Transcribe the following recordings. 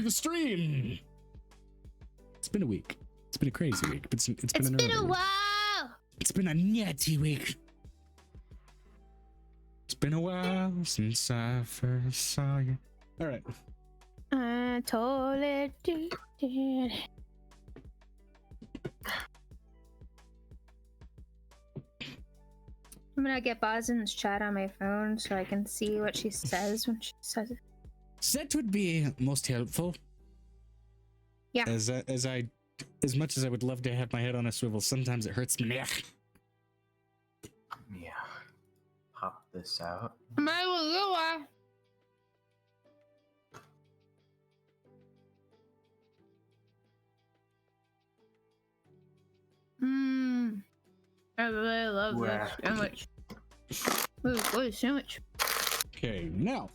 the stream. It's been a week. It's been a crazy week. It's been a while. It's been a nutty week. It's been a while since I first saw you. All right. I totally did. I'm gonna get Bozin's chat on my phone so I can see what she says when she says it. That would be most helpful. Yeah. As much as I would love to have my head on a swivel, sometimes it hurts me. Yeah. Pop this out. I really love this sandwich. Ooh, good sandwich. Okay, now,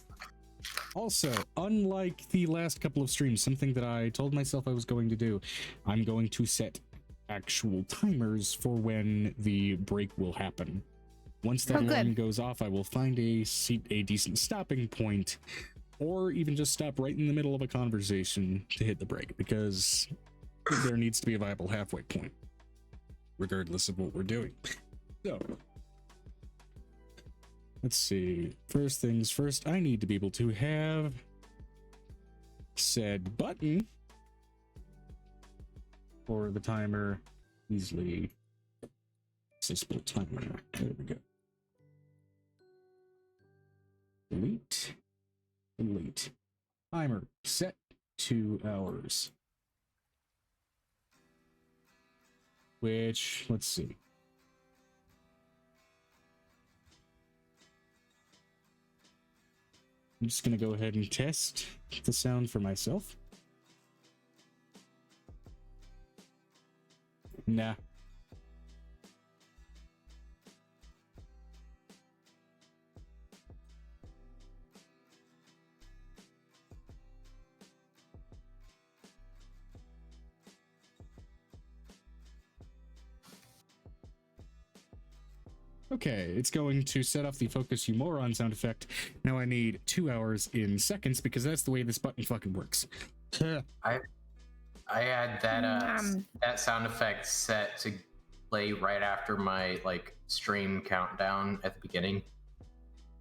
also, unlike the last couple of streams, something that I told myself I was going to do, I'm going to set actual timers for when the break will happen. Once that alarm goes off, I will find a decent stopping point, or even just stop right in the middle of a conversation to hit the break, because there needs to be a viable halfway point, regardless of what we're doing. So, let's see. First things first, I need to be able to have said button for the timer, easily accessible timer. There we go. Delete. Timer set 2 hours. Which, let's see. I'm just gonna go ahead and test the sound for myself. Nah. Okay, it's going to set off the focus you moron sound effect. Now I need 2 hours in seconds because that's the way this button fucking works. I had that sound effect set to play right after my stream countdown at the beginning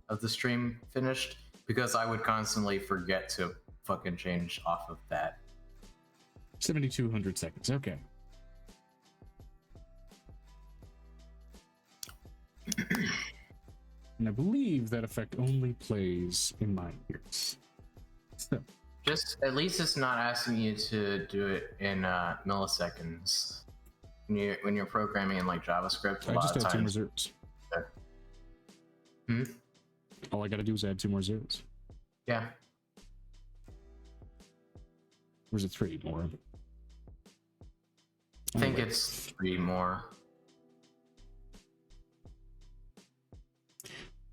of the stream finished, because I would constantly forget to fucking change off of that. 7,200 seconds. Okay. And I believe that effect only plays in my ears. So. Just at least it's not asking you to do it in milliseconds. When you're programming in JavaScript, I just had 2 more zeros. All I gotta do is add 2 more zeros. Yeah. Or is it 3 more? I think it's 3 more.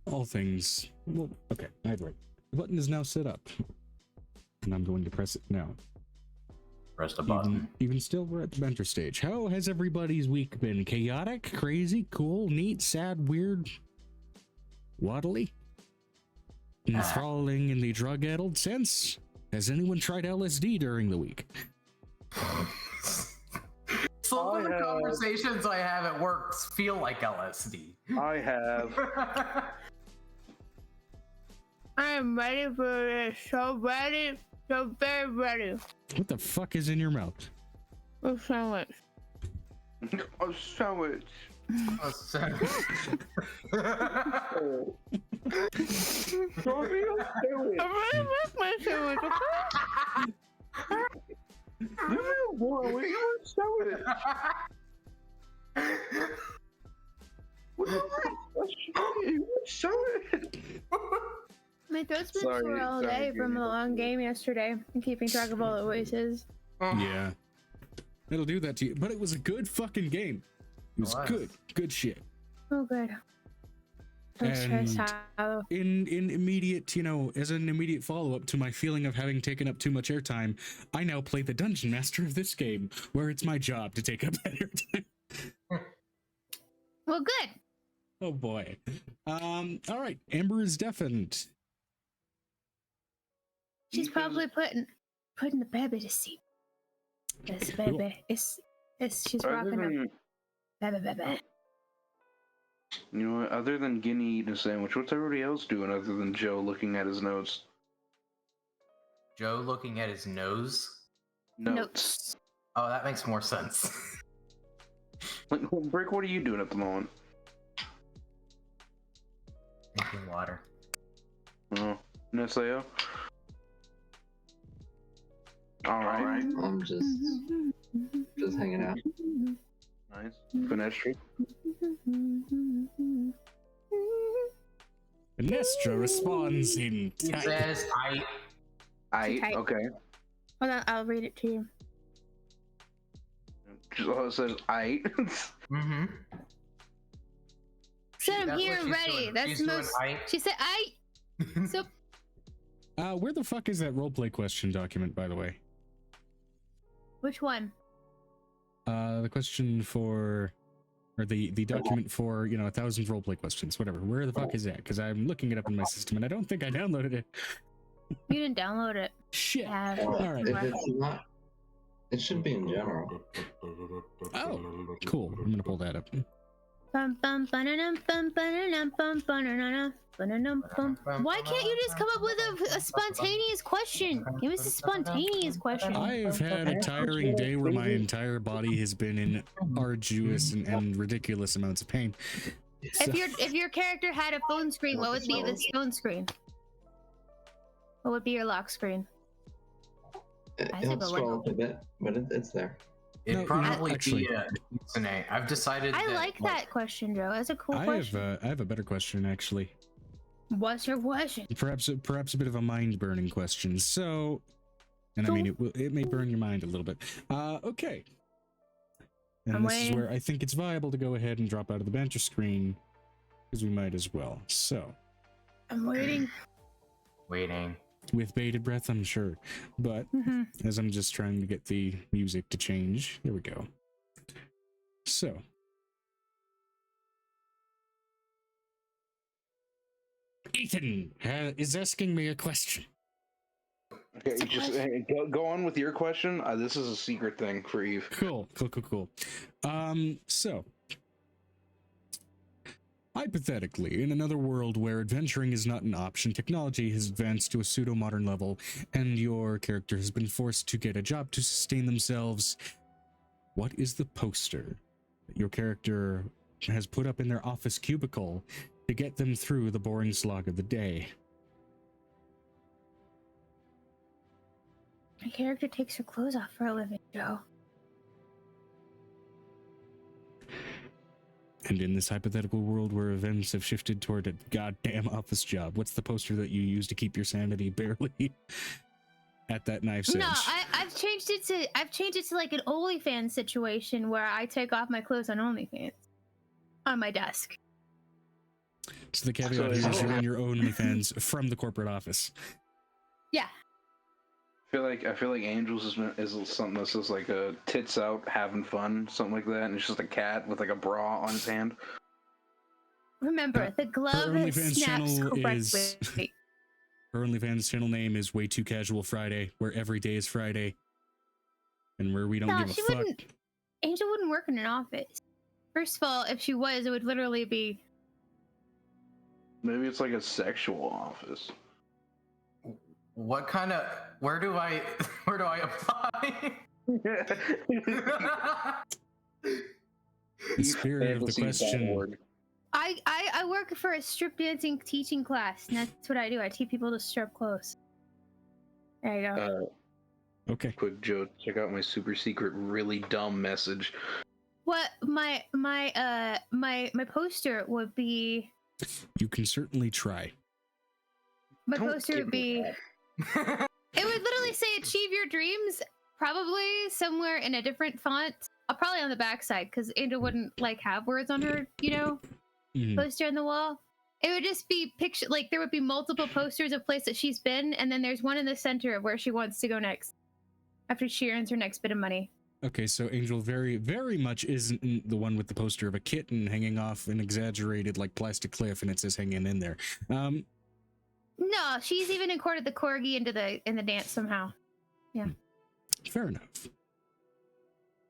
All things. Well, okay, I'd wait. The button is now set up. And I'm going to press it now. Press the button. Even still, we're at the mentor stage. How has everybody's week been? Chaotic? Crazy? Cool? Neat? Sad? Weird? Waddly? Enthralling in the drug-addled sense? Has anyone tried LSD during the week? Some of the conversations I have at work feel like LSD. I have. I am ready for this. So ready. So very ready. What the fuck is in your mouth? A sandwich. A sandwich. A sandwich. Sorry, a sandwich. I really like my sandwich. You want a sandwich? My throat's been sore all day from a long game yesterday and keeping track of all the voices. Yeah. It'll do that to you. But it was a good fucking game. It was good shit. Oh, good. And in immediate, as an immediate follow-up to my feeling of having taken up too much airtime, I now play the Dungeon Master of this game, where it's my job to take up that airtime. Well, good. Oh boy. All right. Amber is deafened. She's probably putting putting the baby to sleep. This baby, it's she's rocking a baby. You know what? Other than Guinea eating a sandwich, what's everybody else doing other than Joe looking at his notes? Joe looking at his nose? Notes. Oh, that makes more sense. Brick, what are you doing at the moment? Drinking water. Oh, Neseo? Alright. I'm just hanging out. Nice. Fenestra? Nestra responds in He type. says, Aight, okay. Hold on, I'll read it to you. Just all it says aight. mm-hmm. Said I'm That's here what and she's ready. doing. That's She's the doing most. aight. She said I. So Where the fuck is that roleplay question document, by the way? which one? The question for, or the document for, 1,000 roleplay questions, whatever. Where the fuck is that? Because I'm looking it up in my system and I don't think I downloaded it. You didn't download it. Shit. Yeah. All right. If it's not, it should be in general. Oh, cool. I'm gonna pull that up. Bum, bum, ba-na-dum, bum, ba-na-dum, bum, ba-na-na-na, ba-na-dum, bum. Why can't you just come up with a spontaneous question? Give us a spontaneous question. I've had a tiring day where my entire body has been in arduous and ridiculous amounts of pain. So, If your character had a phone screen, what would be this phone screen? What would be your lock screen? I It'll think scroll up a bit, but it's there. It'd No, probably actually- be Snake. I've decided I that, like that question, Joe. That's a cool I question. have a better question actually. What's your question? Perhaps a bit of a mind burning question. So, and I mean it may burn your mind a little bit. Okay. And I'm this is waiting. where I think it's viable to go ahead and drop out of the banter screen, because we might as well. So, I'm waiting. Waiting. with bated breath, I'm sure, but Mm-hmm. as I'm just trying to get the music to change, here we go. So, Ethan is asking me a question. Okay, just go on with your question. This is a secret thing for Eve. Cool. So, hypothetically, in another world where adventuring is not an option, technology has advanced to a pseudo-modern level, and your character has been forced to get a job to sustain themselves, what is the poster that your character has put up in their office cubicle to get them through the boring slog of the day? My character takes her clothes off for a living, Joe. And in this hypothetical world where events have shifted toward a goddamn office job, what's the poster that you use to keep your sanity barely at that knife's edge? No, I've changed it to like an OnlyFans situation where I take off my clothes on OnlyFans on my desk. So the caveat here is you're in your OnlyFans from the corporate office. Yeah. I feel like Angels is something that's just like a tits out having fun, something like that, and it's just a cat with like a bra on his hand. Remember, the glove OnlyFans snaps channel correctly. Her OnlyFans channel name is Way Too Casual Friday, where every day is Friday, and where we don't give a she fuck. wouldn't. Angel wouldn't work in an office. First of all, if she was, it would literally be. Maybe it's like a sexual office. What kind of? Where do I apply? The spirit of the question. I work for a strip dancing teaching class, and that's what I do. I teach people to strip clothes. There you go. Okay. Quick, Joe, check out my super secret, really dumb message. What my poster would be. You can certainly try. My Don't poster give would me be. It would literally say "Achieve your dreams," probably somewhere in a different font. Probably on the backside, because Angel wouldn't like have words on her, Mhm. poster on the wall. It would just be picture, like there would be multiple posters of places she's been, and then there's one in the center of where she wants to go next after she earns her next bit of money. Okay, so Angel very, very much isn't the one with the poster of a kitten hanging off an exaggerated like plastic cliff, and it says "hanging in there." No, she's even included the corgi in the dance somehow. Yeah. Fair enough.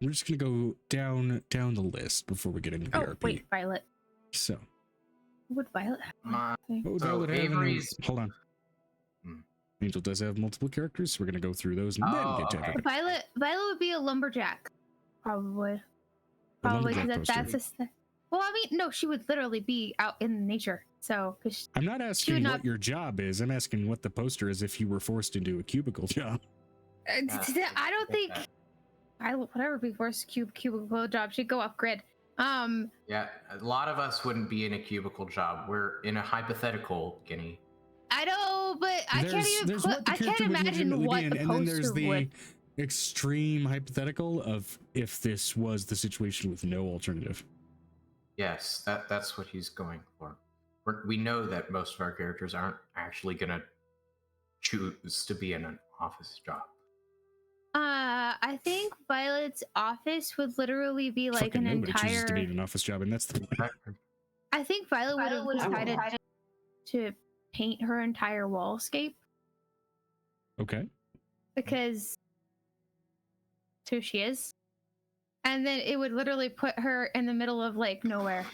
We're just gonna go down the list before we get into the Oh, RP. wait, Violet. So, What would Violet have? My- what would So Violet have in her- Avery's- Hold on. Hmm. Angel does have multiple characters, so we're gonna go through those and then Oh, get to okay. everybody. Violet would be a lumberjack. Probably. The Probably lumberjack because that's poster. well, I mean, no, she would literally be out in nature. So, because I'm not asking not- what your job is. I'm asking what the poster is if you were forced into a cubicle job. I don't think I would ever be forced to cubicle job. She'd go off grid. Yeah, a lot of us wouldn't be in a cubicle job. We're in a hypothetical, Guinea. I know, but I can't even there's put. what the I can't character would imagine legitimately what be in, the and then there's poster the would. extreme hypothetical of if this was the situation with no alternative. Yes, that's what he's going for. We know that most of our characters aren't actually gonna choose to be in an office job. I think Violet's office would literally be like Fucking an nobody chooses to be in entire. an office job, and that's the I think Violet would have decided I to paint her entire wallscape okay. because that's who she is, and then it would literally put her in the middle of like nowhere.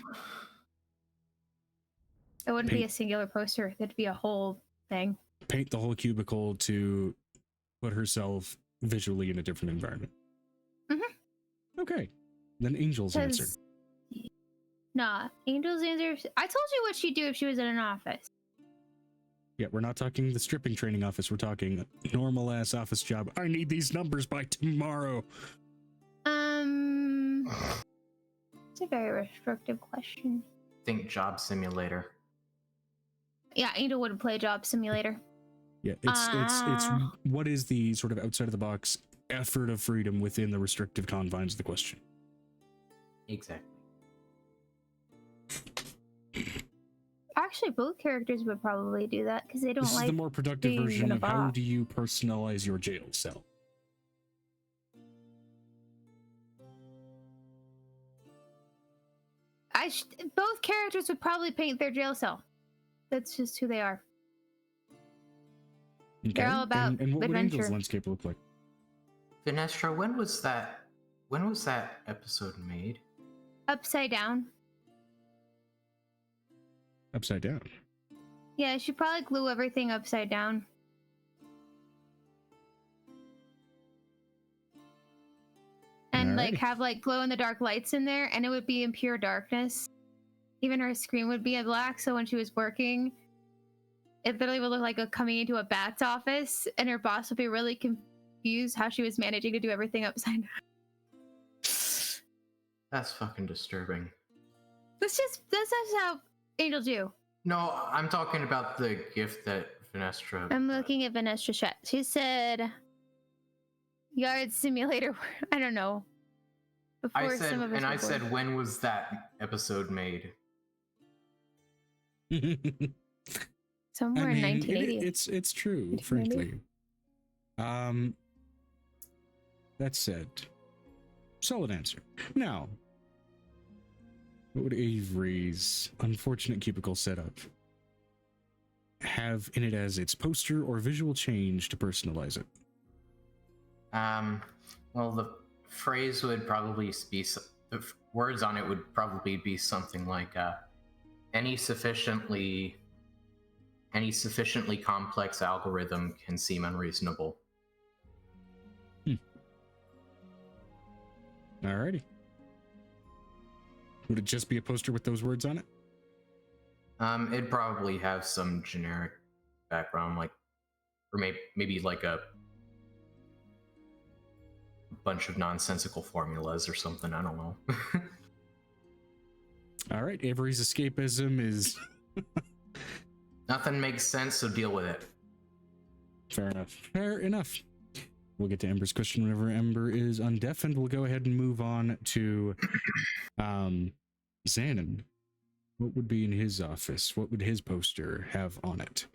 It wouldn't be a singular poster. It'd be a whole thing. Paint the whole cubicle to put herself visually in a different environment. Okay. Then Angel's answer. 'Cause- Nah, Angel's answer. I told you what she'd do if she was in an office. Yeah, we're not talking the stripping training office. We're talking normal ass office job. I need these numbers by tomorrow. It's a very restrictive question. Think job simulator. Yeah, Angel wouldn't play Job Simulator. Yeah, it's what is the sort of outside of the box effort of freedom within the restrictive confines of the question. Exactly. Actually, both characters would probably do that because they don't This is like. the more productive being version in a of how box. do you personalize your jail cell. Both characters would probably paint their jail cell. That's just who they are. Okay? They're all about and what would Angel's adventure. landscape look like? Finestra, when was that episode made? Upside down. Upside down. Yeah, she probably glue everything upside down. And like Alrighty. have like glow in the dark lights in there, and it would be in pure darkness. Even her screen would be in black, so when she was working, it literally would look like coming into a bat's office, and her boss would be really confused how she was managing to do everything upside down. That's fucking disturbing. That's just how Angel do. No, I'm talking about the gift that Finestra. I'm looking at Vanessa chat. She said yard simulator. I don't know. Before some of us were I born. said, when was that episode made? Somewhere in 1980. It's true, 1980. frankly. That said, solid answer. Now, what would Avery's unfortunate cubicle setup have in it as its poster or visual change to personalize it? Well, the phrase would probably be, the words on it would probably be something like, any sufficiently complex algorithm can seem unreasonable. Alrighty. Would it just be a poster with those words on it? It'd probably have some generic background, like, or maybe like a bunch of nonsensical formulas or something. I don't know. All right, Avery's escapism is Nothing makes sense, so deal with it. fair enough. Fair enough. We'll get to Ember's question whenever Ember is undeafened. We'll go ahead and move on to Xanon. What would be in his office? What would his poster have on it?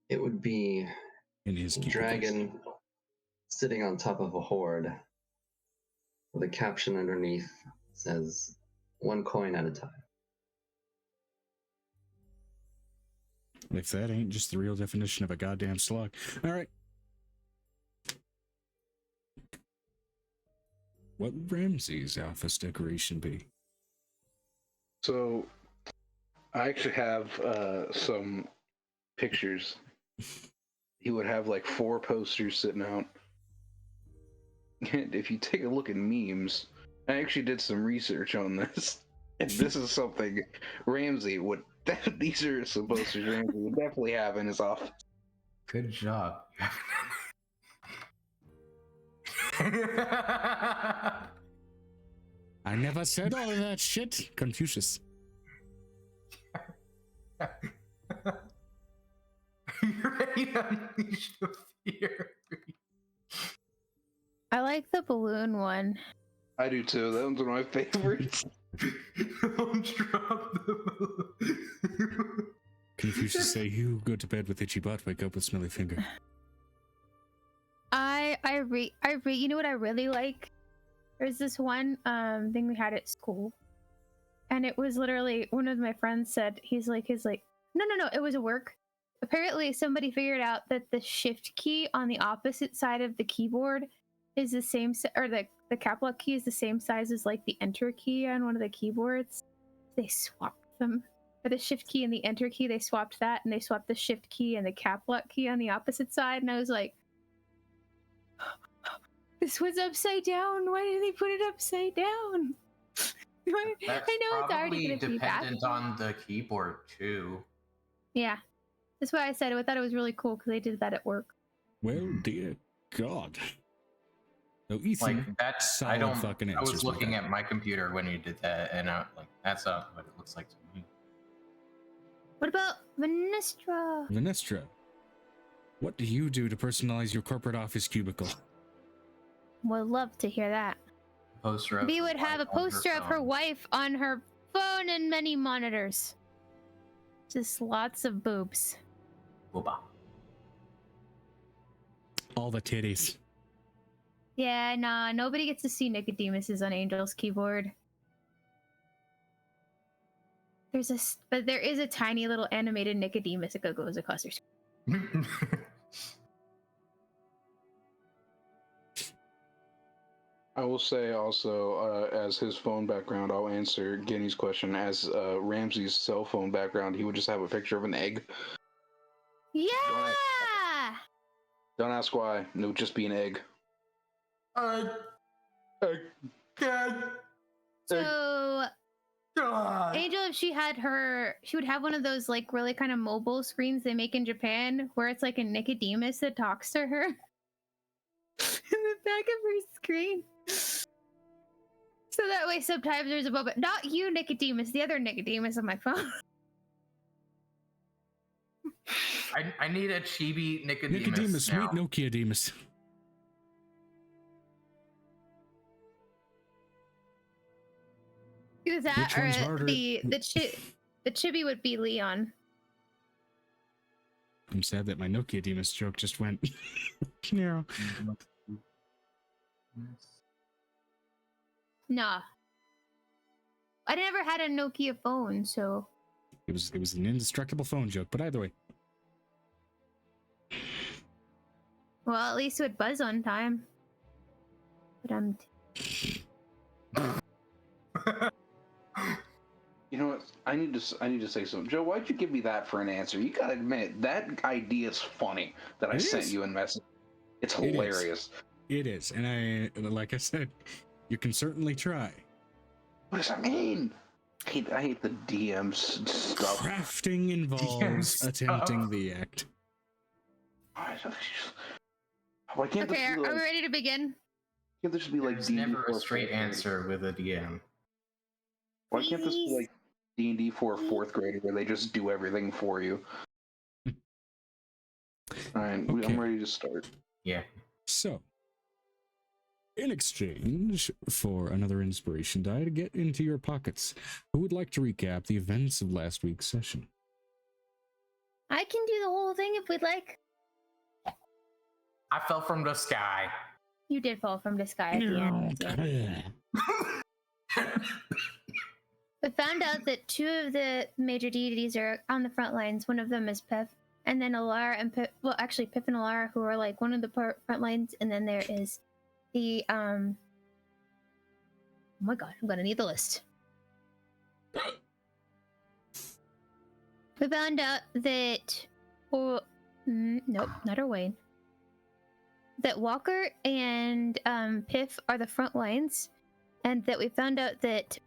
It would be In his a cubicle? dragon sitting on top of a hoard with a caption underneath says, "One coin at a time." If that ain't just the real definition of a goddamn slug. All right. What would Ramsey's office decoration be? So, I actually have some pictures. He would have like 4 posters sitting out. And if you take a look at memes, I actually did some research on this. And this is something Ramsey would. These are some posters Ramsey would definitely have in his office. Good job. I never said all of that shit. Confucius. You're ready to unleash the fear. I like the balloon one. I do too. That one's one of my favorites. Don't drop the balloon. Confucius say, you go to bed with itchy butt, wake up with smelly finger. You know what I really like? There's this one thing we had at school, and it was literally one of my friends said he's like no, it was a work. Apparently somebody figured out that the shift key on the opposite side of the keyboard is the same, or the cap lock key is the same size as like the enter key on one of the keyboards. They swapped them. For the shift key and the enter key, they swapped that, and they swapped the shift key and the cap lock key on the opposite side, and I was like, this was upside down. Why did they put it upside down? That's I know it's already going to be bad. dependent on the keyboard too. Yeah, that's why I said I thought it was really cool because they did that at work. Well, dear God. So Ethan, Like that's solid I don't. fucking I was answers, my looking guy. at my computer when you did that, and that's not what it looks like to me. What about Venestra? Venestra, what do you do to personalize your corporate office cubicle? Would love to hear that. Poster. We would have a poster of her wife on her phone and many monitors. Just lots of boobs. Booba. All the titties. Yeah, nah, nobody gets to see Nicodemus's on Angel's keyboard. But there is a tiny little animated Nicodemus that goes across her screen. I will say also, as his phone background, I'll answer Guinea's question. As Ramsey's cell phone background, he would just have a picture of an egg. Yeah! Don't ask why. It would just be an egg. Egg. So, Angel, if she had she would have one of those like really kind of mobile screens they make in Japan where it's like a Nicodemus that talks to her in the back of her screen. So that way sometimes there's a moment, not you Nicodemus, the other Nicodemus on my phone. I need a chibi Nicodemus. Nicodemus, now. meet Nokia Demus. Either that Which one's or harder? the chibi would be Leon. I'm sad that my Nokia Demus joke just went. Yeah. Nah. I never had a Nokia phone, so It was an indestructible phone joke, but either way. well, at least it would buzz on time. But You know what? I need to say something. Joe, why'd you give me that for an answer? You gotta admit that idea is funny that I sent you in message. It's hilarious. It is, and like I said, you can certainly try. What does that mean? I hate the DM stuff. Crafting involves attempting the act. Why can't okay, this be are we like, ready to begin? can't this be like There's D&D never a 4 straight fourth grade? answer with a DM. Why can't this be like D&D for a fourth grader where they just do everything for you? Alright, Okay. I'm ready to start. Yeah. So, in exchange for another inspiration die to get into your pockets, who would like to recap the events of last week's session? I can do the whole thing if we'd like. I fell from the sky. You did fall from the sky at the end. Yeah. The found out that two of the major deities are on the front lines. One of them is Piff, and then Alara and Piff. Well, actually, Piff and Alara, who are like one of the front lines, and then there is the Oh my god, I'm gonna need the list. We found out that, nope, not Orwayne. That Walker and Piff are the front lines, and that we found out that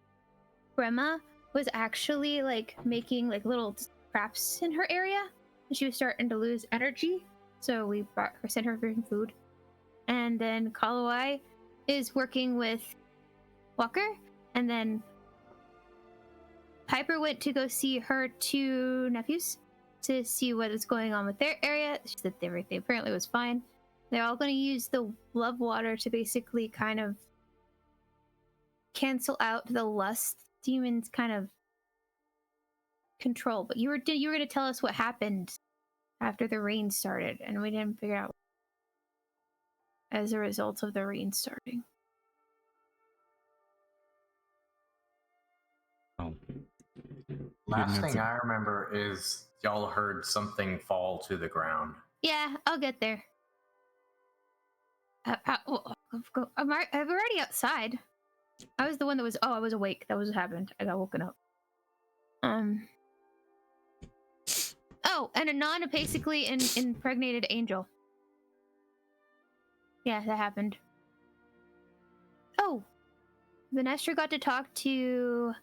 Brema was actually like making like little traps in her area, and she was starting to lose energy. So we sent her some food, and then Kalawai is working with Walker, and then Piper went to go see her two nephews to see what was going on with their area. She said everything apparently was fine. They're all going to use the love water to basically kind of cancel out the lust demons kind of control. But you were going to tell us what happened after the rain started, and we didn't figure out as a result of the rain starting. Oh. Last thing I remember is y'all heard something fall to the ground. Yeah, I'll get there. I'm already outside. I was the one that was. Oh, I was awake. That was what happened. I got woken up. Oh, and Anana basically impregnated Angel. Yeah, that happened. Oh, Vanessa got to talk to.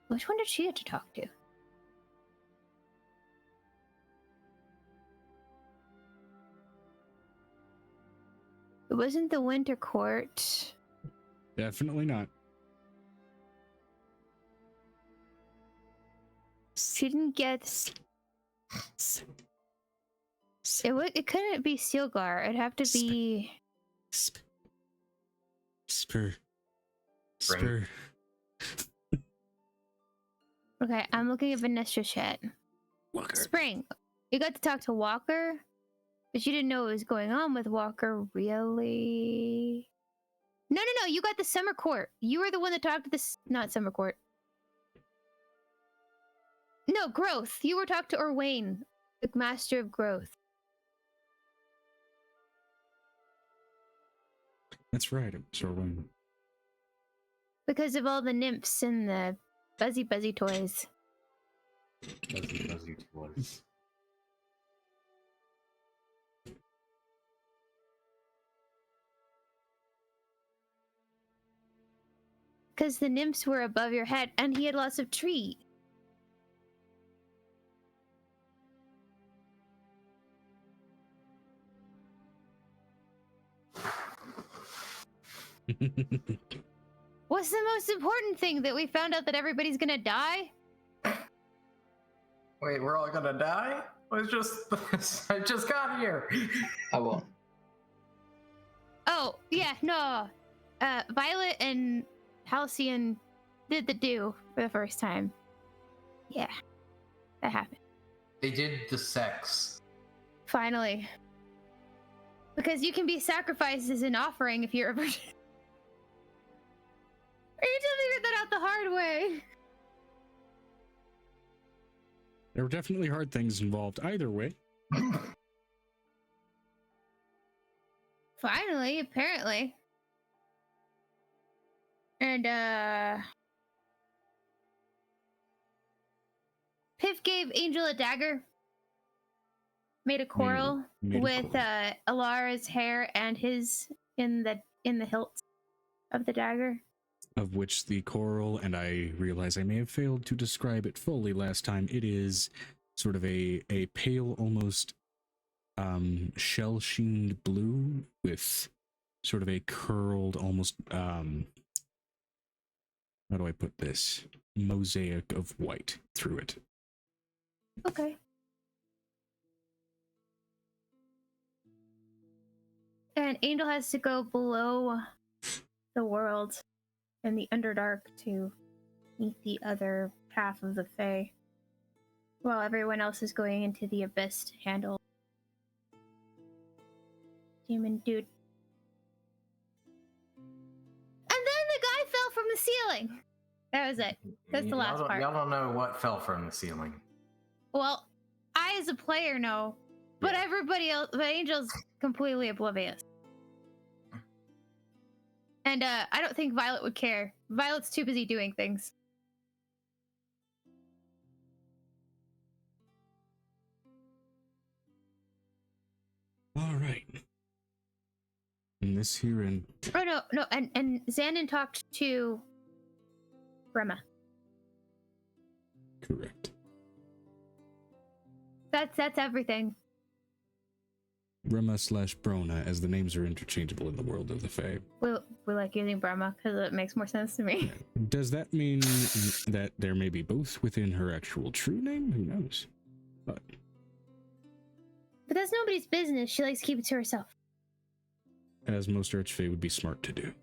Which one did she get to talk to? It wasn't the Winter Court. Definitely not. She didn't get. It couldn't be Sealgar. It'd have to be. Spur. Okay, I'm looking at Vanessa's chat. Walker. Spring. You got to talk to Walker, but you didn't know what was going on with Walker, really? No. You got the Summer Court. You were the one that talked to this. Not Summer Court. No, Growth. You were talking to Orwayne, the Master of Growth. That's right. It was Orwayne. Because of all the nymphs and the buzzy toys. Fuzzy toys. Because the nymphs were above your head, and he had lots of trees. What's the most important thing? That we found out that everybody's gonna die? Wait, we're all gonna die? I just got here. I will. Oh, yeah, no. Violet and Halcyon did the do for the first time. Yeah, that happened. They did the sex. Finally. Because you can be sacrificed as an offering if you're a virgin. You just figured that out the hard way. There were definitely hard things involved either way. Finally, apparently. And, Piff gave Angel a dagger. Made a coral with Alara's hair and his in the hilt of the dagger. Of which the coral, and I realize I may have failed to describe it fully last time, it is sort of a pale, almost shell-sheened blue with sort of a curled, almost, how do I put this? Mosaic of white through it. Okay. And Angel has to go below the world in the Underdark to meet the other half of the Fae, while everyone else is going into the Abyss to handle Demon Dude. And then the guy the ceiling. That was it. That's the last part. Y'all don't know what fell from the ceiling. Well, I as a player know, but everybody else, the Angel's completely oblivious. And I don't think Violet would care. Violet's too busy doing things. All right. And this here and Oh no, and Xanon talked to Brema. correct. That's everything. Brema / Brona, as the names are interchangeable in the world of the Fae. We like using Brema because it makes more sense to me. Does that mean that there may be both within her actual true name? Who knows? But that's nobody's business. She likes to keep it to herself. as most Archfey would be smart to do.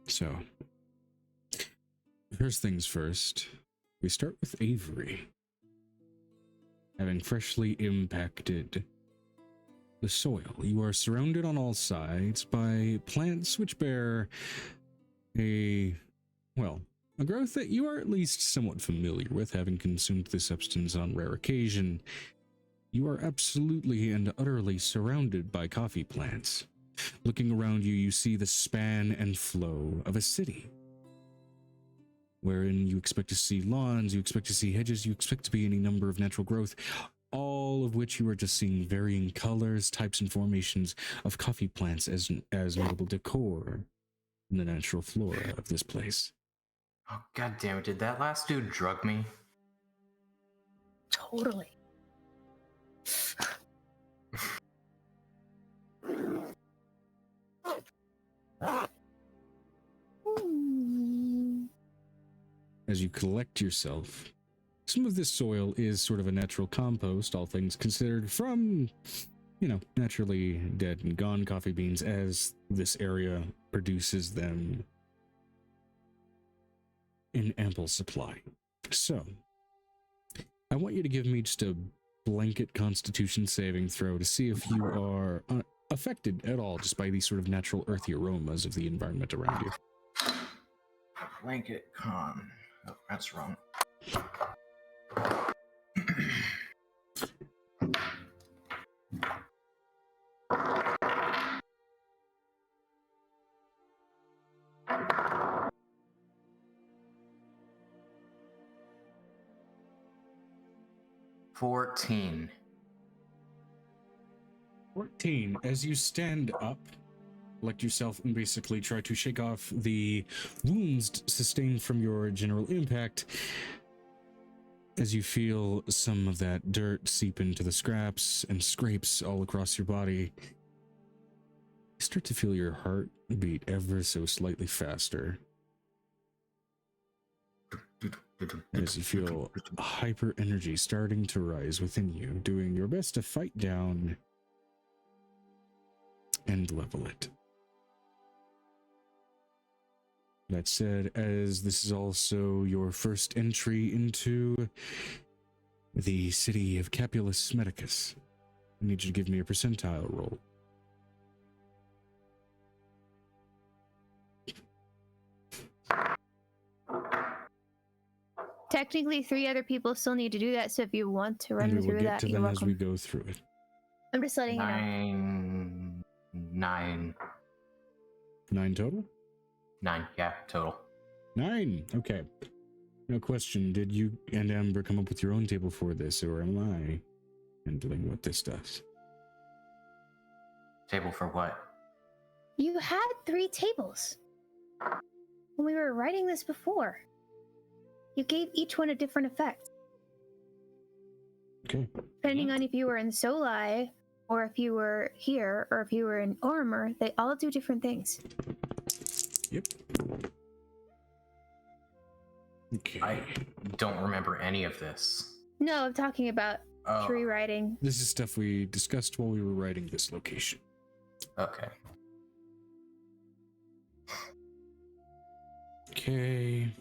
So, first things first, we start with Avery. Having freshly impacted the soil, you are surrounded on all sides by plants which bear a growth that you are at least somewhat familiar with, having consumed the substance on rare occasion. You are absolutely and utterly surrounded by coffee plants. Looking around you, you see the span and flow of a city, wherein you expect to see lawns, you expect to see hedges, you expect to be any number of natural growth, all of which you are just seeing varying colors, types, and formations of coffee plants as notable decor in the natural flora of this place. Oh, god damn it, did that last dude drug me? Totally. As you collect yourself, some of this soil is sort of a natural compost, all things considered, from, naturally dead and gone coffee beans, as this area produces them in ample supply. So, I want you to give me just a blanket Constitution saving throw to see if you are affected at all just by these sort of natural earthy aromas of the environment around you. Blanket con. Oh, that's wrong. $14. 14. As you stand up, collect yourself and basically try to shake off the wounds sustained from your general impact, as you feel some of that dirt seep into the scraps and scrapes all across your body, you start to feel your heart beat ever so slightly faster. As you feel hyper energy starting to rise within you, doing your best to fight down and level it. That said, as this is also your first entry into the city of Capulus Medicus, I need you to give me a percentile roll. Technically, 3 other people still need to do that, so if you want to run And we will through get that, to you're them as welcome. we go through it. I'm just letting you know. 9. 9 total? 9, yeah, total. 9. Okay. No question. Did you and Amber come up with your own table for this, or am I handling what this does? Table for what? You had 3 tables when we were writing this before. You gave each one a different effect. Okay. Depending on if you were in Soli, or if you were here, or if you were in Ormer, they all do different things. Yep. Okay. I don't remember any of this. No, I'm talking about tree writing. This is stuff we discussed while we were writing this location. Okay. Okay.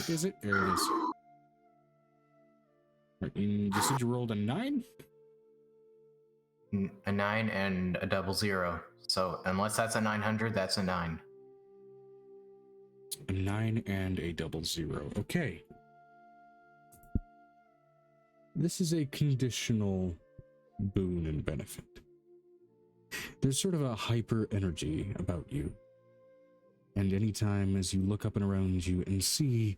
is it? There it is. Right, you said you rolled a 9? A 9 and a 00. So unless that's a 900, that's a 9. A 9 and a 00. Okay. This is a conditional boon and benefit. There's sort of a hyper energy about you. And anytime as you look up and around you and see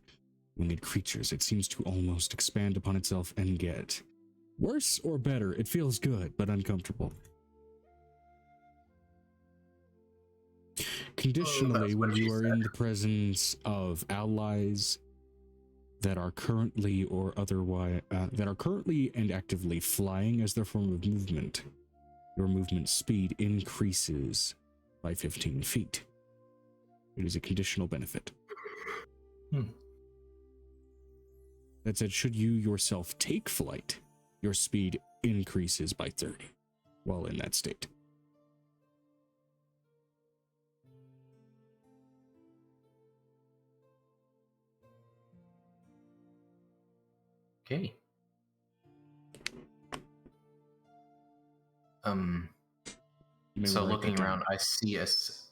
winged creatures, it seems to almost expand upon itself and get worse or better. It feels good, but uncomfortable. Conditionally, when you are in the presence of allies that are currently or otherwise that are currently and actively flying as their form of movement, your movement speed increases by 15 feet. It is a conditional benefit. That said, should you yourself take flight, your speed increases by 30 while in that state. Okay. So looking around, I see us.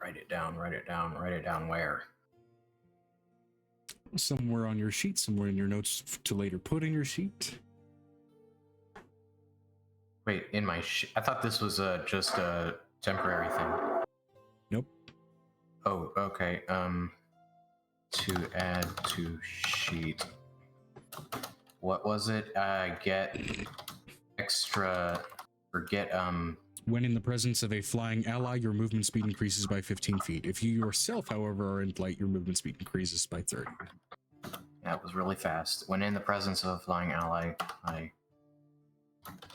Write it down, write it down, write it down where? Somewhere on your sheet, somewhere in your notes to later put in your sheet. Wait, in my I thought this was just a temporary thing. Nope. Oh, okay. To add to sheet. What was it? Get extra or get When in the presence of a flying ally, your movement speed increases by 15 feet. If you yourself, however, are in flight, your movement speed increases by 30. That was really fast. When in the presence of a flying ally, my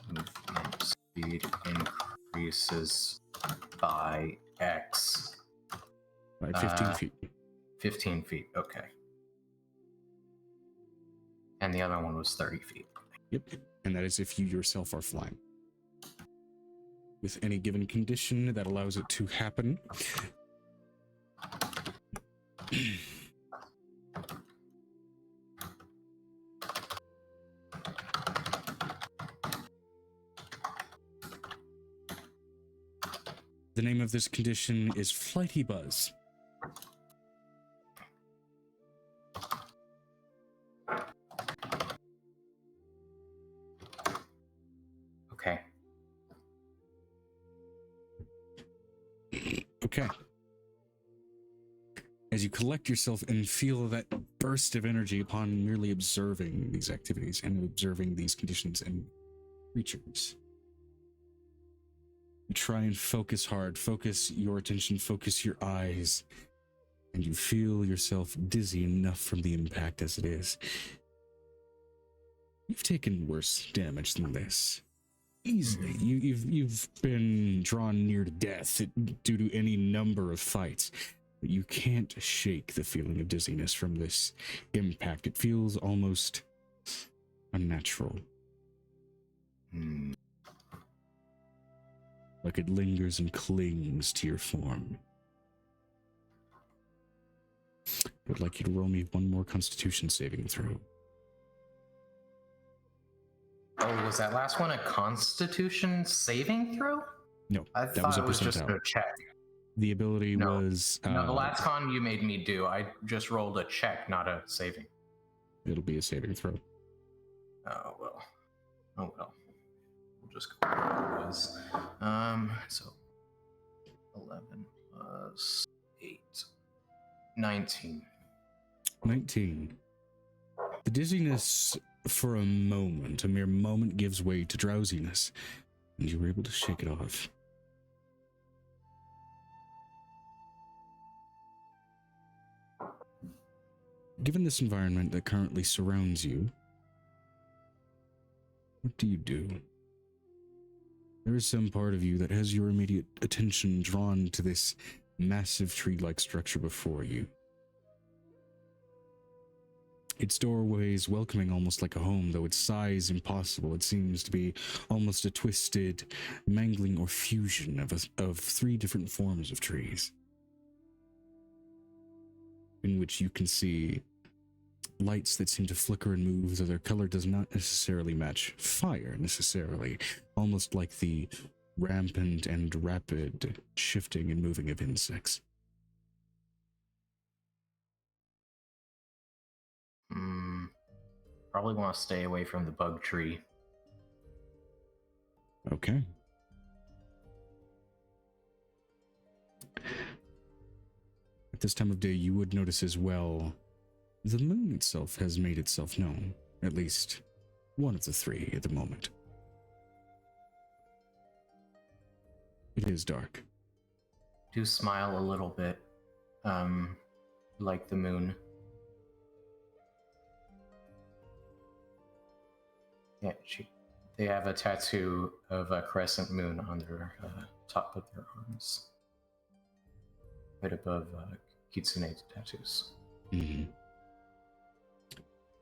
movement speed increases by X. By 15 feet. 15 feet, okay. And the other one was 30 feet. Yep. And that is if you yourself are flying. With any given condition that allows it to happen. The name of this condition is Flighty Buzz. Okay. Okay. As you collect yourself and feel that burst of energy upon merely observing these activities and observing these conditions and creatures, you try and focus hard, focus your attention, focus your eyes, and you feel yourself dizzy enough from the impact as it is. You've taken worse damage than this. Easily. You've been drawn near to death due to any number of fights, but you can't shake the feeling of dizziness from this impact. It feels almost unnatural. Like it lingers and clings to your form. I'd like you to roll me one more Constitution saving throw. Oh, was that last one a Constitution saving throw? No, I that was thought a it was just percentile. a check. The ability was... no, the last con you made me do, I just rolled a check, not a saving. It'll be a saving throw. Oh, well. Oh, well. We'll just go with it was. So 11 plus 8. 19. 19. The dizziness for a moment, a mere moment, gives way to drowsiness, and you were able to shake it off. Given this environment that currently surrounds you, what do you do? There is some part of you that has your immediate attention drawn to this massive tree-like structure before you. Its doorways welcoming, almost like a home, though its size impossible. It seems to be almost a twisted mangling or fusion of three different forms of trees, in which you can see lights that seem to flicker and move, though their color does not necessarily match fire necessarily, almost like the rampant and rapid shifting and moving of insects. Probably want to stay away from the bug tree. Okay. At this time of day, you would notice as well, the moon itself has made itself known, at least one of the three at the moment. It is dark. Do smile a little bit, like the moon. Yeah, they have a tattoo of a crescent moon on their top of their arms, right above Kitsune tattoos. Mm-hmm.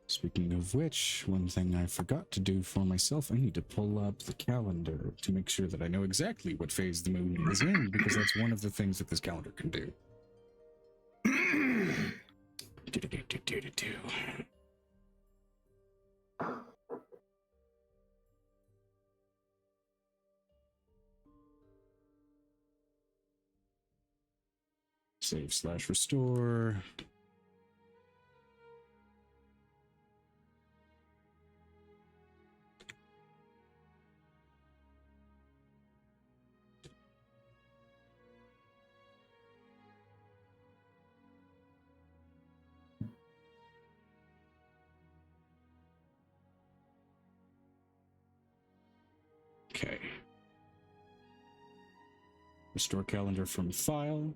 Speaking of which, one thing I forgot to do for myself, I need to pull up the calendar to make sure that I know exactly what phase the moon is in, because that's one of the things that this calendar can do. Save/restore. Okay. Restore calendar from file.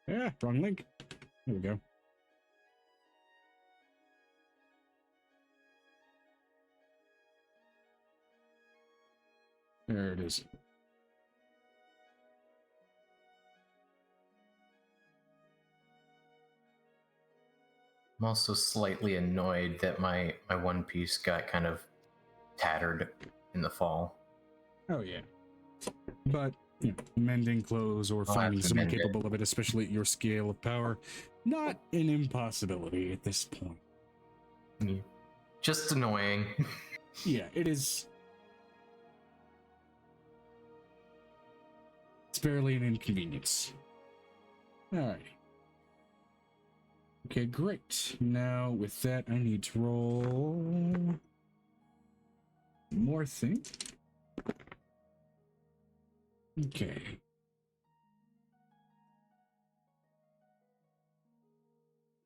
Yeah, wrong link. There we go. There it is. I'm also slightly annoyed that my one piece got kind of tattered in the fall. Oh yeah. But mending clothes or finding someone capable of it, especially at your scale of power, not an impossibility at this point. Just annoying. Yeah, it is. It's barely an inconvenience. Alright. Okay, great. Now, with that, I need to roll more thing. Okay.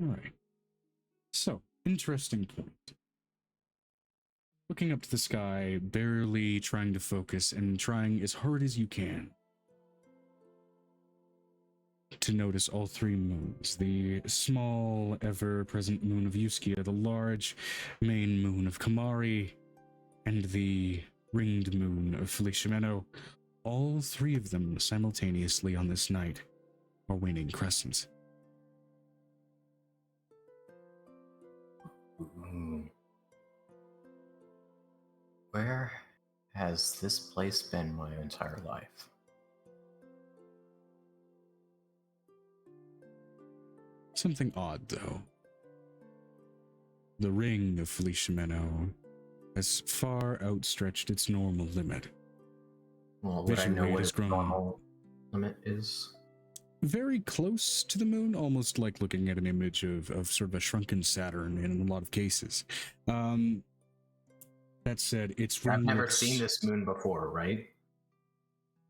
Alright. So, interesting point. Looking up to the sky, barely trying to focus, and trying as hard as you can to notice all three moons. The small, ever-present moon of Yuskia, the large main moon of Kamari, and the ringed moon of Feliciameno. All three of them simultaneously on this night are waning crescents. Where has this place been my entire life? Something odd, though. The ring of Feliciameno has far outstretched its normal limit. Well, would I know what its normal limit is? Very close to the moon, almost like looking at an image of sort of a shrunken Saturn in a lot of cases. That said, it's I've never seen this moon before, right?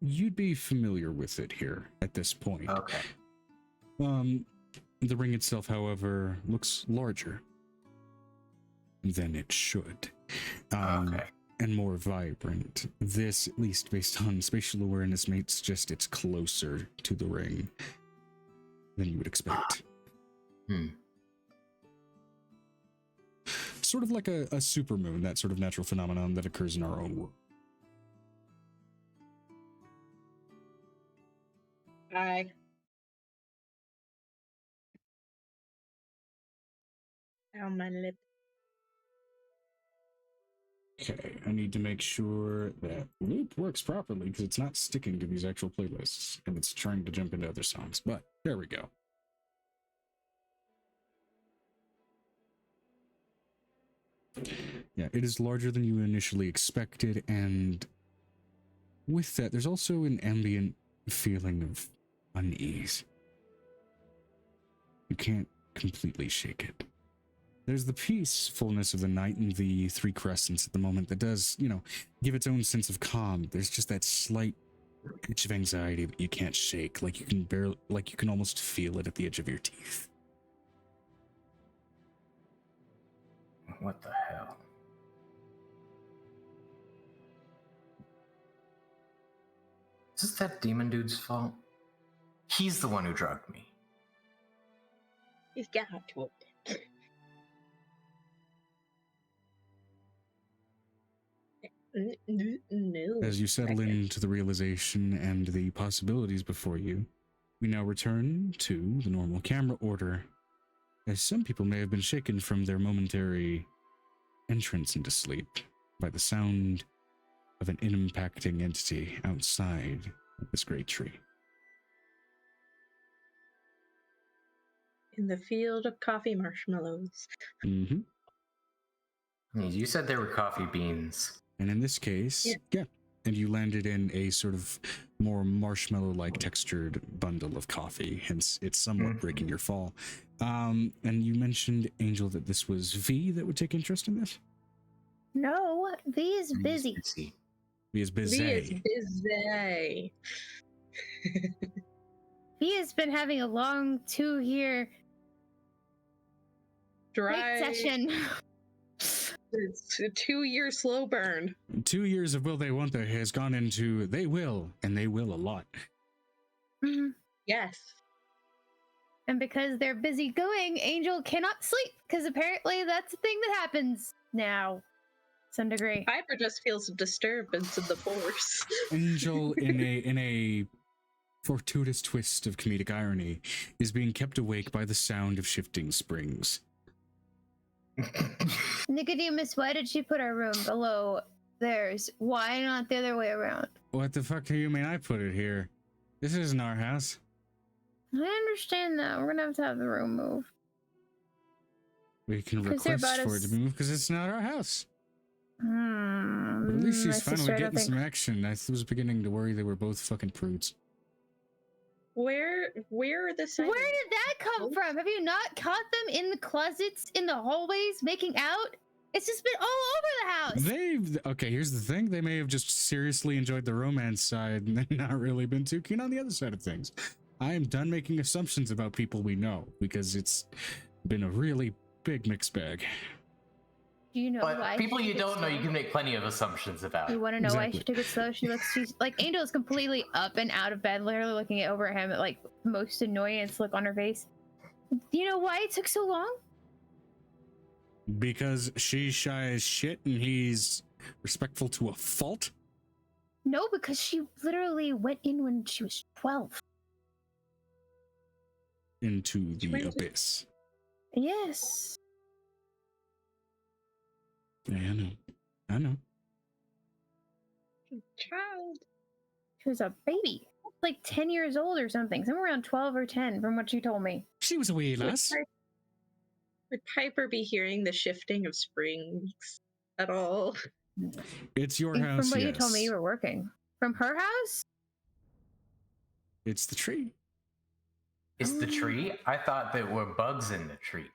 You'd be familiar with it here at this point. Okay. The ring itself, however, looks larger than it should. Okay. And more vibrant. This, at least based on spatial awareness, makes just it's closer to the ring. than you would expect. Hmm. Sort of like a supermoon, that sort of natural phenomenon that occurs in our own world. Hi. On my lip. Okay, I need to make sure that loop works properly because it's not sticking to these actual playlists and it's trying to jump into other songs, but there we go. Yeah, it is larger than you initially expected, and with that, there's also an ambient feeling of unease. You can't completely shake it. There's the peacefulness of the night and the three crescents at the moment that does, give its own sense of calm. There's just that slight itch of anxiety that you can't shake, like you can almost feel it at the edge of your teeth. What the hell? Is this that demon dude's fault? He's the one who drugged me. He's got to it. No. As you settle into the realization and the possibilities before you, we now return to the normal camera order, as some people may have been shaken from their momentary entrance into sleep by the sound of an impacting entity outside of this great tree. In the field of coffee marshmallows. Mm-hmm. You said they were coffee beans. And in this case, yeah. And you landed in a sort of more marshmallow-like textured bundle of coffee, hence it's somewhat breaking your fall. And you mentioned, Angel, that this was V that would take interest in this? No, V is busy. V is busy. V is busy. V has been having a long 2-year break session. It's a 2-year slow burn. 2 years of will they won't they has gone into they will, and they will a lot. Mm-hmm. Yes. And because they're busy going, Angel cannot sleep, because apparently that's a thing that happens now. Some degree. Piper just feels a disturbance in the force. Angel, in a fortuitous twist of comedic irony, is being kept awake by the sound of shifting springs. Nicodemus, why did she put our room below theirs? Why not the other way around? What the fuck do you mean I put it here? This isn't our house. I understand that. We're gonna have to have the room moved. We can request for it to be moved because it's not our house. But at least she's finally getting some action. I was beginning to worry they were both fucking prudes. Where are the signs? Where did that come from? Have you not caught them in the closets, in the hallways, making out? It's just been all over the house. Okay, here's the thing. They may have just seriously enjoyed the romance side and then not really been too keen on the other side of things. I am done making assumptions about people we know because it's been a really big mixed bag. Do you know but why? People you don't know, you can make plenty of assumptions about. You want to know why she took it slow? She's like, Angel is completely up and out of bed, literally looking over at him at like most annoyance look on her face. Do you know why it took so long? Because she's shy as shit and he's respectful to a fault? No, because she literally went in when she was 12. Into the abyss. Yes. Yeah, I know. Child. She was a baby. Like 10 years old or something. Somewhere around 12 or 10 from what she told me. She was a wee lass. Would Piper be hearing the shifting of springs at all? It's your house, From what yes. you told me you were working. From her house? It's the tree. It's the tree? I thought there were bugs in the tree.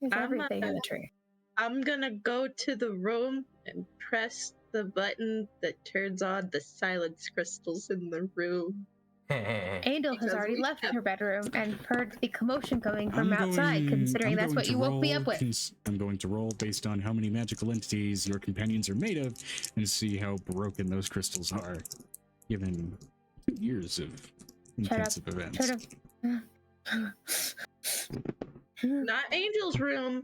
There's everything in the tree. I'm gonna go to the room and press the button that turns on the silence crystals in the room. Angel has already left her bedroom and heard the commotion coming from outside, I'm that's going what to you woke me up with. I'm going to roll based on how many magical entities your companions are made of and see how broken those crystals are, given 2 years of intensive events. Not Angel's room.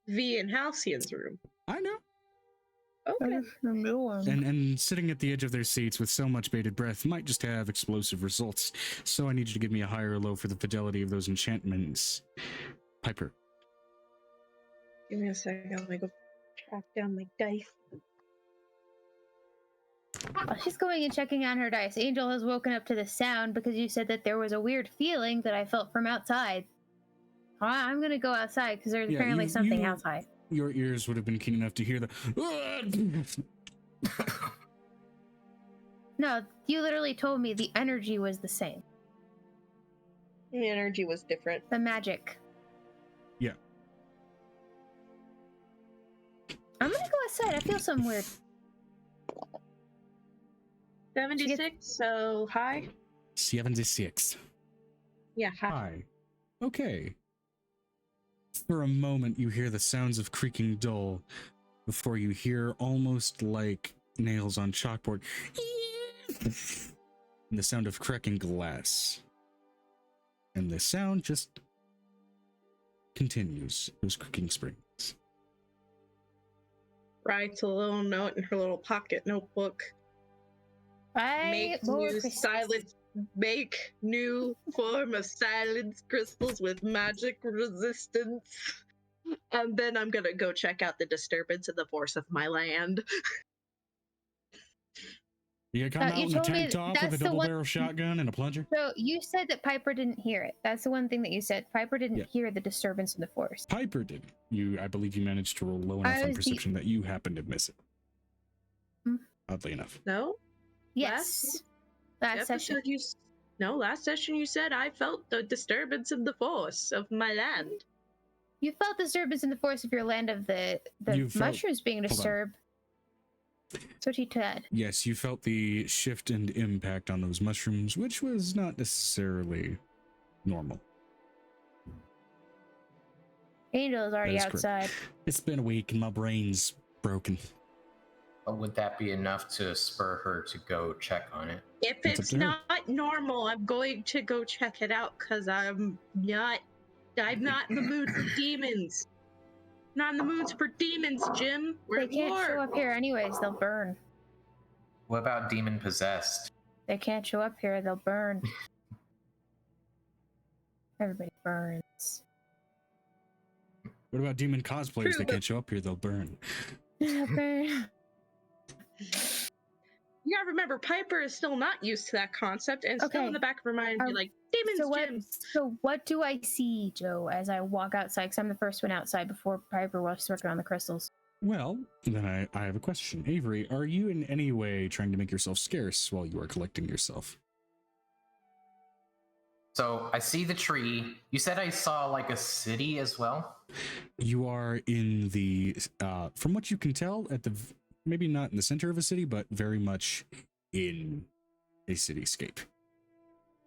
V and Halcyon's room. I know. Okay. And sitting at the edge of their seats with so much bated breath might just have explosive results. So I need you to give me a high or low for the fidelity of those enchantments. Piper. Give me a second. Let me go track down my dice. While she's going and checking on her dice, Angel has woken up to the sound because you said that there was a weird feeling that I felt from outside. I'm gonna go outside because there's apparently something outside. Your ears would have been keen enough to hear the... No, you literally told me the energy was the same. The energy was different. The magic. Yeah. I'm gonna go outside. I feel something weird. 76, so high? 76. Yeah, high. Hi. Okay. For a moment, you hear the sounds of creaking dull before you hear almost like nails on chalkboard and the sound of cracking glass. And the sound just continues, those creaking springs. Writes a little note in her little pocket notebook. Make new form of silence crystals with magic resistance. And then I'm gonna go check out the disturbance in the force of my land. You come out in a tank top with a double barrel shotgun and a plunger? So you said that Piper didn't hear it. That's the one thing that you said. Piper didn't hear the disturbance in the force. Piper did. I believe you managed to roll low enough on perception that you happened to miss it. Oddly enough. No? Yes. Last session you said I felt the disturbance in the force of my land. You felt disturbance in the force of your land of the mushrooms being disturbed. That's what you said. Yes, you felt the shift and impact on those mushrooms, which was not necessarily normal. Angel is already outside. Correct. It's been a week and my brain's broken. Would that be enough to spur her to go check on it? If it's not normal, I'm going to go check it out because I'm not in the mood for demons. Not in the mood for demons, Jim. They can't show up here anyways, they'll burn. What about demon possessed? They can't show up here, they'll burn. Everybody burns. What about demon cosplayers? They can't show up here, they'll burn. They'll burn. You gotta remember, Piper is still not used to that concept, and still in the back of her mind, be like, demons, so what do I see, Joe, as I walk outside? Because I'm the first one outside before Piper was working on the crystals. Well, then I have a question. Avery, are you in any way trying to make yourself scarce while you are collecting yourself? So I see the tree. You said I saw like a city as well? You are in the, from what you can tell, at the... maybe not in the center of a city, but very much in a cityscape.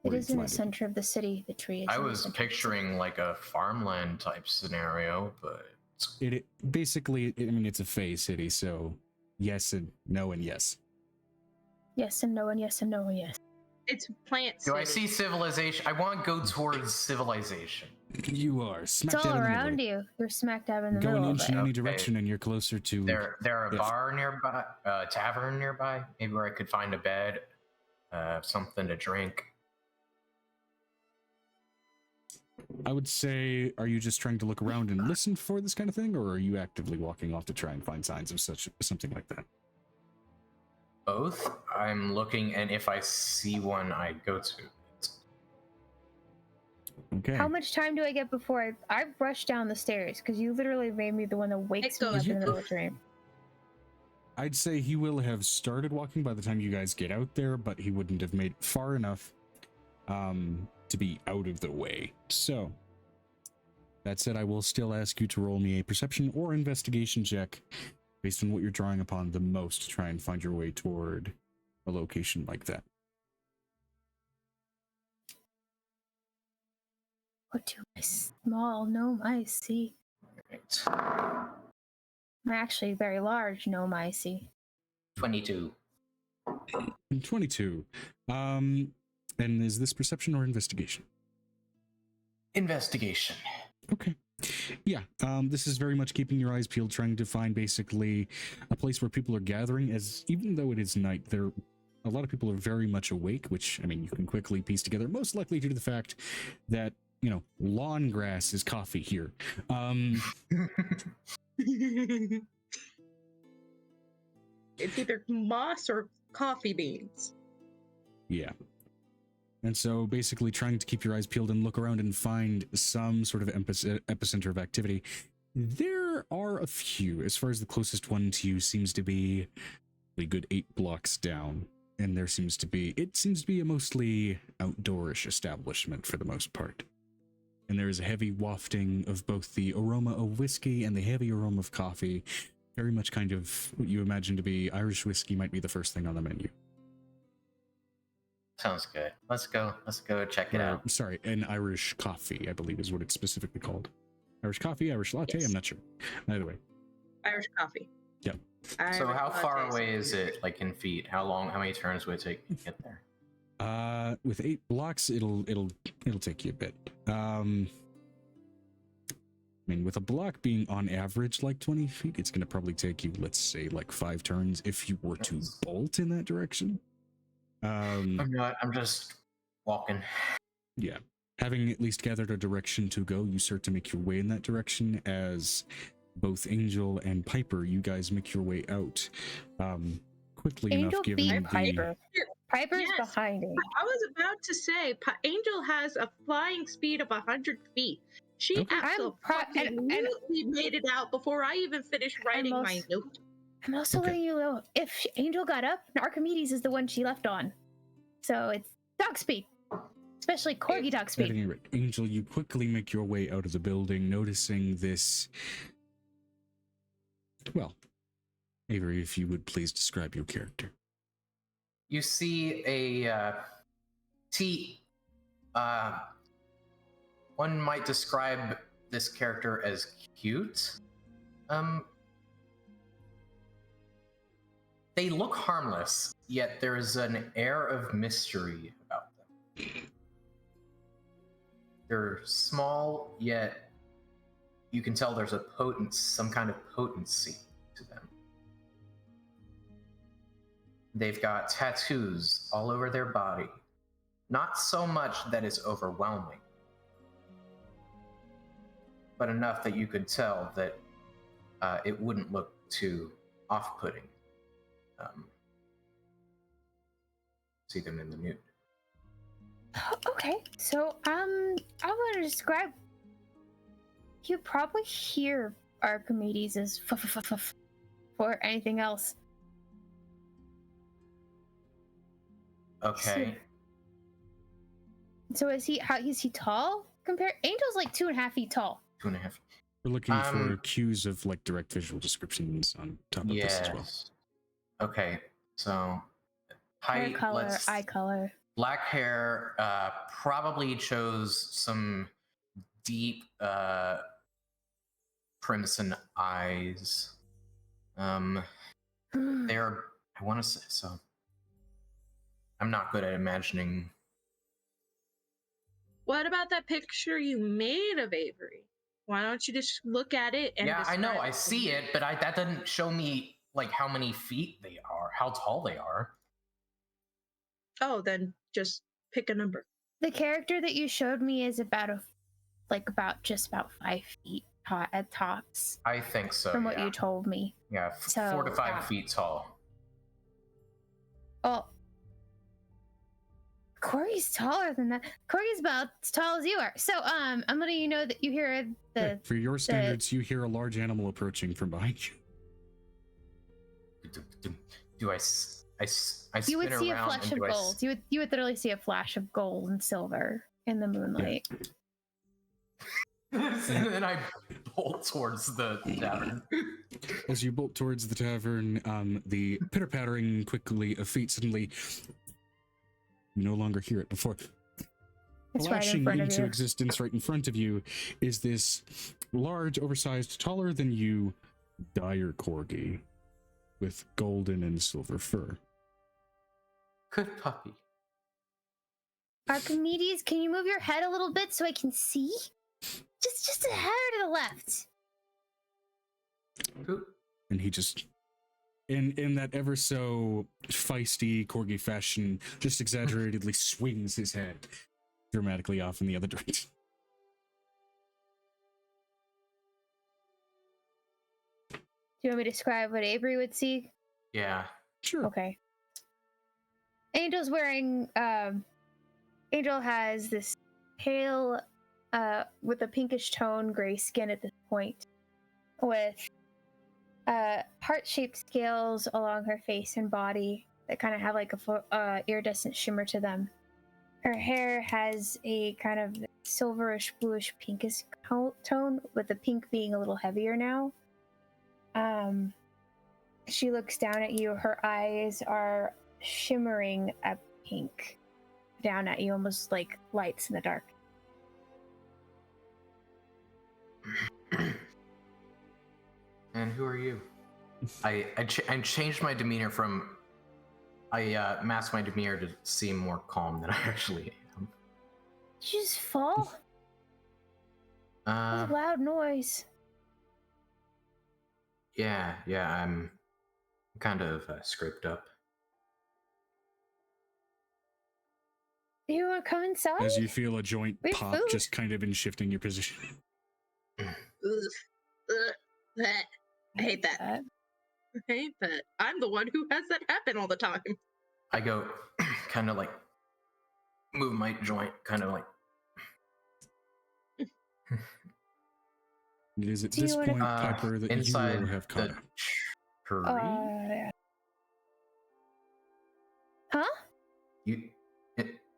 It is in the center of the city, the tree is. I was picturing like a farmland type scenario, but... It basically, I mean, it's a Fey city, so yes and no and yes. Yes and no and yes and no and yes. It's plant city. Do I see civilization? I want to go towards civilization. You are smack it's dab all in the around middle. You. You're smack dab in the Go middle. Go an inch in any direction, and you're closer to. There a bar nearby, a tavern nearby, maybe where I could find a bed, something to drink. I would say, are you just trying to look around and listen for this kind of thing, or are you actively walking off to try and find signs of something like that? Both. I'm looking, and if I see one, I go to. Okay. How much time do I get before I rush down the stairs? Because you literally made me the one that wakes me up in the middle of the dream. I'd say he will have started walking by the time you guys get out there, but he wouldn't have made it far enough to be out of the way. So, that said, I will still ask you to roll me a perception or investigation check based on what you're drawing upon the most to try and find your way toward a location like that. What do my small gnome eyes see? Right. I'm actually very large gnome eyes see. 22. 22. And is this perception or investigation? Investigation. Okay. Yeah, this is very much keeping your eyes peeled, trying to find basically a place where people are gathering, as even though it is night, a lot of people are very much awake, which, I mean, you can quickly piece together, most likely due to the fact that, you know, lawn grass is coffee here. It's either moss or coffee beans. Yeah. And so basically trying to keep your eyes peeled and look around and find some sort of epicenter of activity. There are a few. As far as the closest one to you seems to be a good 8 blocks down. And it seems to be a mostly outdoorish establishment for the most part. And there is a heavy wafting of both the aroma of whiskey and the heavy aroma of coffee. Very much kind of what you imagine to be Irish whiskey might be the first thing on the menu. Sounds good. Let's go check it out. Sorry, an Irish coffee, I believe is what it's specifically called. Irish coffee, Irish latte, Yes. I'm not sure. Either way. Irish coffee. Yep. So how far lattes. away is it, like in feet? How many turns would it take to get there? With 8 blocks, it'll take you a bit. I mean, with a block being on average like 20 feet, it's gonna probably take you, let's say, like 5 turns if you were to bolt in that direction. I'm not. I'm just walking. Yeah. Having at least gathered a direction to go, you start to make your way in that direction as both Angel and Piper, you guys make your way out quickly Angel enough given beat the... Piper. Piper's Yes. behind it. I was about to say, Angel has a flying speed of 100 feet. She Okay. absolutely made it out before I even finished writing my note. I'm also Okay. letting you know, if Angel got up, Archimedes is the one she left on. So it's dog speed. Especially corgi dog At speed. any rate, Angel, you quickly make your way out of the building, noticing this... Well, Avery, if you would please describe your character. You see a one might describe this character as cute. They look harmless, yet there's an air of mystery about them. They're small, yet you can tell there's some kind of potency to them. They've got tattoos all over their body. Not so much that is overwhelming, but enough that you could tell that it wouldn't look too off-putting. See them in the nude. Okay, so I want to describe. You probably hear Archimedes as for anything else. Okay. So is he tall? Angel's like 2.5 feet tall. 2.5. We're looking for cues of like direct visual descriptions on top of this as well. Okay, so Hair height, color, eye color. black hair, probably chose some deep crimson eyes. They're, I want to say, so I'm not good at imagining. What about that picture you made of Avery? Why don't you just look at it and Yeah, I know, describe I see it, but that doesn't show me like how many feet they are, how tall they are. Oh, then just pick a number. The character that you showed me is about just about 5 feet at tops. I think so. From what you told me. Yeah, So, 4 to 5 feet tall. Oh, Corey's taller than that. Corey's about as tall as you are. So I'm letting you know that you hear Yeah, for your standards, you hear a large animal approaching from behind you. Do I you would spin see a around flash and of do gold. You would literally see a flash of gold and silver in the moonlight. and then I bolt towards the tavern. As you bolt towards the tavern, the pitter-pattering quickly of feet suddenly, you no longer hear it before. It's right in Flashing front of into you. existence right in front of you is this large, oversized, taller than you, dire corgi with golden and silver fur. Good puppy. Archimedes, can you move your head a little bit so I can see? Just a hair to the left. And he just, in that ever so feisty corgi fashion, just exaggeratedly swings his head dramatically off in the other direction. Do you want me to describe what Avery would see? Yeah. Sure. Okay. Angel's wearing, Angel has this pale, with a pinkish tone, gray skin at this point, with heart-shaped scales along her face and body that kind of have like a iridescent shimmer to them. Her hair has a kind of silverish, bluish, pinkish tone, with the pink being a little heavier now. She looks down at you. Her eyes are shimmering a pink down at you, almost like lights in the dark. And who are you? I changed my demeanor from... I masked my demeanor to seem more calm than I actually am. Did you just fall? It was a loud noise. Yeah, I'm kind of scraped up. Do you want to come inside? As you feel a joint We have pop, food. just kind of in shifting your position. I hate that. I hate that. I'm the one who has that happen all the time. I go, kind of like, move my joint, kind of like... It is at Do you this wanna- point, Piper, that inside you will have caught the up. tree? Yeah. Huh?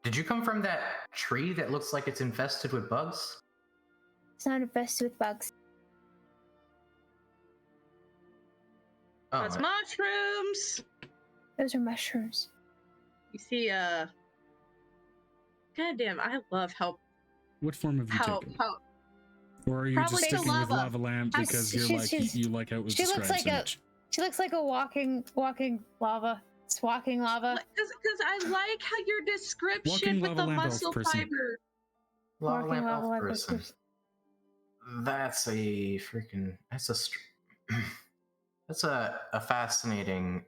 Did you come from that tree that looks like it's infested with bugs? It's not infested with bugs. Oh, That's mushrooms. Those are mushrooms. You see, goddamn, I love how What form have you taken? Or are you Probably just the sticking with lava. lava lamp I'm- because she's- you like how it was she looks described like so a- much? She looks like a walking lava. It's walking lava. because I like how your description Walking with lava the lamp elf muscle person. fiber. lava Walking lamp lava elf lamp person. That's a freaking... That's a fascinating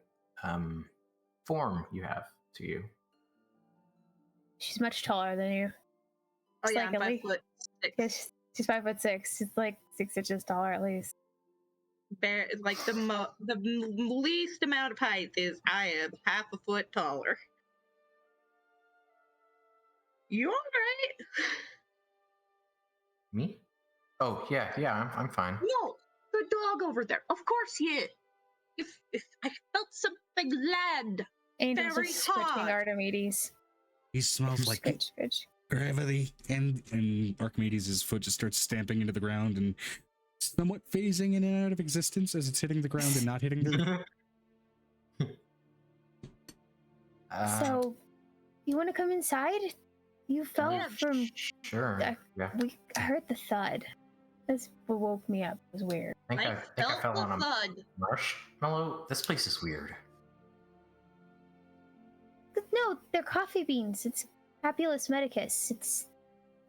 form you have to you. She's much taller than you. Oh It's yeah, like I'm at 5'6". Yes, she's 5'6". She's like 6 inches taller at least. Like the least amount of height is I am half a foot taller. You all right? Me? Oh yeah, I'm fine. No, the dog over there. Of course he is. If I felt something land. Angel's Very just scratching hot. Archimedes. He smells like Scratch, scratch. gravity, and Archimedes' foot just starts stamping into the ground and somewhat phasing in and out of existence as it's hitting the ground and not hitting the ground. So, you want to come inside? You fell Yeah, from. Sure. I- Yeah. I heard the thud. That's what woke me up. It was weird. I think I fell on a thud. marshmallow. This place is weird. No, they're coffee beans. It's Papulus medicus. It's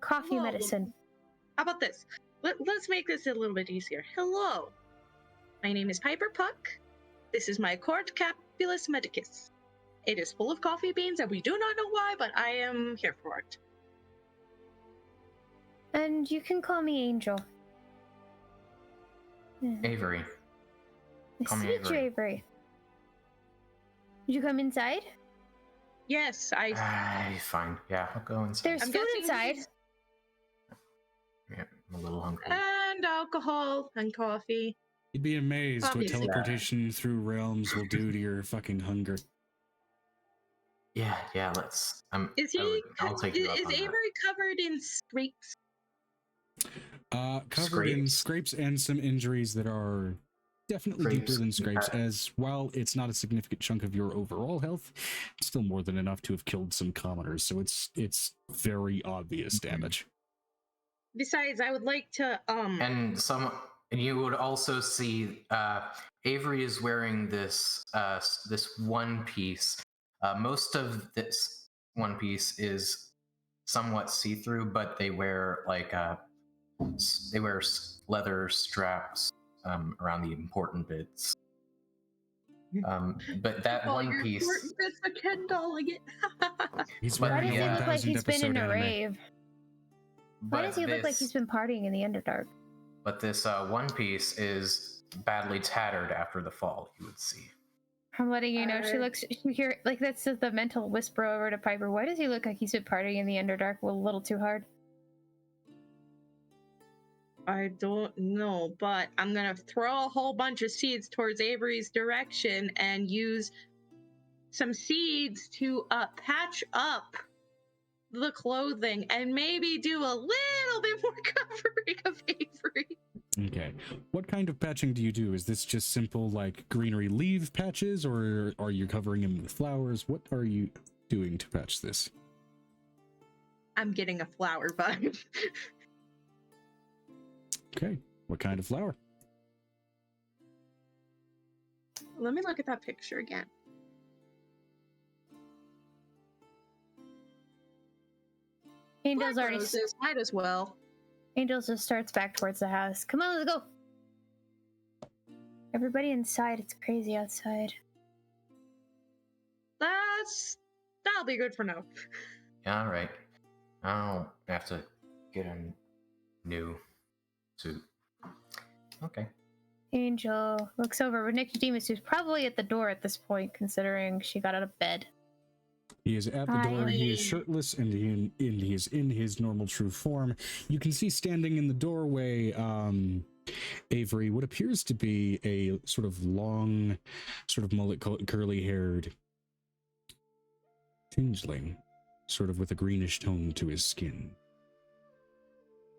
coffee Whoa. medicine. How about this? Let's make this a little bit easier. Hello. My name is Piper Puck. This is my Court Capulus Medicus. It is full of coffee beans, and we do not know why, but I am here for it. And you can call me Angel. Yeah. Avery. Nice call to me meet you, Avery. Avery. Did you come inside? Yes, I. Fine. Yeah, I'll go inside. There's I'm food guessing inside. he's- Yeah, I'm a little hungry. And alcohol and coffee. You'd be amazed what Obviously. teleportation through realms will do to your fucking hunger. Yeah. Let's. Is he? I'll take you up Is on that. Avery covered in scrapes? Covered in Scrapes? scrapes and some injuries that are definitely deeper Scrapes, than scrapes, yeah. as while it's not a significant chunk of your overall health, it's still more than enough to have killed some commoners, so it's very obvious damage. Besides, I would like to And you would also see Avery is wearing this this one piece. Most of this one piece is somewhat see-through, but they wear like leather straps around the important bits. But that one piece. It's a Ken doll again. He's But Why wearing does a he look like 1000 he's been episode in a anime. rave? Why does he look like he's been partying in the Underdark? But this one piece is badly tattered after the fall, you would see. I'm letting you know. She looks here like that's just the mental whisper over to Piper. Why does he look like he's been partying in the Underdark a little too hard? I don't know, but I'm gonna throw a whole bunch of seeds towards Avery's direction and use some seeds to patch up the clothing and maybe do a little bit more covering of Avery. Okay. What kind of patching do you do? Is this just simple like greenery leaf patches, or are you covering him with flowers? What are you doing to patch this? I'm getting a flower vibe. Okay. What kind of flower? Let me look at that picture again. Angel's Black already. roses, might as well. Angel just starts back towards the house. Come on, let's go. Everybody inside. It's crazy outside. That'll be good for now. Yeah, all right. I'll have to get a new suit. Okay. Angel looks over with Nicodemus, who's probably at the door at this point, considering she got out of bed. He is at the door. He is shirtless, and he is in his normal true form. You can see standing in the doorway, Avery, what appears to be a sort of long, sort of mullet, curly-haired changeling, sort of with a greenish tone to his skin.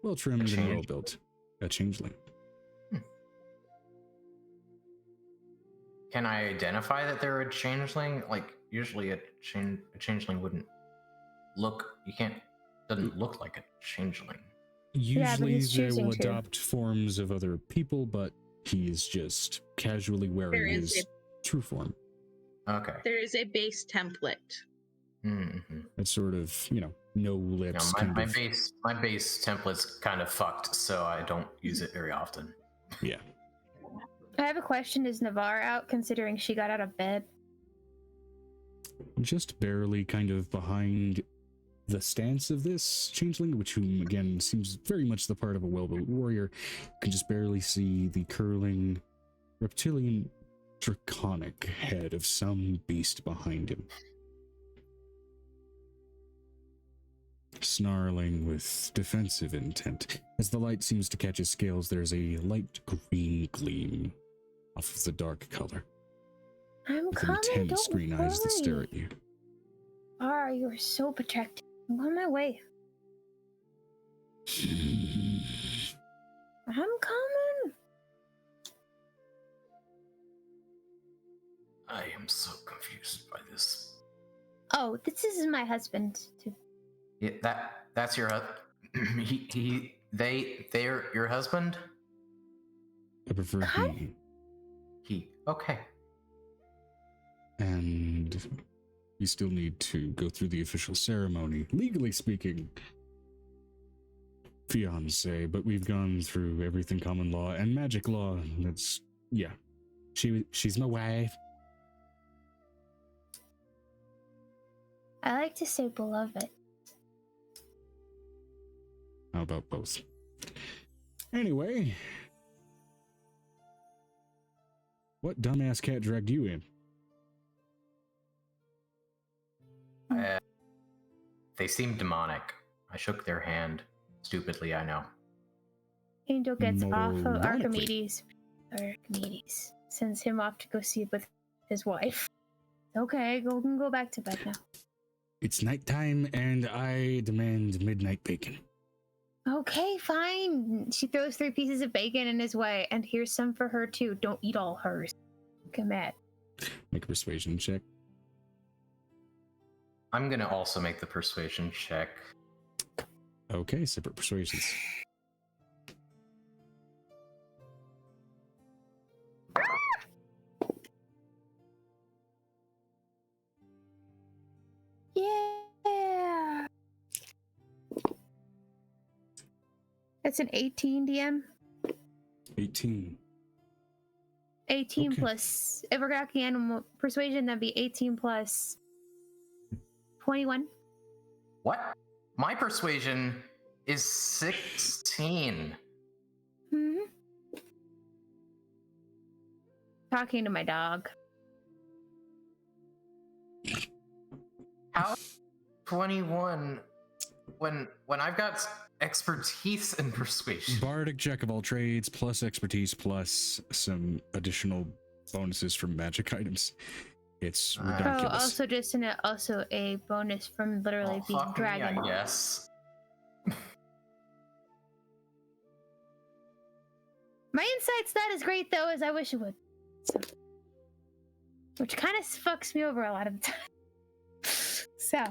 Well trimmed and well built. A changeling. Can I identify that they're a changeling? Like, usually a changeling wouldn't doesn't look like a changeling. Usually he's they will choosing to. adopt forms of other people, but he's just casually wearing his true form. Okay. There is a base template. Mm-hmm. It's sort of, no lips. My base template's kind of fucked, so I don't use it very often. Yeah. I have a question. Is Navarre out, considering she got out of bed? Just barely kind of behind the stance of this changeling, which whom again seems very much the part of a well-built warrior. You can just barely see the curling reptilian draconic head of some beast behind him. Snarling with defensive intent. As the light seems to catch his scales, there's a light green gleam off of the dark color. I'm with coming, intense don't green eyes that stare worry. at you. Ah, you are so protected. I'm on my way. I'm coming. I am so confused by this. Oh, this is my husband. Too. Yeah, that's your husband. They're your husband? I prefer Cut? He. Okay. And we still need to go through the official ceremony. Legally speaking, fiance, but we've gone through everything common law and magic law. That's, yeah. She's my wife. I like to say beloved. How about both? Anyway. What dumbass cat dragged you in? They seem demonic. I shook their hand. Stupidly, I know. Angel gets off of Modonically. Archimedes. Archimedes sends him off to go see with his wife. Okay, go back to bed now. It's nighttime and I demand midnight bacon. Okay, fine. She throws 3 pieces of bacon in his way, and here's some for her too. Don't eat all hers. Come at. Make a persuasion check. I'm gonna also make the persuasion check. Okay, separate persuasions. Yeah. That's an 18 DM. 18. 18 Okay. plus. If we're talking animal persuasion, that'd be 18 plus 21. What? My persuasion is 16. Hmm. Talking to my dog. How 21 when I've got expertise in persuasion? Bardic jack of all trades plus expertise plus some additional bonuses from magic items. It's Ah. ridiculous. Oh, also just also a bonus from literally being Fuck dragon. me, I guess. My insight stat is great though, as I wish it would. So, which kind of fucks me over a lot of the time. So.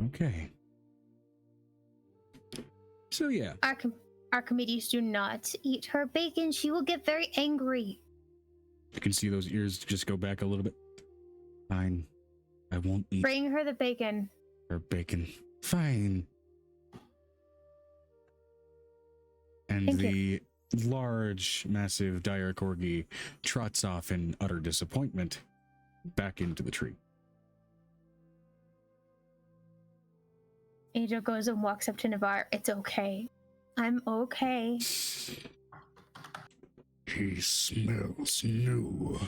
Okay. So yeah. Archimedes, do not eat her bacon. She will get very angry. You can see those ears just go back a little bit. Fine. I won't eat Bring her the bacon. her bacon. Fine. And Thank the large, massive dire corgi trots off in utter disappointment back into the tree. Angel goes and walks up to Navarre. It's okay. I'm okay. He smells new.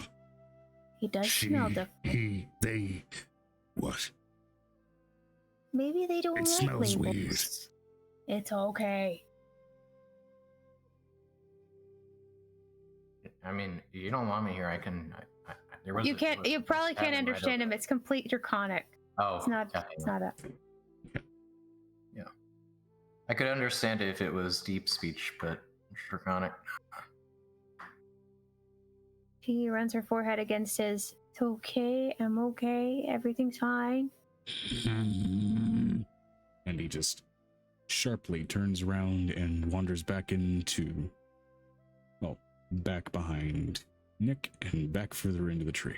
He does smell different. They, what? Maybe they don't It like smells labels. weird. It's okay. I mean, you don't want me here. I can. There was. You can't. You probably can't understand him. It's complete draconic. Oh, It's not. yeah, It's not a. I could understand it if it was deep speech, but draconic. She runs her forehead against his. It's okay. I'm okay. Everything's fine. And he just sharply turns around and wanders back into, well, back behind Nick and back further into the tree.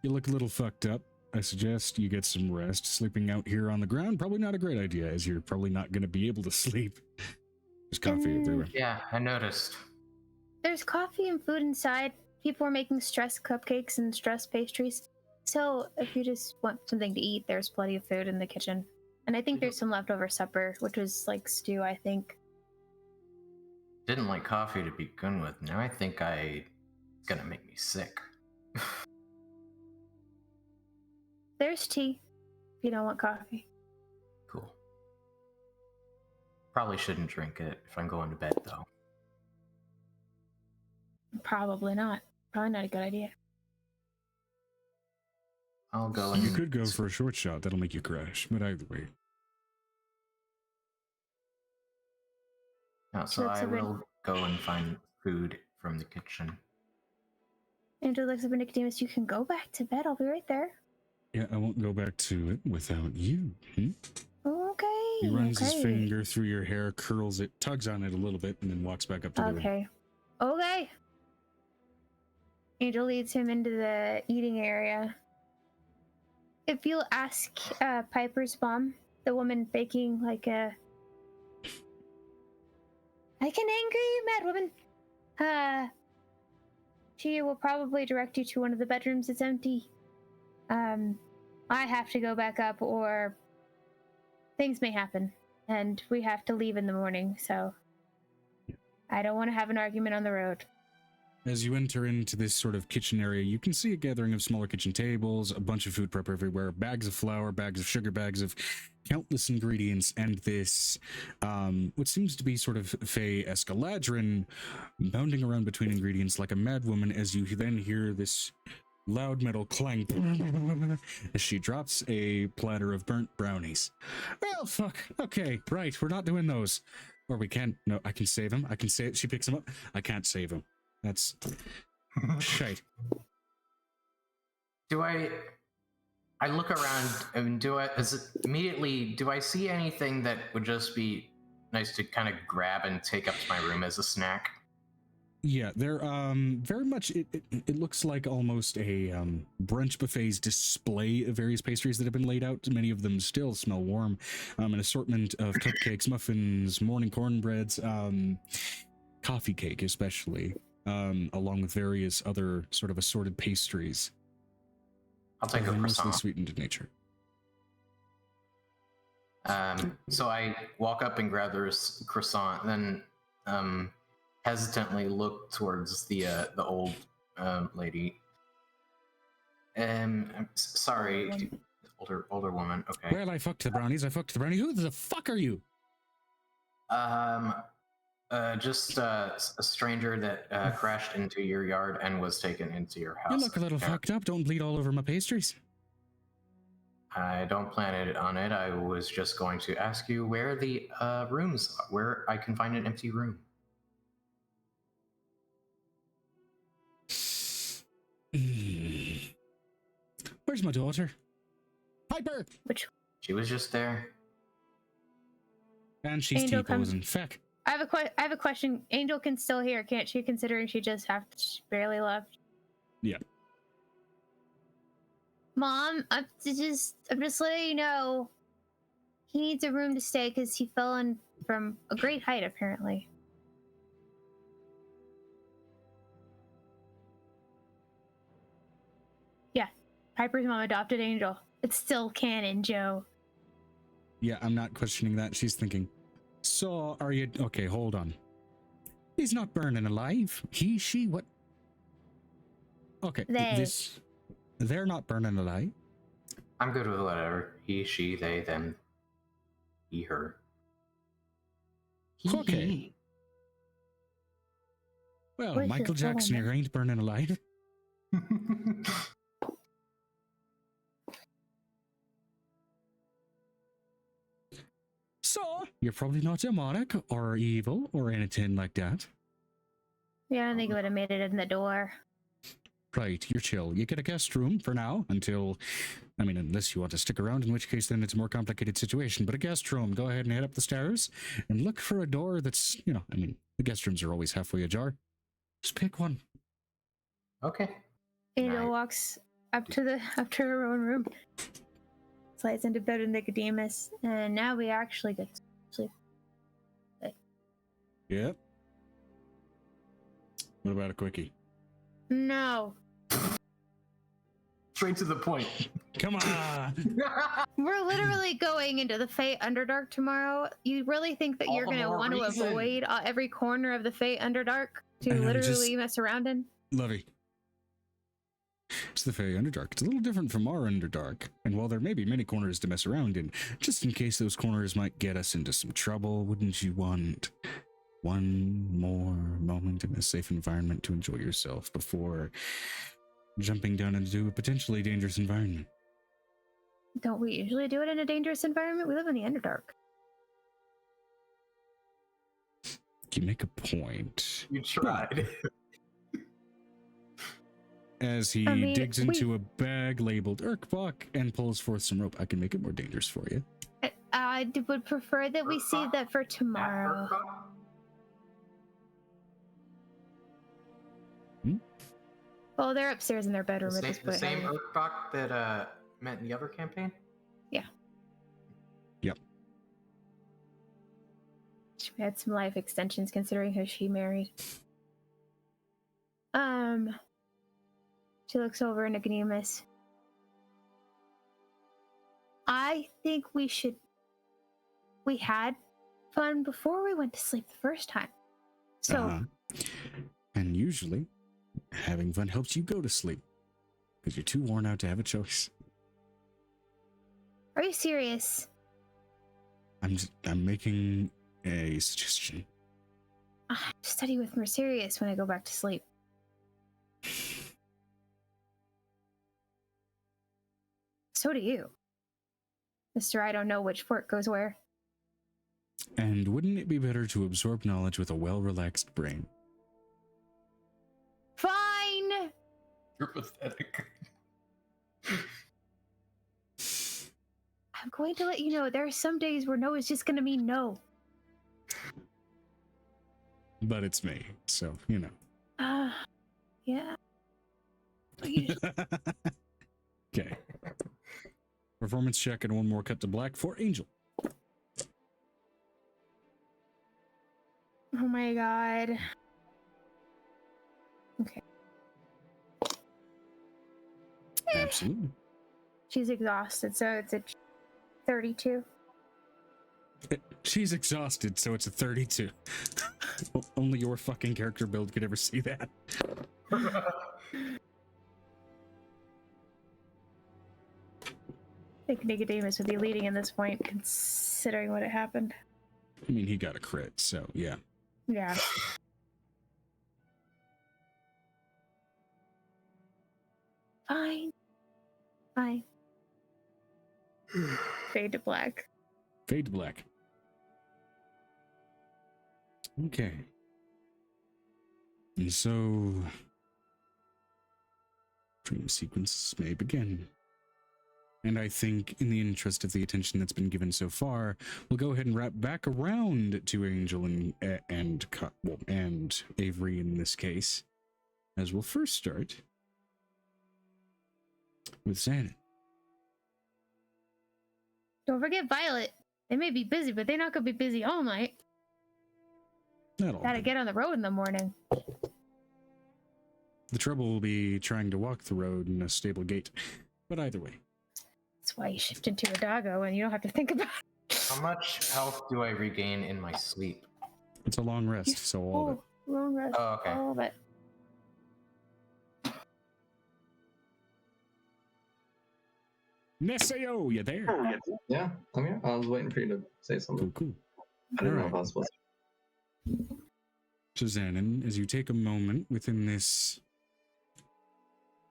You look a little fucked up. I suggest you get some rest. Sleeping out here on the ground, probably not a great idea, as you're probably not going to be able to sleep. There's coffee everywhere. Yeah, I noticed. There's coffee and food inside. People are making stress cupcakes and stress pastries. So if you just want something to eat, there's plenty of food in the kitchen. And I think there's some leftover supper, which was like stew, I think. Didn't like coffee to begin with. Now I think it's gonna make me sick. There's tea if you don't want coffee. Cool. Probably shouldn't drink it if I'm going to bed, though. Probably not. Probably not a good idea. I'll go and... You could go for a short shot. That'll make you crash. But either way. No, so Looks I a bit- will go and find food from the kitchen. Andrew looks up at Nicodemus. You can go back to bed. I'll be right there. Yeah, I won't go back to it without you. Okay. He runs his okay. finger through your hair, curls it, tugs on it a little bit, and then walks back up to the room. Okay. Okay. Angel leads him into the eating area. If you'll ask Piper's mom, the woman baking like a an angry mad woman, she will probably direct you to one of the bedrooms that's empty. I have to go back up, or things may happen, and we have to leave in the morning, so I don't want to have an argument on the road. As you enter into this sort of kitchen area, you can see a gathering of smaller kitchen tables, a bunch of food prep everywhere, bags of flour, bags of sugar, bags of countless ingredients, and this, what seems to be sort of Fey Escaladrin bounding around between ingredients like a madwoman, as you then hear this loud metal clang as she drops a platter of burnt brownies. Well, fuck. Okay, right. We're not doing those. Or we can. No, I can save him. I can save. She picks him up. I can't save him. That's shite. Do I look around and do I see anything that would just be nice to kind of grab and take up to my room as a snack? Yeah, they're very much it looks like almost a brunch buffet's display of various pastries that have been laid out. Many of them still smell warm. An assortment of cupcakes, muffins, morning cornbreads, coffee cake especially, along with various other sort of assorted pastries. I'll take a They're mostly croissant. sweetened in nature. So I walk up and grab the croissant, then hesitantly look towards the old lady. I'm sorry, older woman. Okay. Well, I fucked the brownies. Who the fuck are you? Just a stranger that crashed into your yard and was taken into your house. You look a little fucked up. Don't bleed all over my pastries. I don't plan it on it. I was just going to ask you where the rooms, where I can find an empty room. Where's my daughter? Piper! Which She was just there. And she's Angel T-posing. Feck. I have a question. Angel can still hear, can't she? Considering she just barely left. Yeah. Mom, I'm just letting you know. He needs a room to stay because he fell in from a great height, apparently. Yeah, Piper's mom adopted Angel. It's still canon, Joe. Yeah, I'm not questioning that. She's thinking, so are you... Okay, hold on. He's not burning alive. He, she, what? Okay, They. They're not burning alive. I'm good with whatever. He, she, they, them. He, her. Okay. Well, Where's Michael your phone, Jackson here man? ain't burning alive. So, you're probably not demonic or evil or anything like that. Yeah, I don't think it would have made it in the door. Right, you're chill. You get a guest room for now until, I mean, unless you want to stick around, in which case then it's a more complicated situation. But a guest room, go ahead and head up the stairs and look for a door that's, you know, I mean, the guest rooms are always halfway ajar. Just pick one. Okay. Angel Nice. walks up to her own room, slides into bed with Nicodemus, and now we actually get to sleep. Yep. What about a quickie? No, Straight to the point. Come on! we're literally going into the Fate Underdark tomorrow. You really think that All you're the gonna more want to reason. avoid every corner of the Fate Underdark to I know, literally mess around in? Lovey. It's the Fey Underdark. It's a little different from our Underdark. And while there may be many corners to mess around in, just in case those corners might get us into some trouble, wouldn't you want one more moment in a safe environment to enjoy yourself before jumping down into a potentially dangerous environment? Don't we usually do it in a dangerous environment? We live in the Underdark. You make a point. You tried. As he I mean, digs into a bag labeled Urkbach and pulls forth some rope, I can make it more dangerous for you. I would prefer that we save that for tomorrow. Well, they're upstairs in their bedroom The at this same, the point. same Urkbach that met in the other campaign? She had some life extensions considering who she married. She looks over at Nicodemus. I think we had fun before we went to sleep the first time. So, Uh-huh. And usually, having fun helps you go to sleep because you're too worn out to have a choice. are you serious? I'm making a suggestion. I have to study with more serious when I go back to sleep. So do you. Mr. I don't know which fork goes where. And wouldn't it be better to absorb knowledge with a well-relaxed brain? Fine! You're pathetic. I'm going to let you know there are some days where no is just going to mean no. But it's me, so, you know. Okay. Performance check and one more cut to black for Angel. Oh my god. Okay. Absolutely. She's exhausted, so it's a 32. She's exhausted, so it's a 32. Only your fucking character build could ever see that. I think Nicodemus would be leading in this point, considering what had happened. I mean, he got a crit, so yeah. Yeah. Fine. Fine. Fade to black. Fade to black. Okay. And so, dream sequence may begin. And I think, in the interest of the attention that's been given so far, we'll go ahead and wrap back around to Angel and Avery in this case, as we'll first start with Xanon. Don't forget Violet. They may be busy, but they're not going to be busy all night. Not all. Gotta get on the road in the morning. The trouble will be trying to walk the road in a stable gait. But either way. That's why you shift into a doggo and you don't have to think about it. How much health do I regain in my sleep? It's a long rest, so all of it. Long rest. Oh, okay. All of it. Neseo, you there? Yeah, I'm here. I was waiting for you to say something. Cool. I didn't know Alright. if I was supposed So Xanon, as you take a moment within this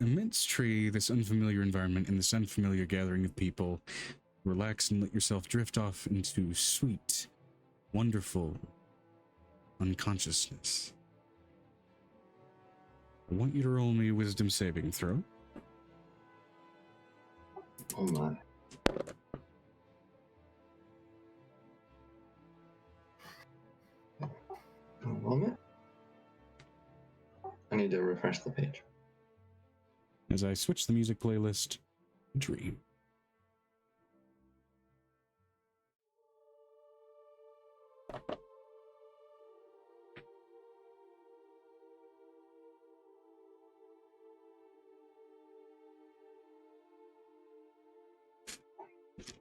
immense tree, this unfamiliar environment, and this unfamiliar gathering of people, relax and let yourself drift off into sweet, wonderful unconsciousness. I want you to roll me a wisdom saving throw. to. Oh my. A moment. I need to refresh the page. As I switch the music playlist, Dream.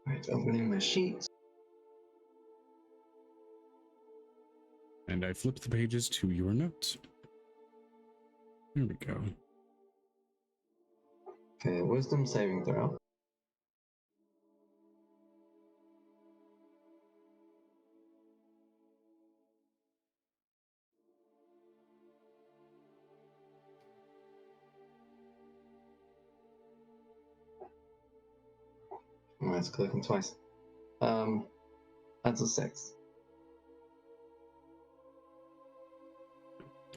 Alright, opening my sheets. And I flip the pages to your notes. There we go. Okay, wisdom saving throw. Oh, it's clicking twice. That's a 6.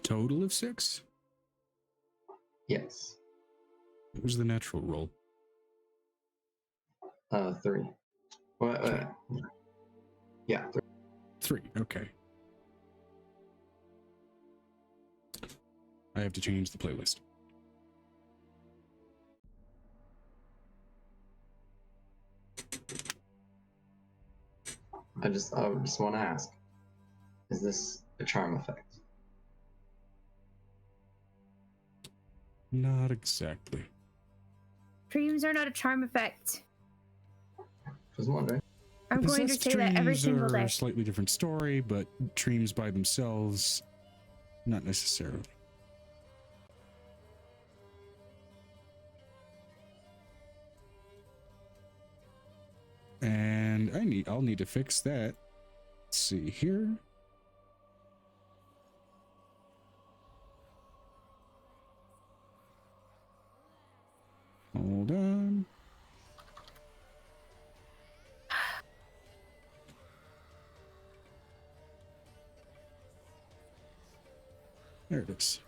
Total of 6? Yes. What was the natural roll? 3. Wait. Yeah, 3. 3, okay. I have to change the playlist. I just want to ask, is this a charm effect? Not exactly. Dreams are not a charm effect. Just wondering. I'm going to Possessed say that every dreams single are day. a slightly different story, but dreams by themselves, not necessarily. And I'll need to fix that. Let's see here. Hold on. There it is.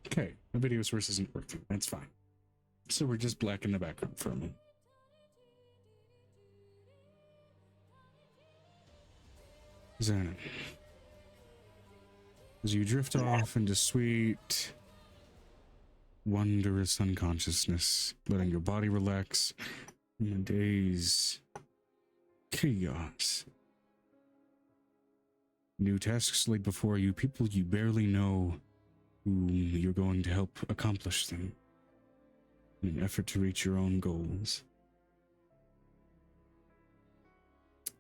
Okay, the video source isn't working. That's fine. So we're just black in the background for a minute. Xanon. as you drift off into sweet, wondrous unconsciousness, letting your body relax in the day's chaos. New tasks laid before you, people you barely know whom you're going to help accomplish them in an effort to reach your own goals.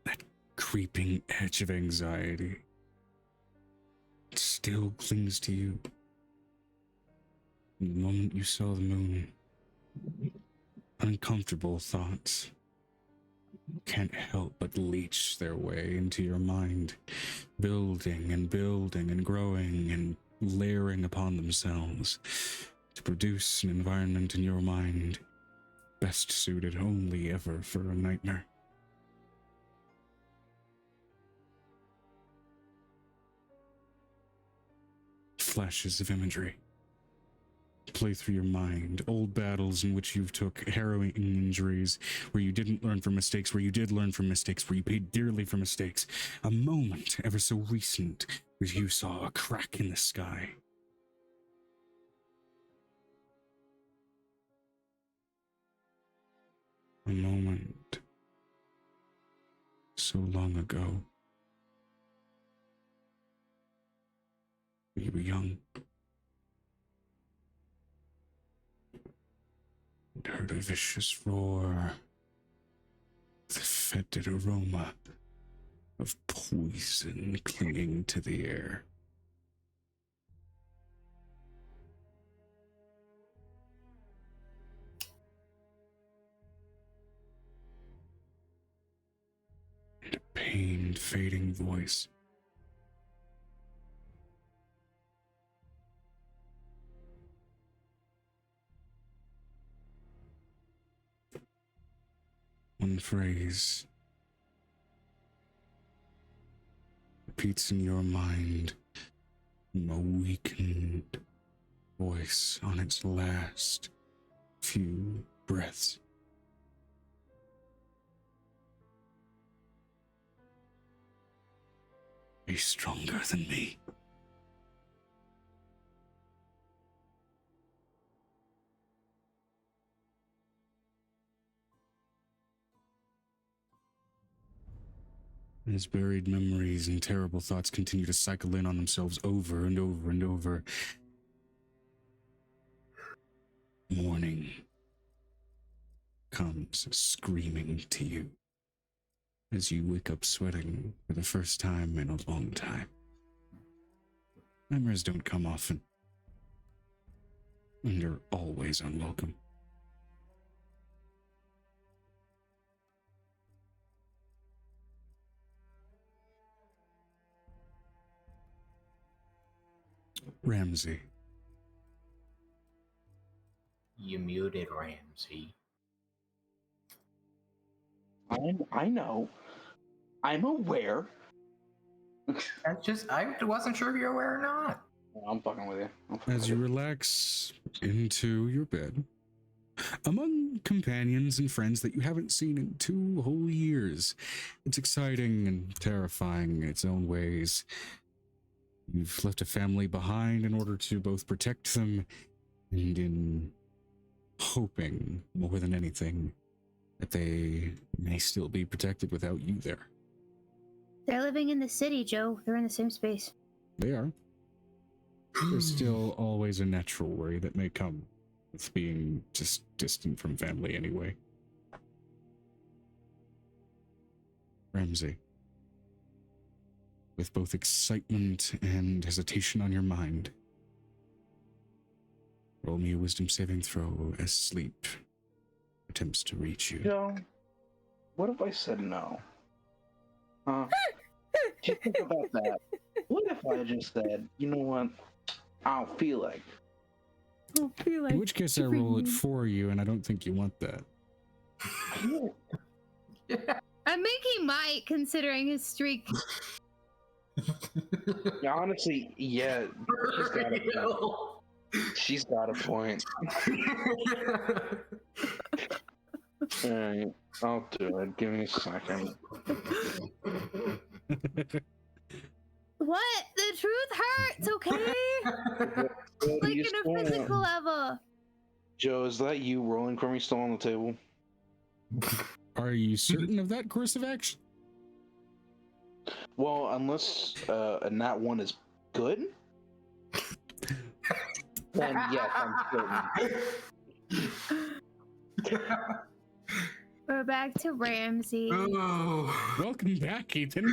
That creeping edge of anxiety still clings to you. The moment you saw the moon, uncomfortable thoughts can't help but leach their way into your mind, building and building and growing and layering upon themselves to produce an environment in your mind best suited only ever for a nightmare. Flashes of imagery play through your mind, old battles in which you took harrowing injuries, where you didn't learn from mistakes, where you did learn from mistakes, where you paid dearly for mistakes. A moment ever so recent where you saw a crack in the sky. A moment so long ago. You were young. And heard a vicious roar, the fetid aroma of poison clinging to the air. And a pained, fading voice. One phrase repeats in your mind, a weakened voice on its last few breaths. Be stronger than me. As buried memories and terrible thoughts continue to cycle in on themselves over and over and over, morning comes screaming to you as you wake up sweating for the first time in a long time. Nightmares don't come often, and you're always unwelcome. Ramsey. You muted Ramsey. I know. I'm aware. I wasn't sure if you're aware or not. I'm fucking with you. As you relax into your bed, among companions and friends that you haven't seen in 2 whole years, it's exciting and terrifying in its own ways. You've left a family behind in order to both protect them and in hoping, more than anything, that they may still be protected without you there. They're living in the city, Joe. They're in the same space. They are. There's still always a natural worry that may come with being just distant from family anyway. Ramsey, with both excitement and hesitation on your mind, roll me a wisdom saving throw as sleep attempts to reach you. Joe, what if I said no? Huh? Do you think about that? What if I just said, you know what? I don't feel like. In which case I roll it for you, and I don't think you want that. I think he might, considering his streak. Yeah, honestly, yeah, she's got a point. Alright, I'll do it. Give me a second. What? The truth hurts, okay? Like in a physical level. Joe, is that you rolling for me still on the table? Are you certain of that course of action? Well, unless a nat 1 is good, then yes, I'm certain. We're back to Ramsey. Welcome back, Ethan.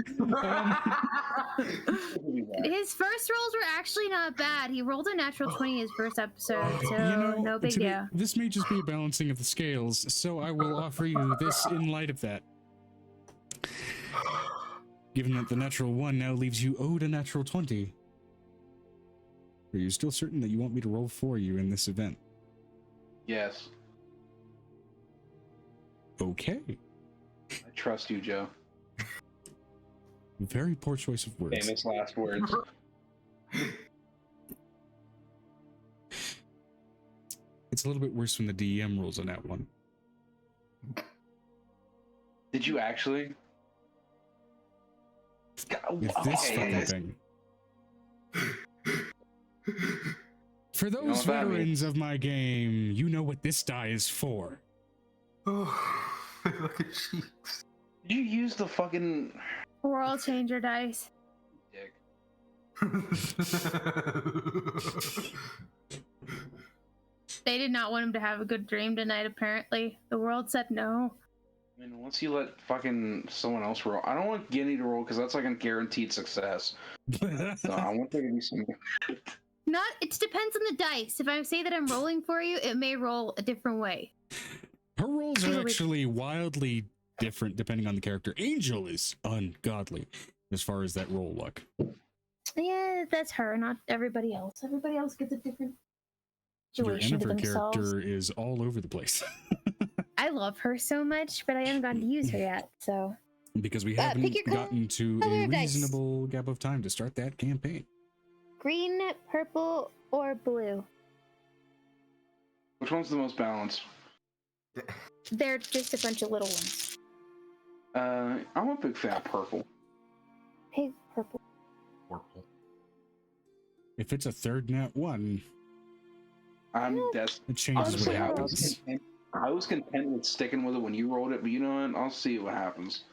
His first rolls were actually not bad. He rolled a natural 20 his first episode, so no big deal. This may just be a balancing of the scales, so I will offer you this in light of that. Given that the natural 1 now leaves you owed a natural 20, are you still certain that you want me to roll for you in this event? Yes. Okay. I trust you, Joe. Very poor choice of words. Famous last words. It's a little bit worse when the DM rolls on that one. Did you actually? With this fucking thing. For those veterans of my game, you know what this die is for. Oh, look at cheeks. Did you use the fucking World changer dice. dick? They did not want him to have a good dream tonight, apparently. The world said no. I mean, once you let fucking someone else roll, I don't want Guinea to roll because that's like a guaranteed success. So I want there to be some. It depends on the dice. If I say that I'm rolling for you, it may roll a different way. Her rolls are actually wildly different depending on the character. Angel is ungodly as far as that roll luck. Yeah, that's her, not everybody else. Everybody else gets a different Your situation to Yennefer themselves. character is all over the place. I love her so much, but I haven't gotten to use her yet, so. Because we pick haven't your gotten to color a of dice. reasonable gap of time to start that campaign. Green, purple, or blue? Which one's the most balanced? They're just a bunch of little ones. I'm a big fan of purple. Hey, purple. Purple. If it's a third nat 1, That's it changes what honestly, happens. I was content with sticking with it when you rolled it, but you know what? I'll see what happens.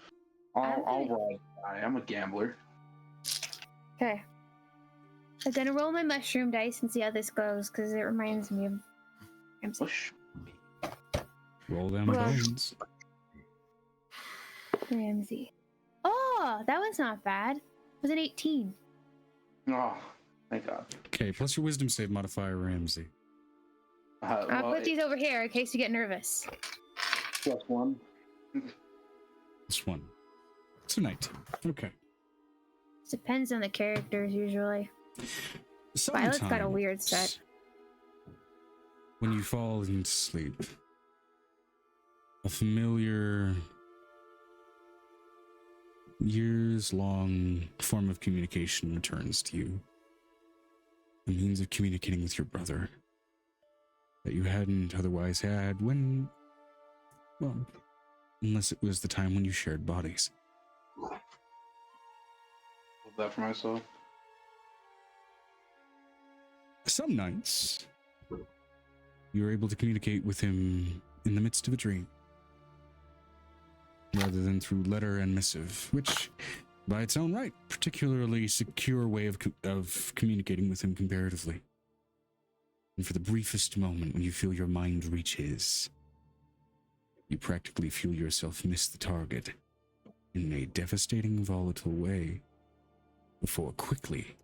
I'll ride. I'm a gambler. Okay. I'm gonna roll my mushroom dice and see how this goes, because it reminds me of Ramsey. Roll them Well- bones. Ramsey. Oh, that one's not bad. It was an 18. Oh, thank God. Okay, plus your wisdom save modifier, Ramsey. I'll put these over here in case you get nervous. +1. This one. It's a 19. Okay. Depends on the characters, usually. Violet's got a Sometimes, weird set. when you fall into sleep, a familiar, years-long form of communication returns to you. A means of communicating with your brother that you hadn't otherwise had when, well, unless it was the time when you shared bodies. Love that for myself. Some nights, you're able to communicate with him in the midst of a dream, rather than through letter and missive, which, by its own right, particularly secure way of communicating with him comparatively. And for the briefest moment when you feel your mind reach his, you practically feel yourself miss the target in a devastating, volatile way, before quickly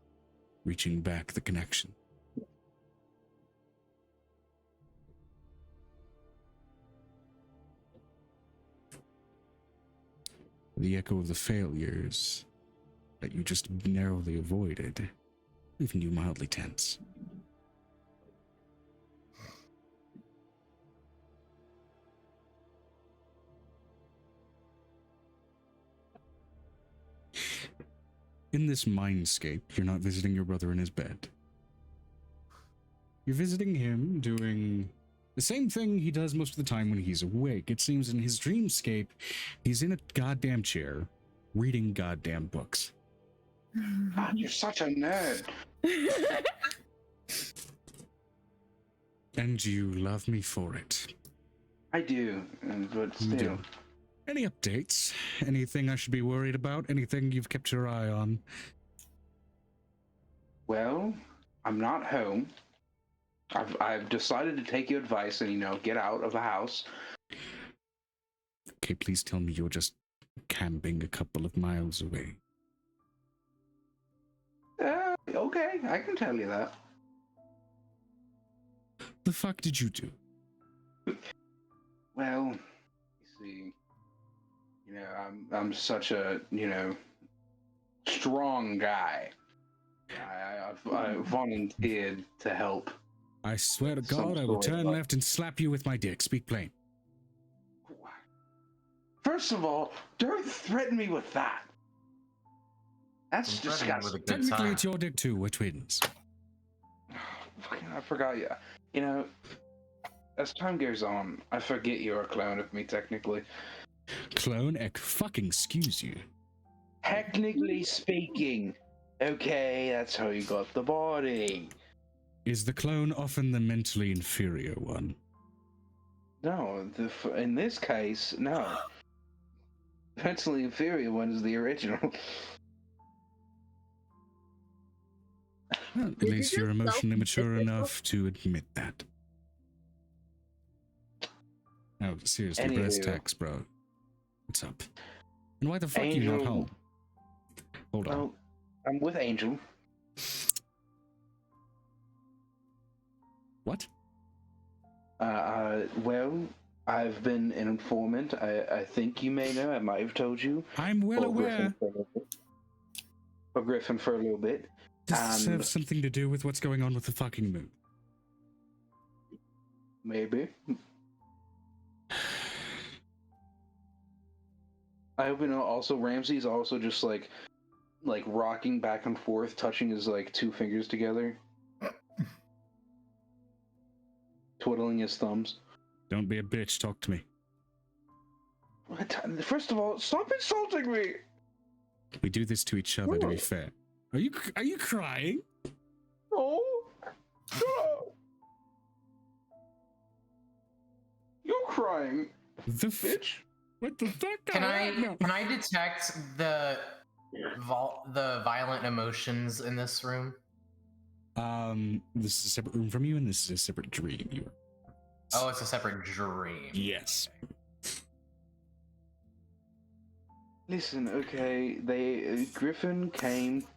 reaching back the connection. The echo of the failures that you just narrowly avoided, leaving you mildly tense. In this mindscape, you're not visiting your brother in his bed. You're visiting him doing the same thing he does most of the time when he's awake. It seems in his dreamscape, he's in a goddamn chair, reading goddamn books. God, you're such a nerd. And you love me for it. I do, but You still. do. Any updates? Anything I should be worried about? Anything you've kept your eye on? Well, I'm not home. I've decided to take your advice and get out of the house. Okay, please tell me you're just camping a couple of miles away. Okay, I can tell you that. The fuck did you do? Well, you see, I'm such a strong guy. I volunteered to help. I swear to Some God, I will sort turn of- left and slap you with my dick. Speak plain. First of all, don't threaten me with that. That's I'm threatening with a disgusting. good Technically, time. it's your dick too. We're twins. Fucking, I forgot you. As time goes on, I forget you're a clone of me, technically. Clone ek fucking excuse you. Technically speaking. Okay, that's how you got the body. Is the clone often the mentally inferior one? No, in this case, no. Mentally inferior one is the original. Well, at Did you least you're just emotionally mature self-inflict enough to admit that. No, seriously, breast Anywho. tax, bro. What's up? And why the fuck are you not Angel- home? Hold on. Well, I'm with Angel. What? Well, I've been an informant. I think you may know. I might have told you. I'm well For aware. Griffin for a little bit. Does this And have something to do with what's going on with the fucking moon? maybe. I hope you know. Also, Ramsey's also just like rocking back and forth, touching his two fingers together, twiddling his thumbs. Don't be a bitch. Talk to me. What? First of all, stop insulting me. We do this to each other, to be fair. Are you crying? No. Shut up. You're crying, The bitch. What the fuck? Can No. I detect the violent emotions in this room? This is a separate room from you, and this is a separate dream. You. Oh, it's a separate dream. Yes. Listen, okay. Griffin came to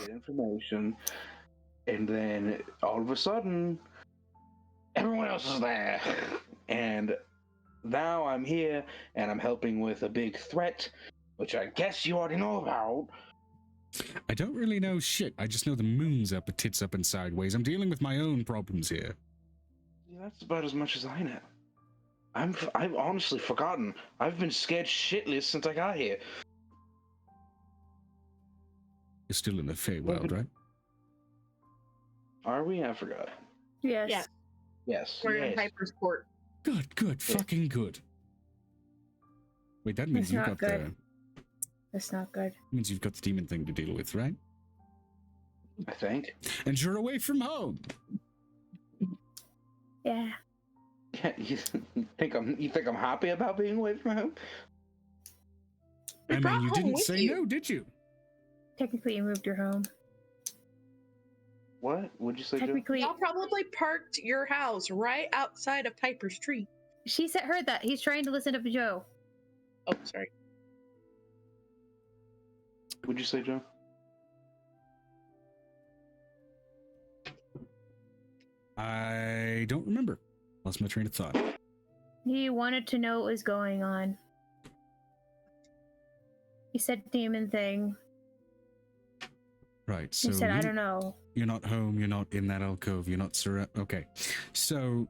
get information, and then all of a sudden, everyone else is there, and now I'm here, and I'm helping with a big threat, which I guess you already know about. I don't really know shit. I just know the moon's up, a tits up and sideways. I'm dealing with my own problems here. Yeah, that's about as much as I know. I've honestly forgotten. I've been scared shitless since I got here. You're still in the Feywild, right? Are we? I forgot. Yes. Yeah. Yes. We're in yes. Piper's Court. Good, fucking good. Wait, that means That's you've not got good. That's not good. means you've got the demon thing to deal with, right? I think. And you're away from home. Yeah. Yeah, you think I'm happy about being away from home? I brought mean, you home didn't with say you. no, did you? Technically, you moved your home. What? What'd you say, Joe? Technically, Y'all probably parked your house right outside of Piper's Tree. she said heard that he's trying to listen to Joe. Oh, sorry. What'd you say, Joe? I don't remember. Lost my train of thought. He wanted to know what was going on. He said demon thing. Right, so He said, I don't know. You're not home, you're not in that alcove, you're not okay. So,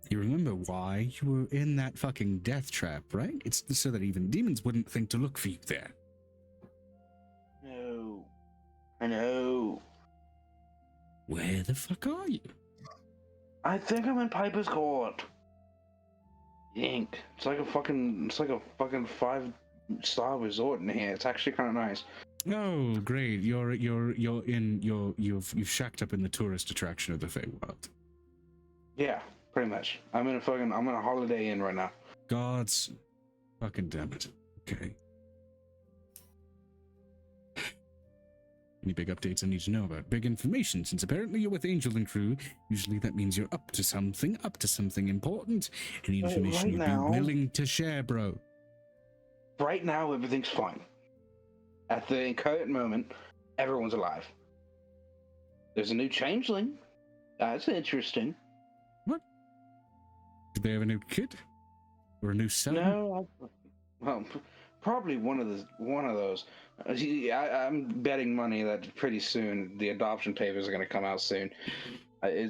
you remember why you were in that fucking death trap, right? It's so that even demons wouldn't think to look for you there. No. I know. Where the fuck are you? I think I'm in Piper's Court. Yank. It's like a fucking 5-star resort in here. It's actually kind of nice. Oh, great! You've shacked up in the tourist attraction of the Feywild. Yeah, pretty much. I'm in a Holiday Inn right now. God's fucking damn it. Okay. Any big updates I need to know about? Big information, since apparently you're with Angel and crew. Usually that means you're up to something important. Any information you'd be willing to share, bro? Right now, everything's fine. At the current moment, everyone's alive. There's a new changeling. That's interesting. What? Did they have a new kid? Or a new son? No, well, probably one of those. I'm betting money that pretty soon the adoption papers are going to come out soon. I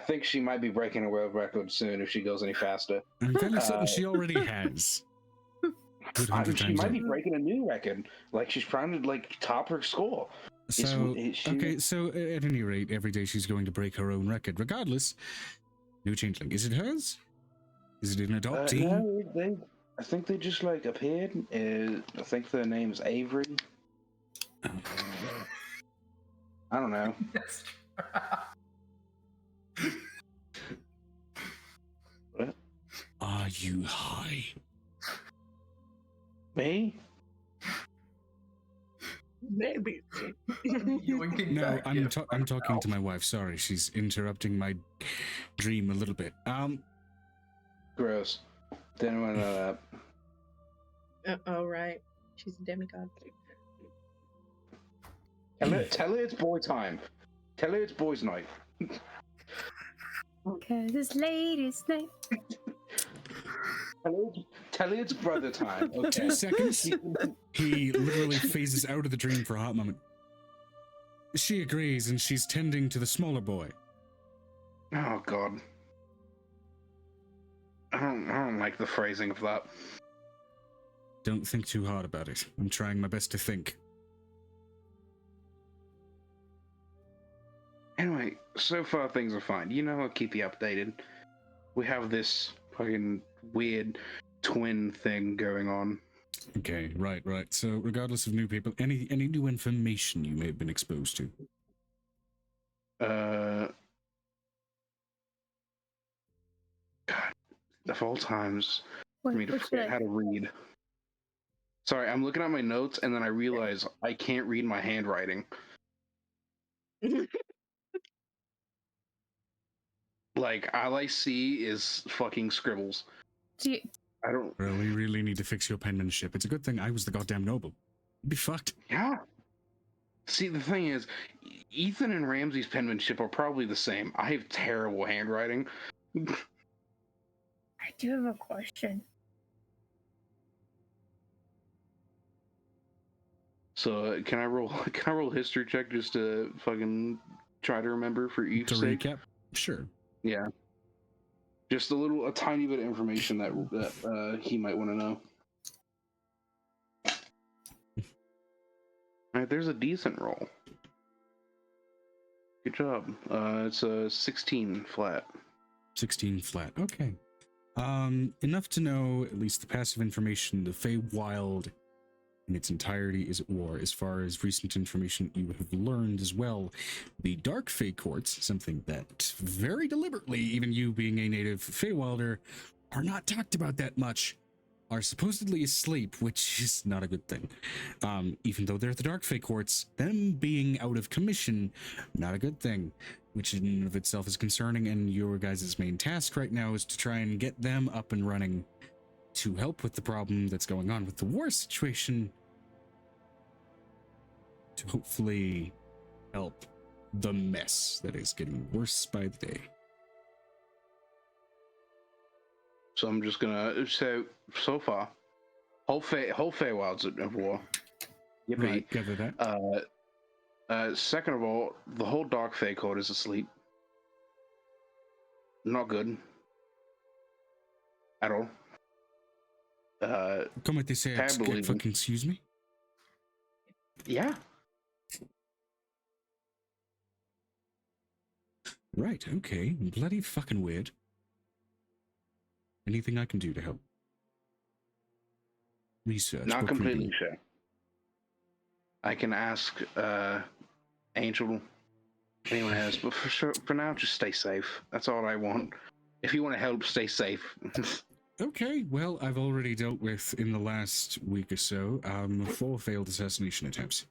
think she might be breaking a world record soon if she goes any faster. I'm fairly certain she already has. She might be breaking a new record. Like she's trying to top her score. So at any rate, every day she's going to break her own record. Regardless, new changeling. Is it hers? Is it an adoptee? No, I think they just appeared. I think their name's Avery. I don't know. What? Are you high? Me? Maybe. No, I'm talking to my wife. Sorry, she's interrupting my dream a little bit. Gross. Didn't want to know that. Oh, right. She's a demigod. Tell her it's boy time. Tell her it's boys' night. Cause it's ladies' night. Tell her it's brother time. Okay. 2 seconds. He literally phases out of the dream for a hot moment. She agrees, and she's tending to the smaller boy. Oh God. I don't like the phrasing of that. Don't think too hard about it. I'm trying my best to think. Anyway, so far things are fine. I'll keep you updated. We have this fucking weird twin thing going on. Okay, right. So regardless of new people, any new information you may have been exposed to? God, of all times for me to forget how to read. Sorry, I'm looking at my notes and then I realize I can't read my handwriting. All I see is fucking scribbles. I don't really need to fix your penmanship. It's a good thing I was the goddamn noble. You'd be fucked. Yeah. See, the thing is, Ethan and Ramsey's penmanship are probably the same. I have terrible handwriting. I do have a question. So can I roll a history check just to fucking try to remember for Eve's sake? Recap? Sure. Yeah. Just a tiny bit of information that he might want to know. All right, there's a decent roll. Good job. It's a 16 flat. 16 flat. Okay. Enough to know at least the passive information. The Feywild in its entirety is at war. As far as recent information you have learned as well, the Dark Fey courts, something that very deliberately, even you being a native Feywilder, are not talked about that much, are supposedly asleep, which is not a good thing. Even though they're the Dark Fey courts, them being out of commission, not a good thing, which in and of itself is concerning, and your guys' main task right now is to try and get them up and running to help with the problem that's going on with the war situation, to hopefully help the mess that is getting worse by the day. So I'm just gonna say, so far, whole Feywild's at war. Yippee. Right, gather that. Second of all, the whole Dark Fey court is asleep. Not good. At all. Comment they say, fucking excuse me? Yeah. Right, okay. Bloody fucking weird. Anything I can do to help? Research. Not completely reading. sure. I can ask Angel, anyone else, but for sure, for now, just stay safe. That's all I want. If you want to help, stay safe. Okay, well, I've already dealt with, in the last week or so, 4 failed assassination attempts.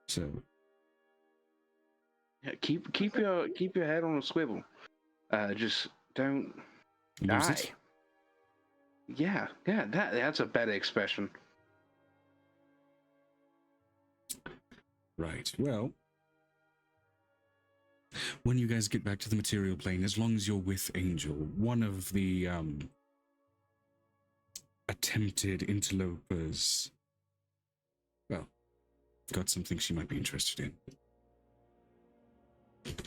So Yeah, keep your head on a swivel. Just don't lose die. it. Yeah, that's a better expression. Right. Well, when you guys get back to the material plane, as long as you're with Angel, one of the attempted interlopers, well, got something she might be interested in.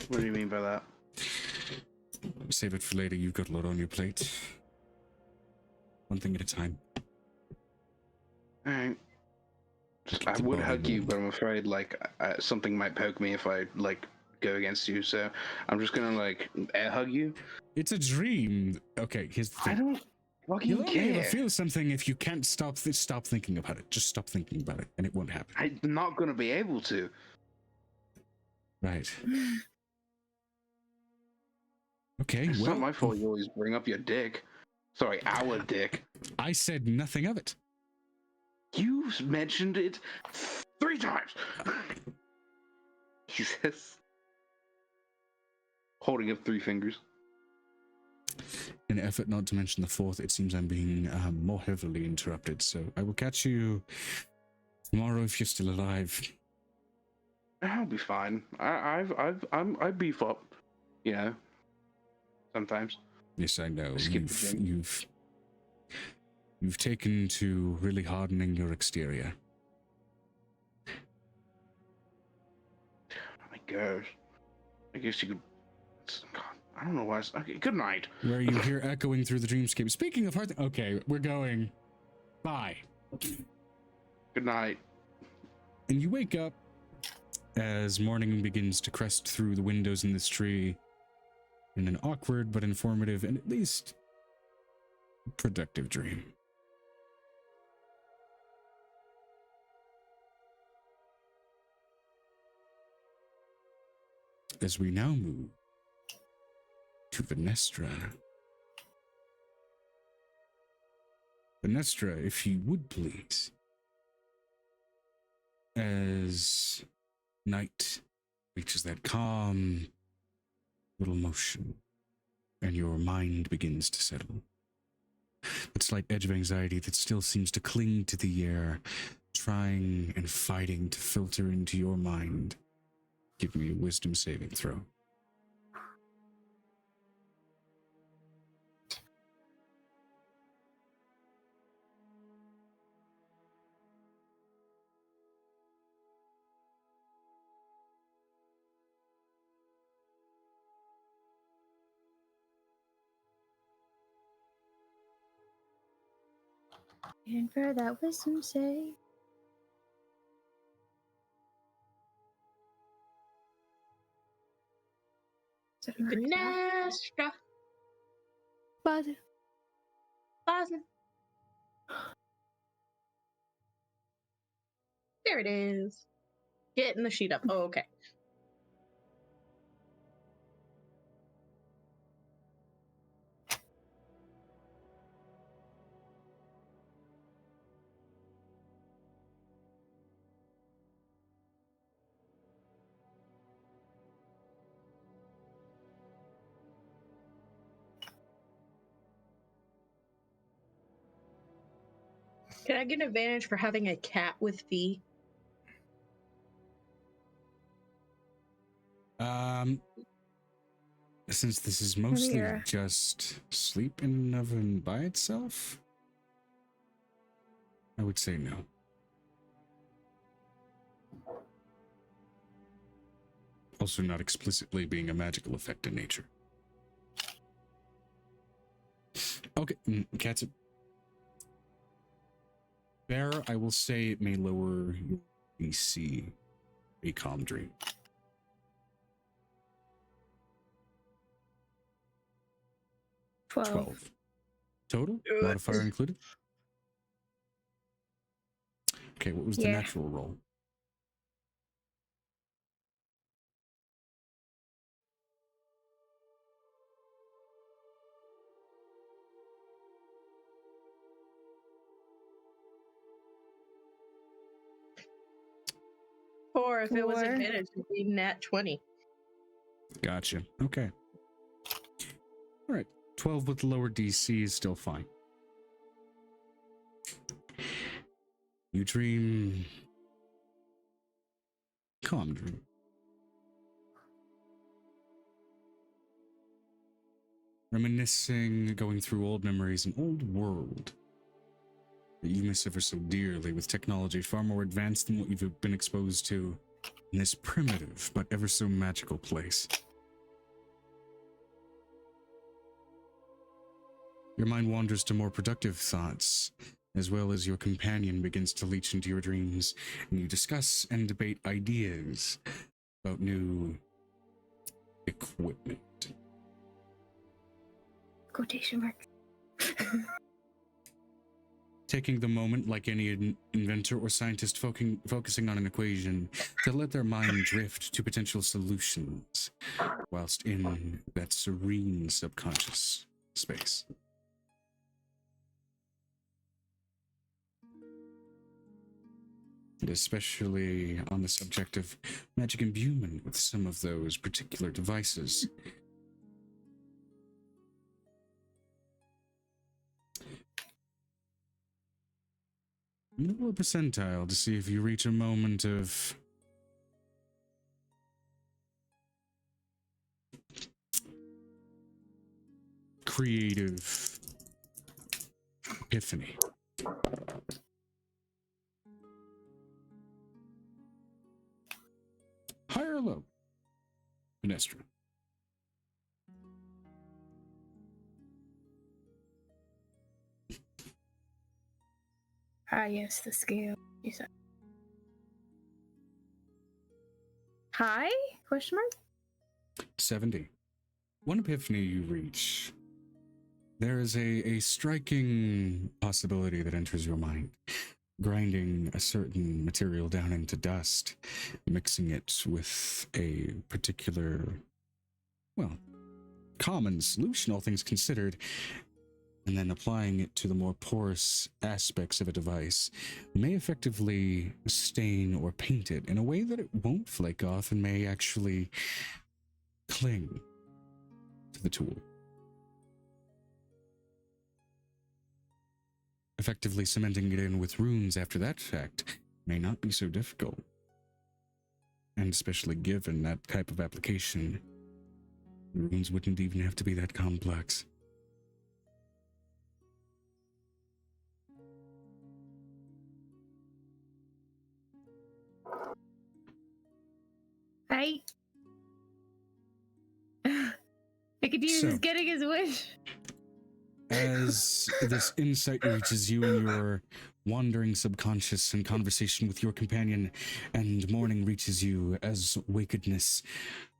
What do you mean by that? Save it for later. You've got a lot on your plate. One thing at a time. All right. Keep I the would ball hug you, rolling. but I'm afraid something might poke me if I go against you. So I'm just gonna air hug you. It's a dream. Okay, here's the I thing. don't fucking You'll only ever care. feel something if you can't stop thinking about it. Just stop thinking about it, and it won't happen. I'm not gonna be able to. Right. Okay, It's well, not my fault. You always bring up your dick. Sorry, our dick. I said nothing of it. You mentioned it 3 times. Jesus. Holding up 3 fingers. In an effort not to mention the 4th, it seems I'm being more heavily interrupted. So I will catch you tomorrow if you're still alive. I'll be fine. I beef up. You know. Sometimes. Yes, I know. Skip the gym. You've taken to really hardening your exterior. Oh my gosh. I guess you could. God, I don't know why. Okay, good night. Where you hear echoing through the dreamscape. Speaking of hard. Okay, we're going. Bye. Good night. And you wake up as morning begins to crest through the windows in this tree in an awkward but informative and at least productive dream. As we now move to Venestra. Venestra, if you would please. As night reaches that calm little motion and your mind begins to settle. That slight edge of anxiety that still seems to cling to the air, trying and fighting to filter into your mind. Give me a wisdom saving throw. And for that wisdom say. Venestra. Buzzer. There it is. Getting the sheet up. Oh, okay. Can I get an advantage for having a cat with V? Since this is mostly just sleep in and of and by itself, I would say no. Also not explicitly being a magical effect in nature. Okay, cats. Bear, I will say it may lower your DC a calm dream. Twelve. Total? Modifier included? Okay, what was the natural roll? Or if it was 4. advantage, it'd be nat 20. Gotcha. Okay. All right. 12 with lower DC is still fine. You dream. Calm dream. Reminiscing, going through old memories, an old world that you miss ever so dearly, with technology far more advanced than what you've been exposed to in this primitive but ever so magical place. Your mind wanders to more productive thoughts, as well as your companion begins to leach into your dreams, and you discuss and debate ideas about new equipment. Quotation marks. Taking the moment, like any inventor or scientist focusing on an equation, to let their mind drift to potential solutions, whilst in that serene subconscious space. And especially on the subject of magic imbuement with some of those particular devices. Roll a percentile to see if you reach a moment of creative epiphany. High or low? Minestra. Ah, yes, the scale. You said. High? Question mark? 70. One epiphany you reach. There is a striking possibility that enters your mind. Grinding a certain material down into dust, mixing it with a particular, well, common solution, all things considered, and then applying it to the more porous aspects of a device may effectively stain or paint it in a way that it won't flake off and may actually cling to the tool. Effectively cementing it in with runes after that fact may not be so difficult. And especially given that type of application, the runes wouldn't even have to be that complex. Right? Nicodemus is getting his wish. As this insight reaches you in your wandering subconscious and conversation with your companion, and morning reaches you as wakedness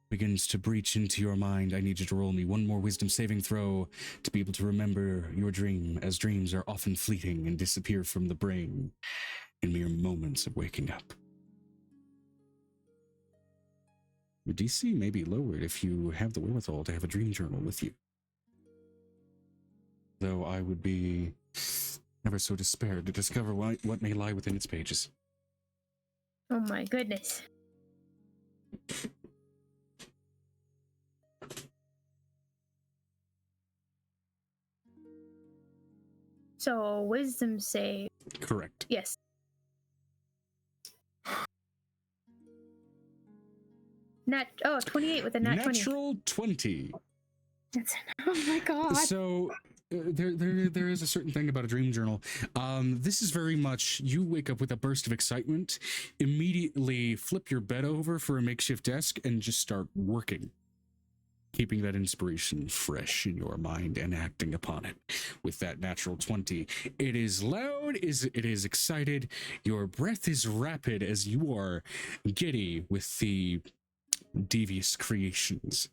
begins to breach into your mind, I need you to roll me one more wisdom saving throw to be able to remember your dream, as dreams are often fleeting and disappear from the brain in mere moments of waking up. Your DC may be lowered if you have the wherewithal to have a dream journal with you. Though I would be ever so despaired to discover what may lie within its pages. Oh my goodness. So, wisdom save. Correct. Yes. Nat 28 with a nat 20. Natural 20. That's, oh my god. So there is a certain thing about a dream journal. This is very much, you wake up with a burst of excitement, immediately flip your bed over for a makeshift desk and just start working, keeping that inspiration fresh in your mind and acting upon it with that natural 20. It is loud, it is excited, your breath is rapid as you are giddy with the devious creations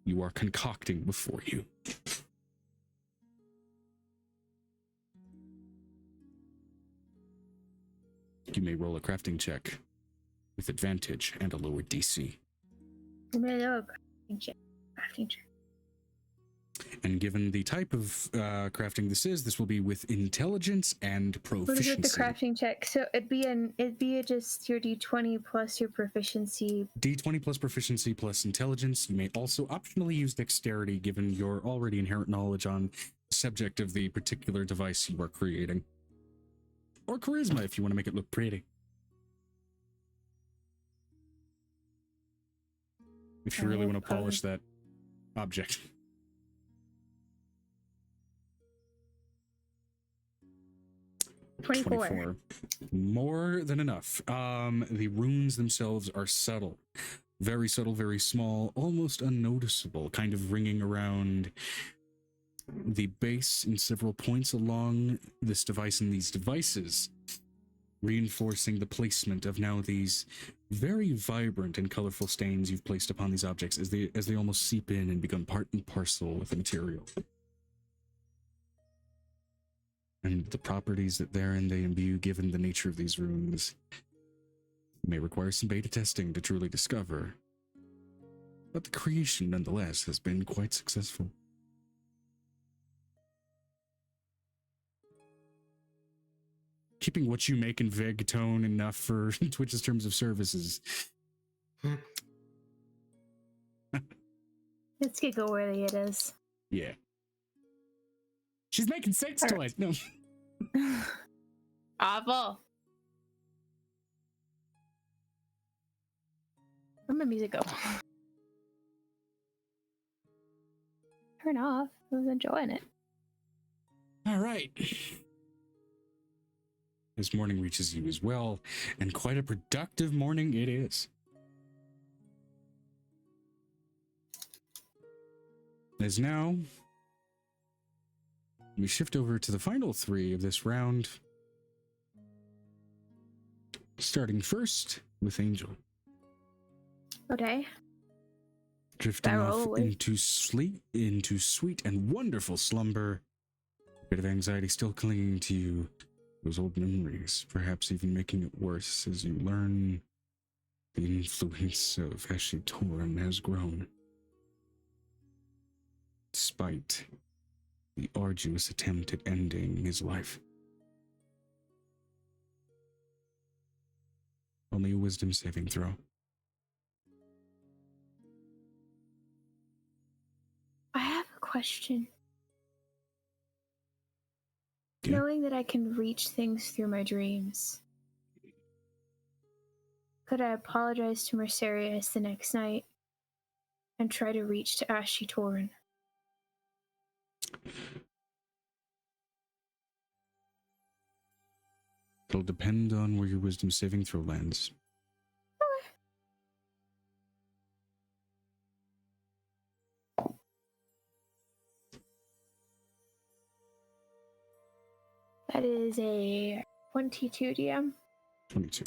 you are concocting before you. You may roll a crafting check with advantage and a lower DC. Crafting check. And given the type of crafting this will be with intelligence and proficiency. What is with the crafting check? So it'd be just your D20 plus your proficiency. D20 plus proficiency plus intelligence. You may also optionally use dexterity given your already inherent knowledge on the subject of the particular device you are creating. Or charisma if you want to make it look pretty. If you really want to polish that object. $24. More than enough. The runes themselves are subtle, very small, almost unnoticeable, kind of ringing around the base in several points along this device and these devices, reinforcing the placement of now these very vibrant and colorful stains you've placed upon these objects as they almost seep in and become part and parcel with the material. And the properties that therein they imbue, given the nature of these runes, may require some beta testing to truly discover. But the creation, nonetheless, has been quite successful. Keeping what you make in Veg tone enough for Twitch's terms of services. Let's get go worthy it is. Yeah. She's making sex toys. No. Awful. Where'd my music go? Turn off. I was enjoying it. All right. This morning reaches you as well, and quite a productive morning it is. As now, we shift over to the final three of this round. Starting first with Angel. Okay. Drifting Barrel off away. into sweet and wonderful slumber. A bit of anxiety still clinging to you. Those old memories, perhaps even making it worse as you learn the influence of Ashitoran has grown. Despite the arduous attempt at ending his life. Only a wisdom saving throw. I have a question. Okay. Knowing that I can reach things through my dreams, could I apologize to Mercerius the next night and try to reach to Ashitoran? It'll depend on where your wisdom saving throw lands. That is a 22 DM. 22.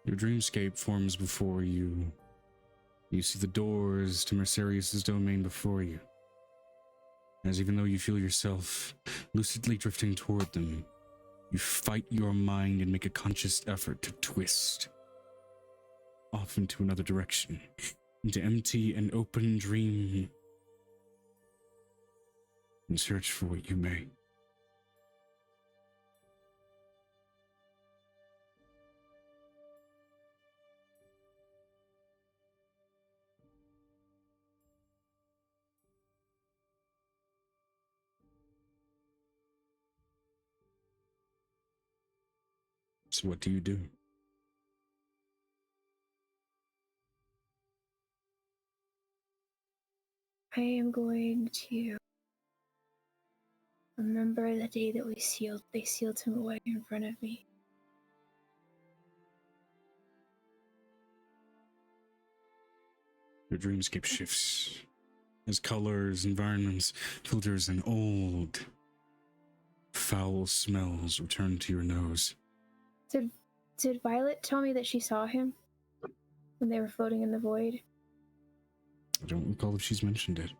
Your dreamscape forms before you. You see the doors to Mercerius' domain before you. As even though you feel yourself lucidly drifting toward them, you fight your mind and make a conscious effort to twist off into another direction, into empty and open dream, and search for what you may. So what do you do? I am going to remember the day that they sealed him away in front of me. Your dreamscape shifts as colors, environments, filters, and old, foul smells return to your nose. Did Violet tell me that she saw him when they were floating in the void? I don't recall if she's mentioned it.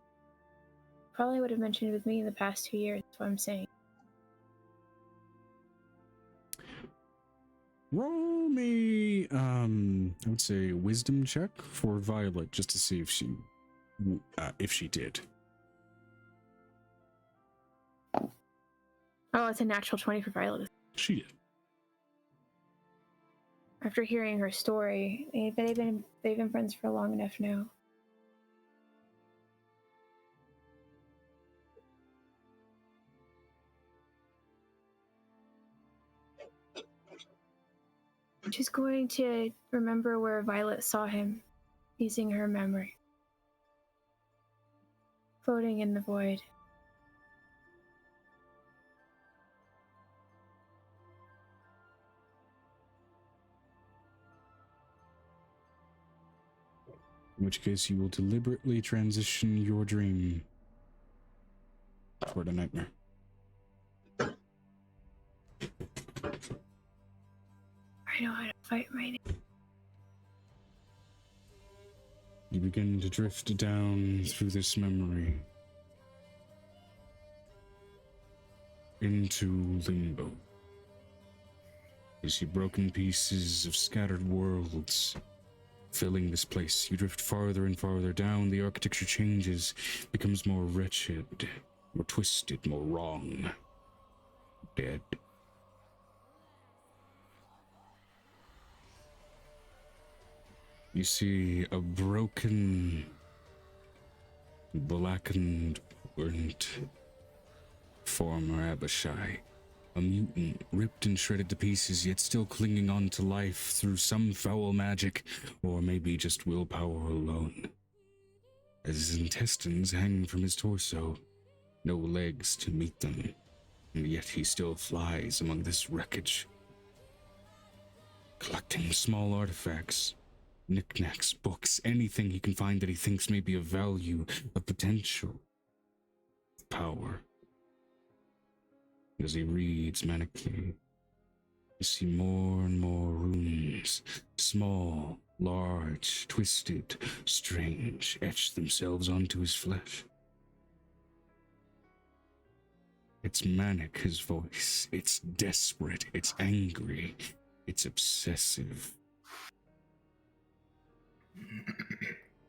Probably would have mentioned it with me in the past 2 years, that's what I'm saying. Roll me, I would say wisdom check for Violet, just to see if she did. Oh, it's a natural 20 for Violet. She did. After hearing her story, they've been friends for long enough now. She's going to remember where Violet saw him, using her memory. Floating in the void. In which case you will deliberately transition your dream toward a nightmare. I know how to fight my name. You begin to drift down through this memory into limbo. You see broken pieces of scattered worlds filling this place. You drift farther and farther down. The architecture changes, becomes more wretched, more twisted, more wrong. Dead. You see a broken, blackened, burnt former Abishai. A mutant, ripped and shredded to pieces, yet still clinging on to life through some foul magic, or maybe just willpower alone. As his intestines hang from his torso, no legs to meet them, and yet he still flies among this wreckage, collecting small artifacts, knickknacks, books, anything he can find that he thinks may be of value, of potential, of power. As he reads manically, you see more and more runes, small, large, twisted, strange, etch themselves onto his flesh. It's manic, his voice. It's desperate, it's angry, it's obsessive.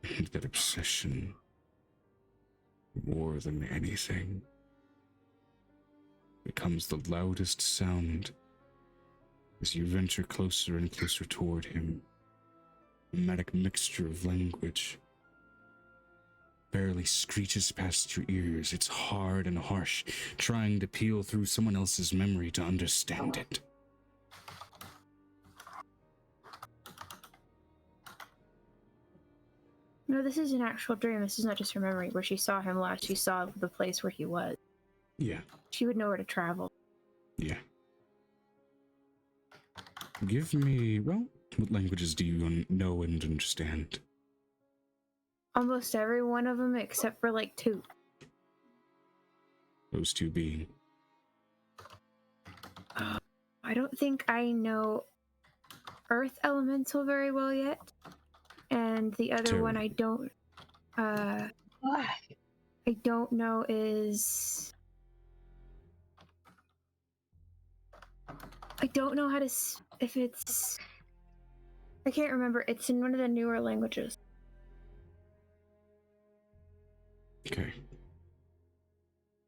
And that obsession, more than anything, becomes the loudest sound as you venture closer and closer toward him. A manic mixture of language barely screeches past your ears. It's hard and harsh, trying to peel through someone else's memory to understand it. No, this is an actual dream. This is not just her memory. Where she saw him last, she saw the place where he was. Yeah. She would know where to travel. Yeah. Give me, well, what languages do you know and understand? Almost every one of them except for like 2. Those 2 being? I don't think I know Earth Elemental very well yet. And the other one I don't know is... I don't know how to... if it's... I can't remember. It's in one of the newer languages. Okay.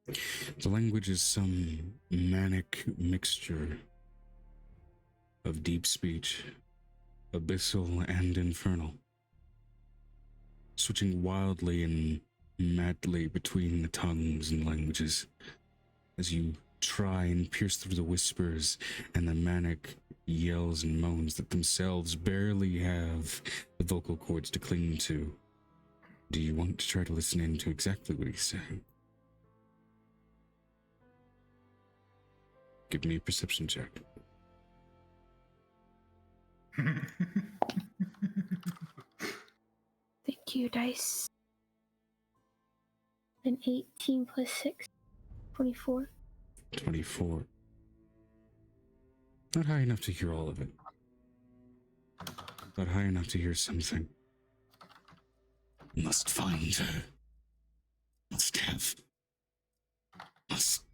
The language is some manic mixture of deep speech, abyssal and infernal, switching wildly and madly between the tongues and languages as you try and pierce through the whispers and the manic yells and moans that themselves barely have the vocal cords to cling to. Do you want to try to listen in to exactly what he's saying? Give me a perception check. Thank you, dice. An 18 plus 6. 24. 24. Not high enough to hear all of it, but high enough to hear something. Must find her. Must have. Must.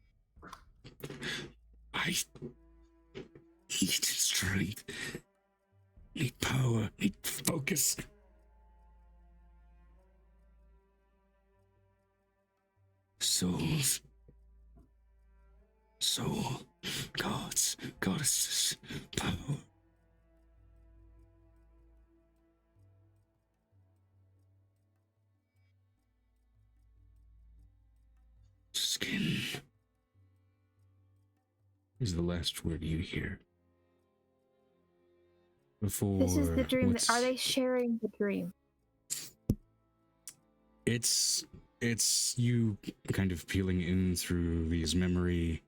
I need his strength. Need power. Need focus. Souls. Soul. Gods. Goddesses. Power. Skin is the last word you hear. Before This is the dream. what's- Are they sharing the dream? It's you kind of peeling in through Via's memory,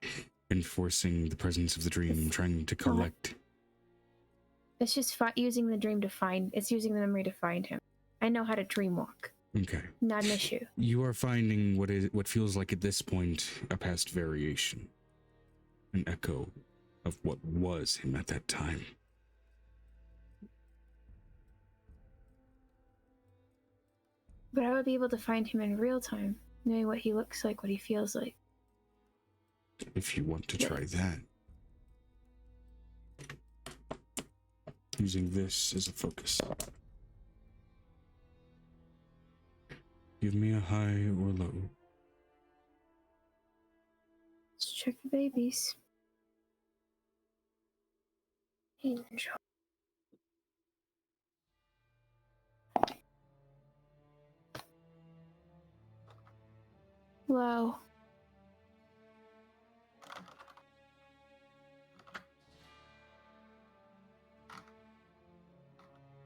enforcing the presence of the dream, trying to collect. It's just using the dream to find. It's using the memory to find him. I know how to dream walk. Okay. Not an issue. You are finding what feels like at this point a past variation, an echo of what was him at that time. But I would be able to find him in real time, knowing what he looks like, what he feels like. If you want to try that. Using this as a focus. Give me a high or low. Let's check the babies. Angel. Low.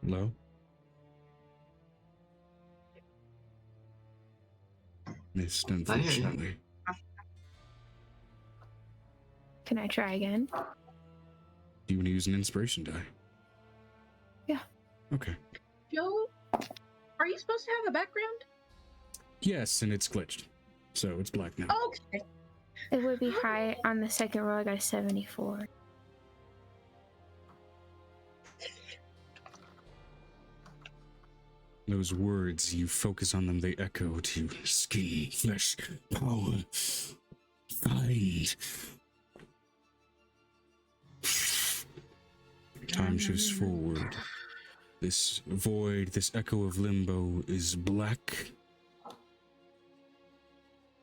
Low? Missed, unfortunately. Can I try again? Do you want to use an inspiration die? Yeah. Okay. Joe, are you supposed to have a background? Yes, and it's glitched. So it's black now. Okay. It would be high on the second roll. I got a 74. Those words, you focus on them, they echo to skin, flesh, power, find. Time shifts forward. This void, this echo of limbo is black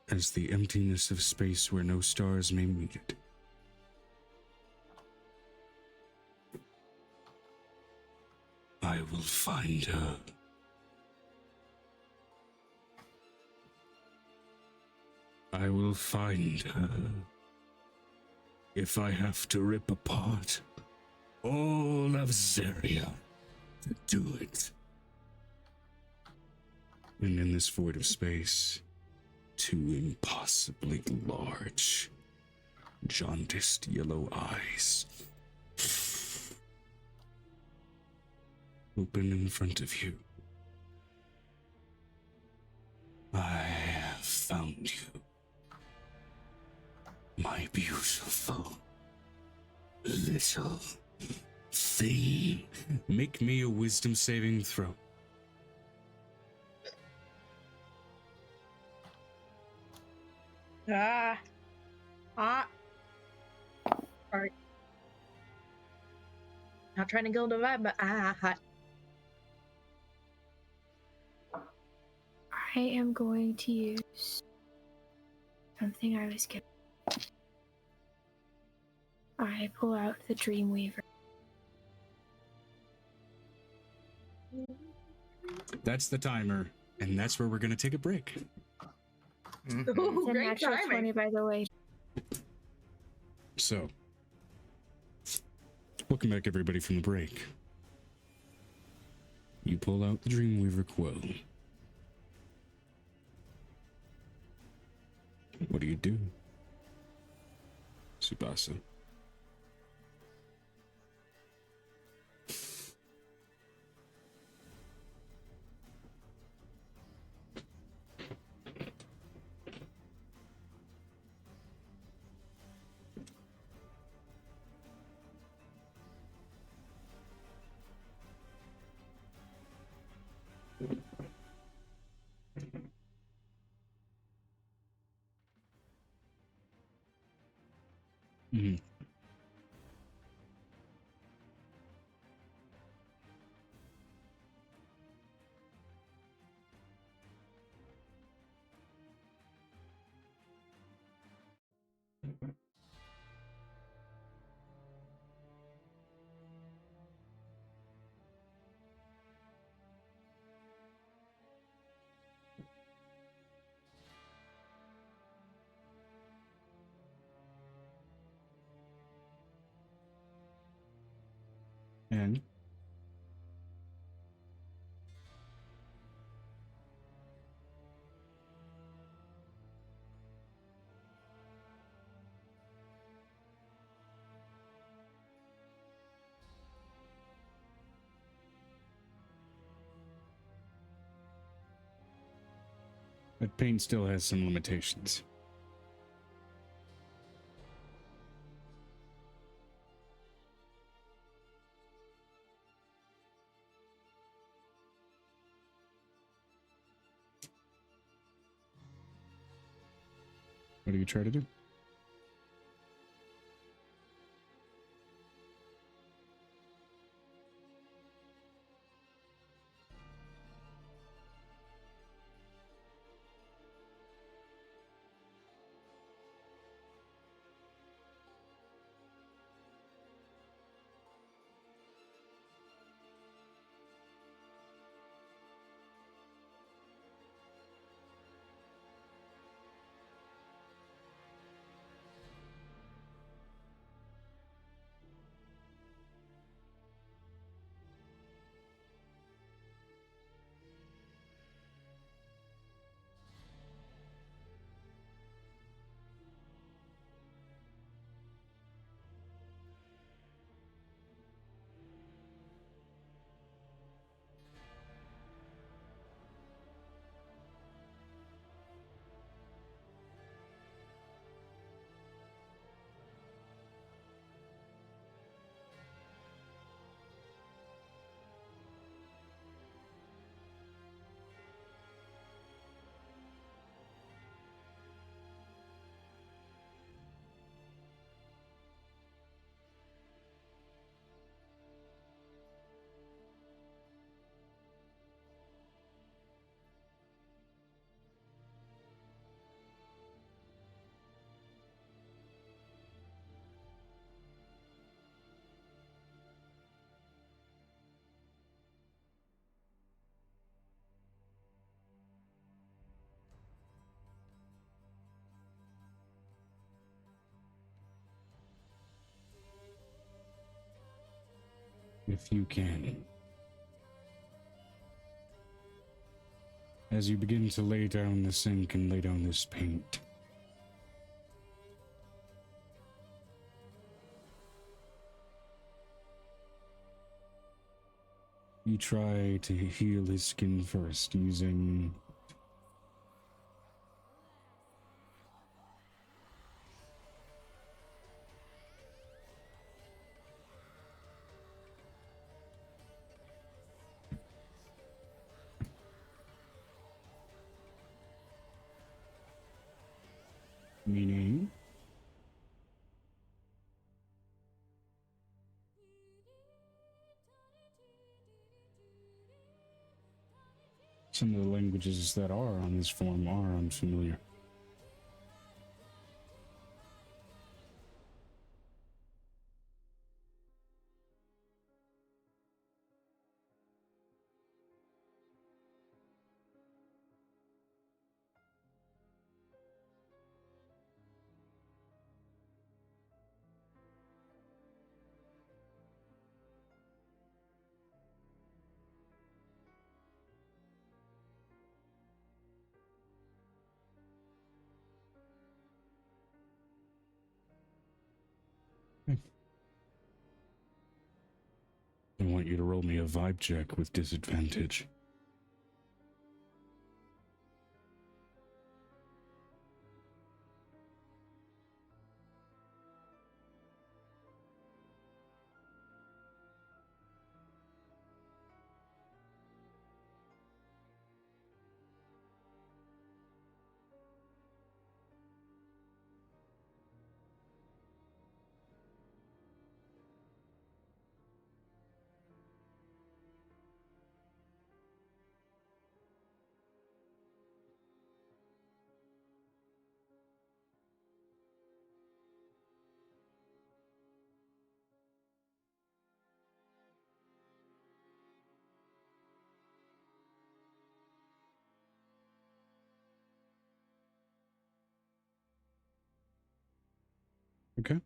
as the emptiness of space where no stars may meet it. I will find her. I will find her. If I have to rip apart all of Zeria to do it. And in this void of space, two impossibly large, jaundiced yellow eyes open in front of you. I have found you, my beautiful little thing. Make me a wisdom saving throw. Sorry. Not trying to kill the vibe, but hot. I am going to use something I was given. I pull out the Dreamweaver. That's the timer, and that's where we're going to take a break. Mhm. Ooh, It's a great natural timing. 20, by the way. So, welcome back, everybody, from the break. You pull out the Dreamweaver quill. What do? Tsubasa. And that paint still has some limitations. What do you try to do? If you can. As you begin to lay down the sink and lay down this paint, you try to heal his skin first using meaning some of the languages that are on this form are unfamiliar. I want you to roll me a vibe check with disadvantage. Okay.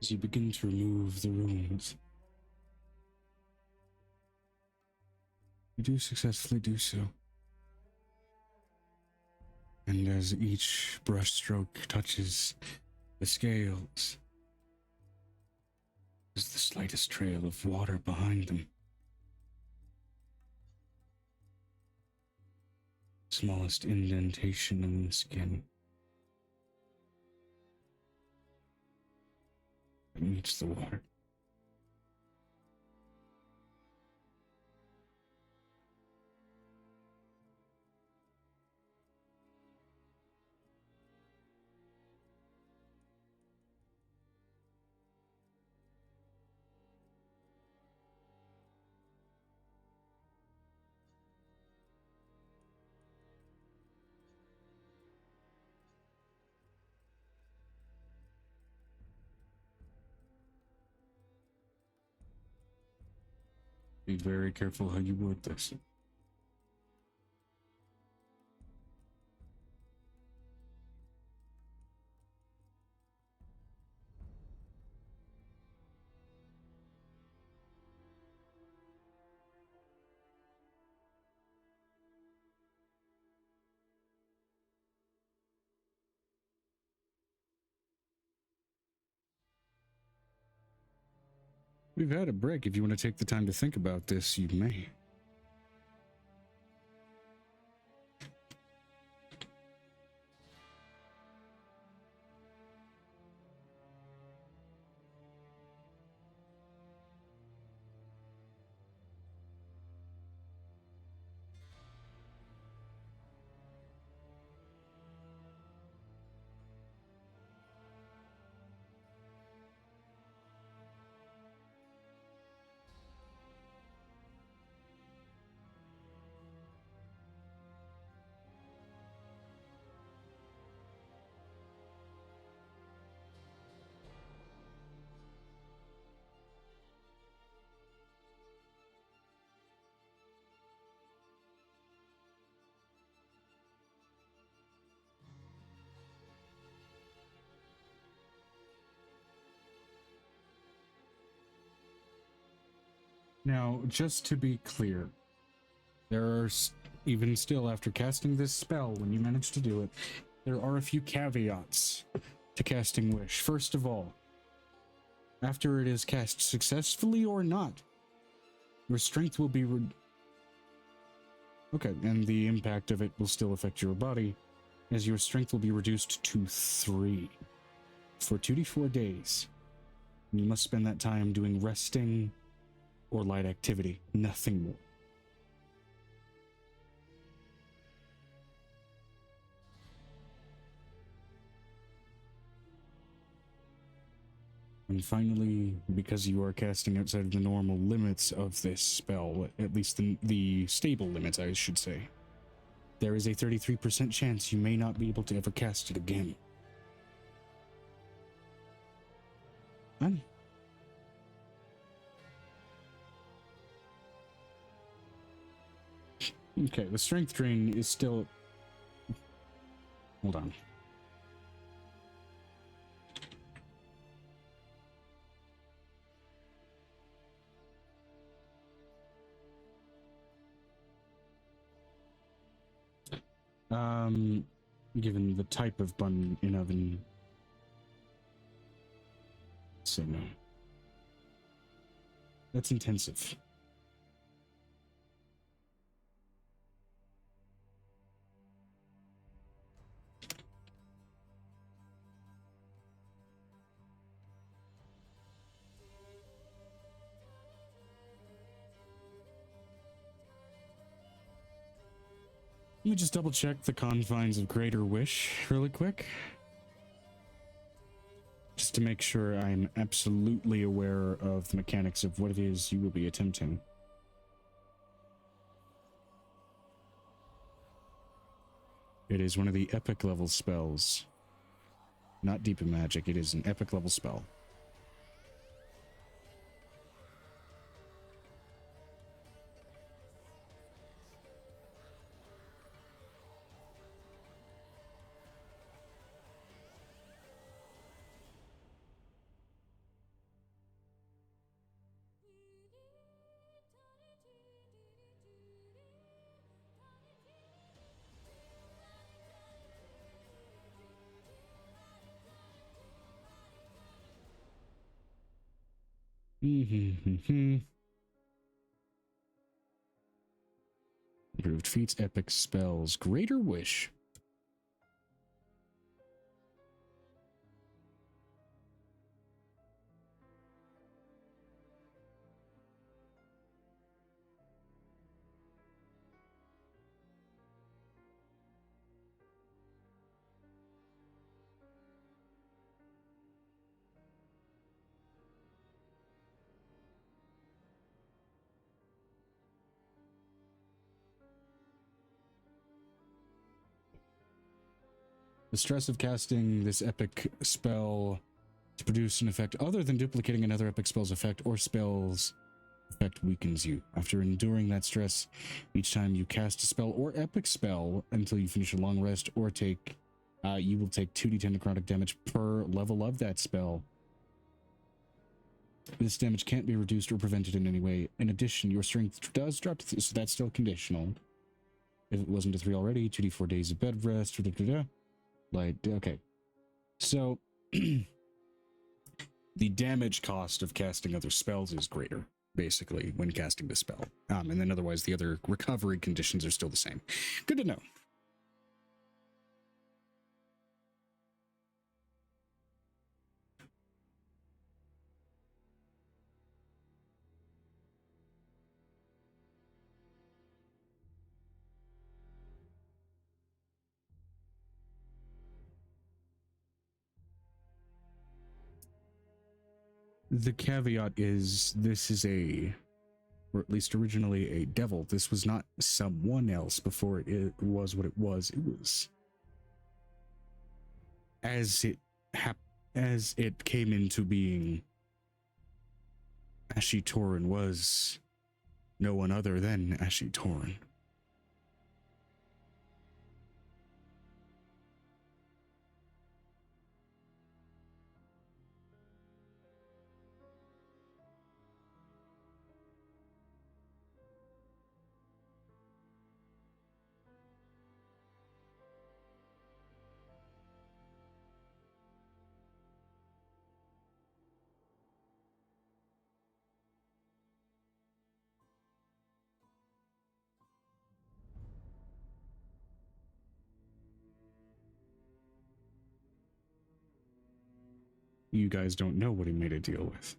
As you begin to remove the runes, you do successfully do so. And as each brushstroke touches the scales, there's the slightest trail of water behind them. Smallest indentation in the skin. It meets the water. Be very careful how you word this. We've had a break. If you want to take the time to think about this, you may. Now, just to be clear, there are, even still after casting this spell, when you manage to do it, there are a few caveats to casting Wish. First of all, after it is cast successfully or not, your strength will be okay, and the impact of it will still affect your body, as your strength will be reduced to 3 for 2d4 days. And you must spend that time doing resting or light activity, nothing more. And finally, because you are casting outside of the normal limits of this spell, at least the stable limits, I should say, there is a 33% chance you may not be able to ever cast it again. And okay, the strength drain is still... Hold on. Given the type of bun in oven... So no. That's intensive. Let me just double check the confines of Greater Wish really quick. Just to make sure I'm absolutely aware of the mechanics of what it is you will be attempting. It is one of the epic level spells. Not deep in magic, it is an epic level spell. Improved feats, epic spells, greater wish. The stress of casting this epic spell to produce an effect other than duplicating another epic spell's effect or spell's effect weakens you. After enduring that stress, each time you cast a spell or epic spell until you finish a long rest or take, you will take 2d10 necrotic damage per level of that spell. This damage can't be reduced or prevented in any way. In addition, your strength does drop to 3, so that's still conditional. If it wasn't to 3 already, 2d4 days of bed rest, like, okay. So, the damage cost of casting other spells is greater, basically, when casting the spell. And then otherwise, the other recovery conditions are still the same. Good to know. The caveat is this is or at least originally a devil. This was not someone else before it was what it was. It was as it came into being. Ashitoran was no one other than Ashitoran. You guys don't know what he made a deal with.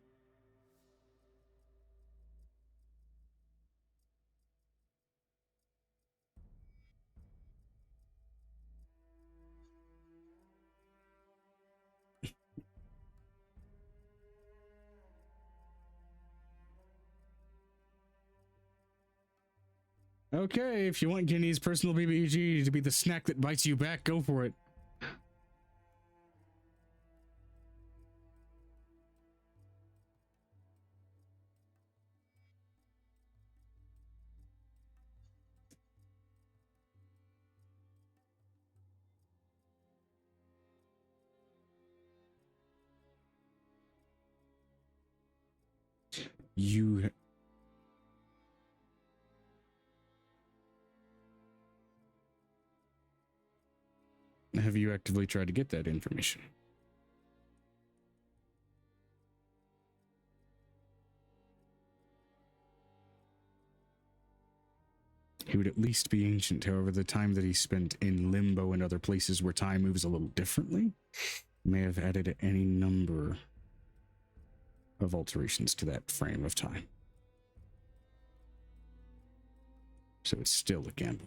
Okay, if you want Guinea's personal BBG to be the snack that bites you back, go for it. Have you actively tried to get that information? He would at least be ancient. However, the time that he spent in limbo and other places where time moves a little differently may have added any number of alterations to that frame of time. So it's still a gamble.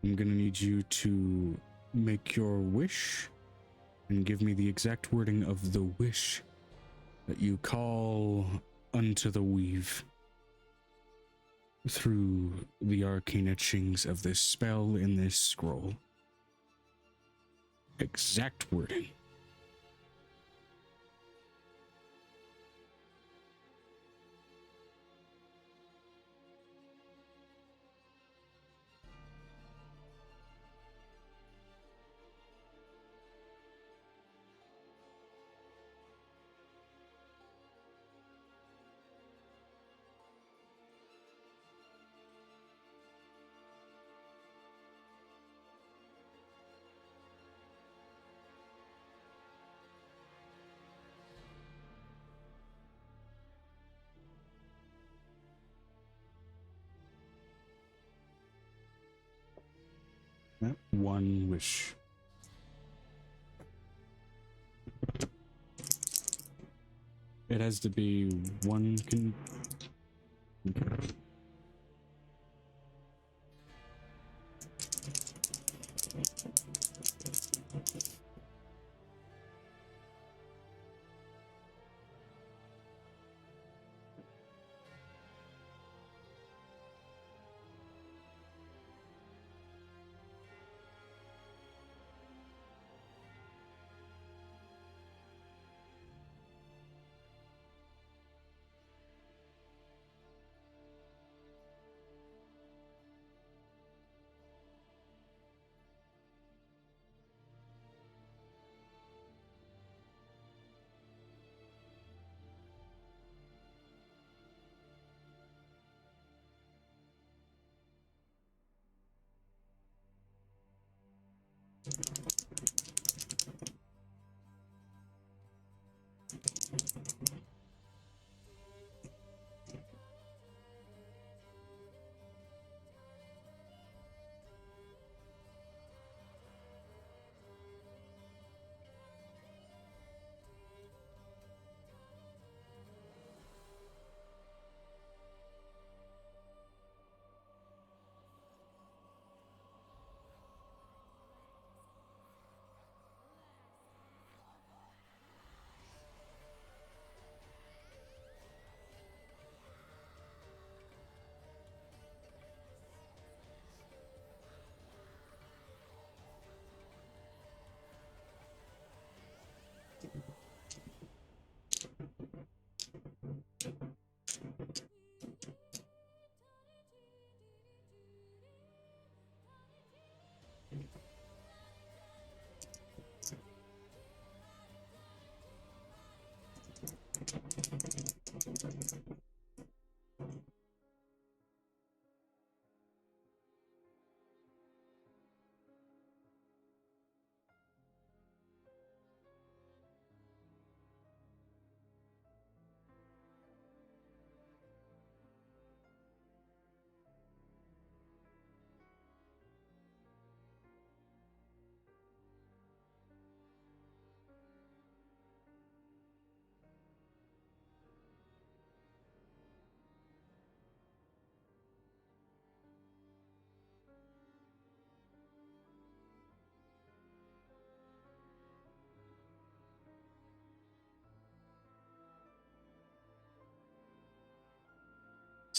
I'm gonna need you to make your wish and give me the exact wording of the wish that you call unto the weave through the arcane etchings of this spell in this scroll. Exact wording. That one wish. It has to be one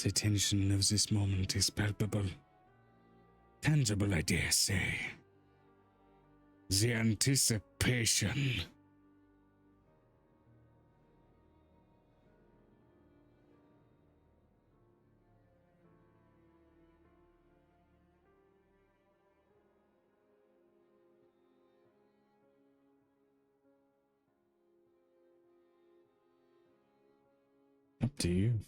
The tension of this moment is palpable. Tangible, I dare say. The anticipation. Up to you.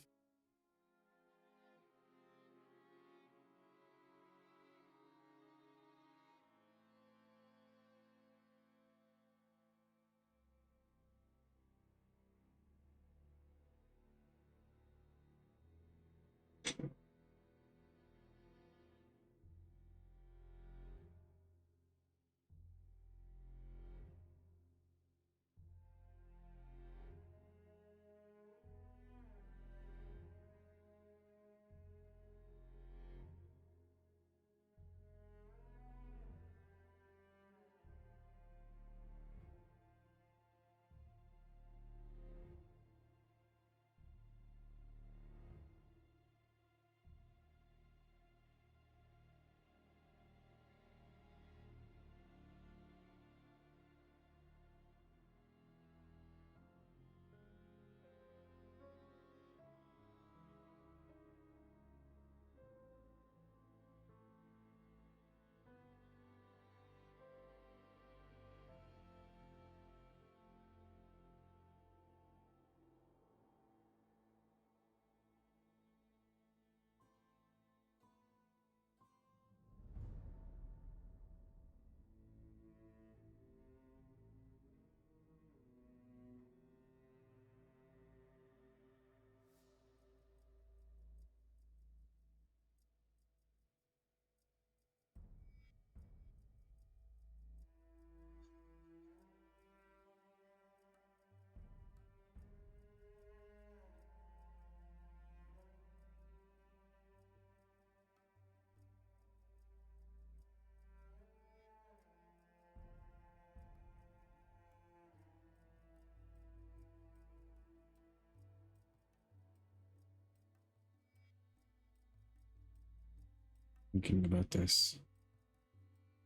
Thinking about this.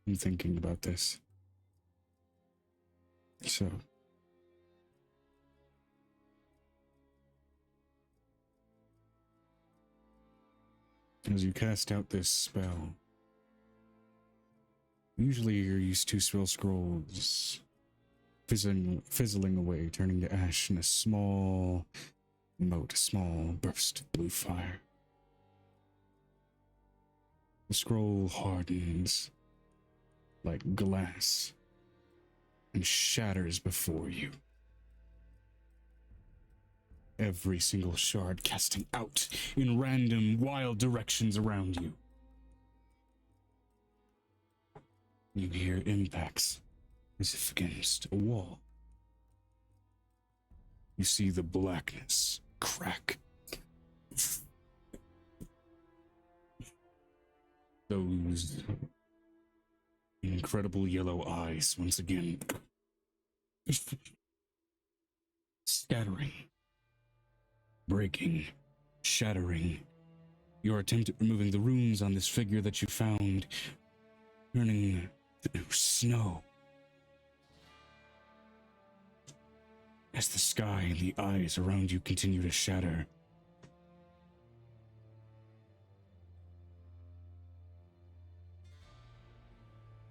I'm thinking about this. So. As you cast out this spell, usually you're used to spell scrolls fizzling away, turning to ash in a small mote, a small burst of blue fire. The scroll hardens like glass and shatters before you. Every single shard casting out in random, wild directions around you. You hear impacts as if against a wall. You see the blackness crack. Those incredible yellow eyes once again scattering, breaking, shattering. Your attempt at removing the runes on this figure that you found, turning to snow. As the sky and the eyes around you continue to shatter.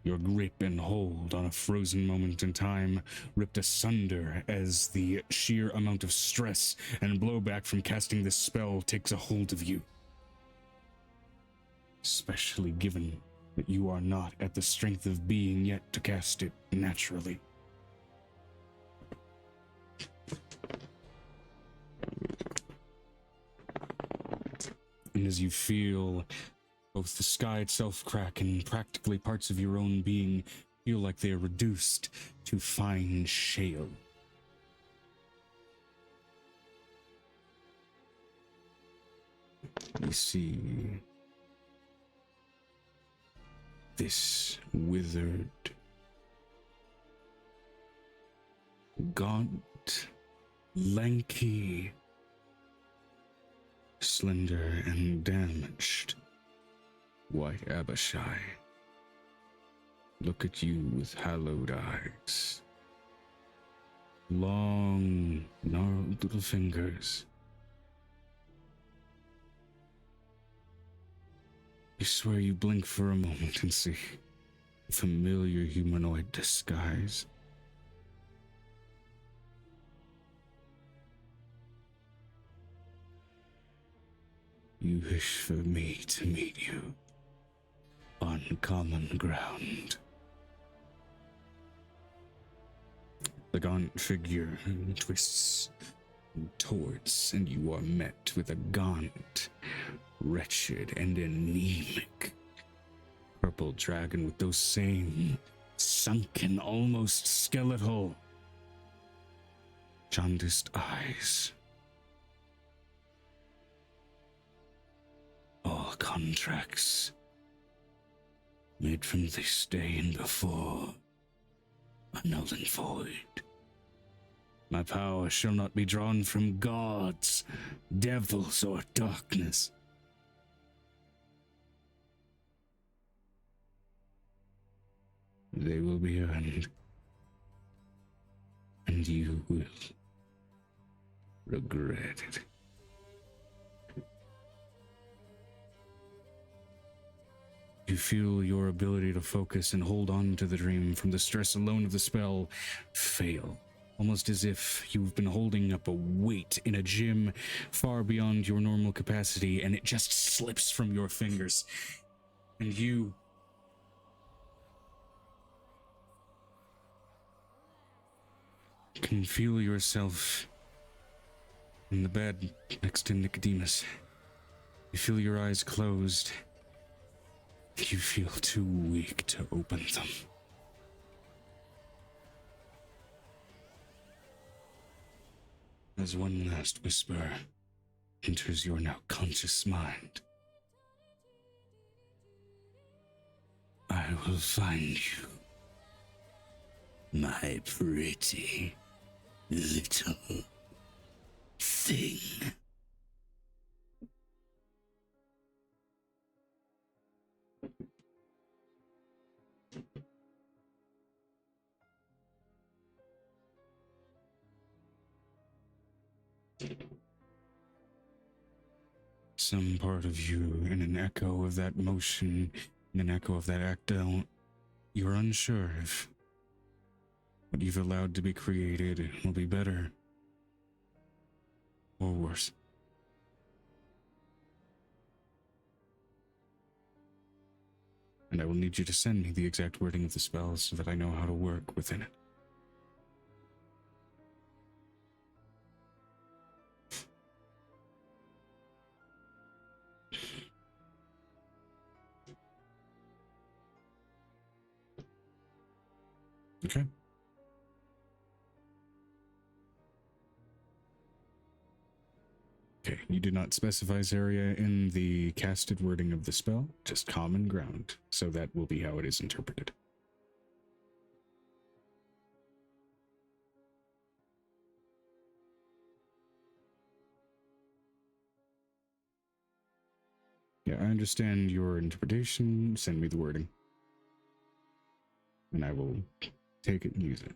Your grip and hold on a frozen moment in time ripped asunder as the sheer amount of stress and blowback from casting this spell takes a hold of you. Especially given that you are not at the strength of being yet to cast it naturally. And as you feel both the sky itself crack and practically parts of your own being feel like they are reduced to fine shale. You see this withered, gaunt, lanky, slender and damaged white Abishai. Look at you with hallowed eyes. Long, gnarled little fingers. You swear you blink for a moment and see a familiar humanoid disguise. You wish for me to meet you on common ground. The gaunt figure twists towards, and you are met with a gaunt, wretched, and anemic purple dragon with those same sunken, almost skeletal, jaundiced eyes. All contracts made from this day and before are null and void. My power shall not be drawn from gods, devils, or darkness. They will be earned, and you will regret it. You feel your ability to focus and hold on to the dream from the stress alone of the spell fail, almost as if you've been holding up a weight in a gym far beyond your normal capacity and it just slips from your fingers. And you can feel yourself in the bed next to Nicodemus. You feel your eyes closed. You feel too weak to open them. As one last whisper enters your now conscious mind, I will find you, my pretty little thing. some part of you in an echo of that motion, in an echo of that act out. You're unsure if what you've allowed to be created will be better or worse. And I will need you to send me the exact wording of the spell so that I know how to work within it. Okay. Okay, you do not specify this area in the casted wording of the spell, just common ground, so that will be how it is interpreted. Yeah, I understand your interpretation. Send me the wording. And I will take it and use it.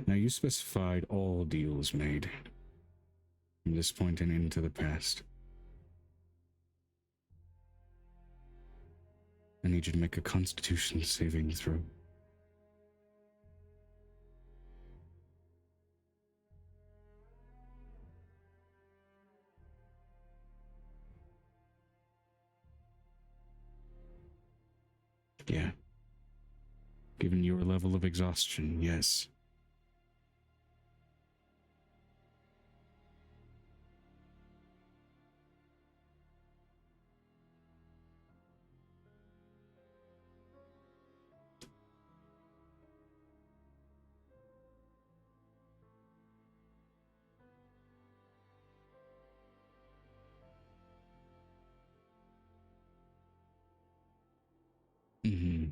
Now, you specified all deals made from this point and into the past. I need you to make a Constitution saving throw. Yeah. Given your level of exhaustion, yes. Mm-hmm.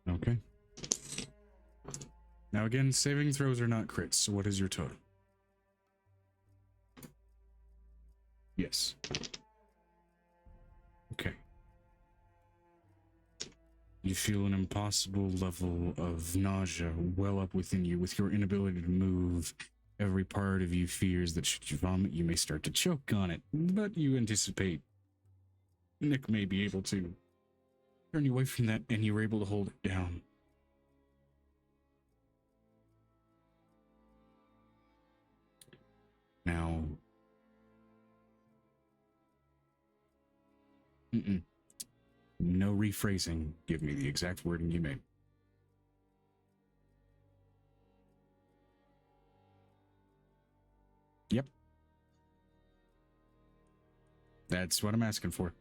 Okay. Now again, saving throws are not crits, so what is your total? Yes. Okay. You feel an impossible level of nausea well up within you with your inability to move. Every part of you fears that should you vomit, you may start to choke on it, but you anticipate Nick may be able to turn you away from that, and you're able to hold it down. Now, no rephrasing. Give me the exact wording you made. Yep. That's what I'm asking for.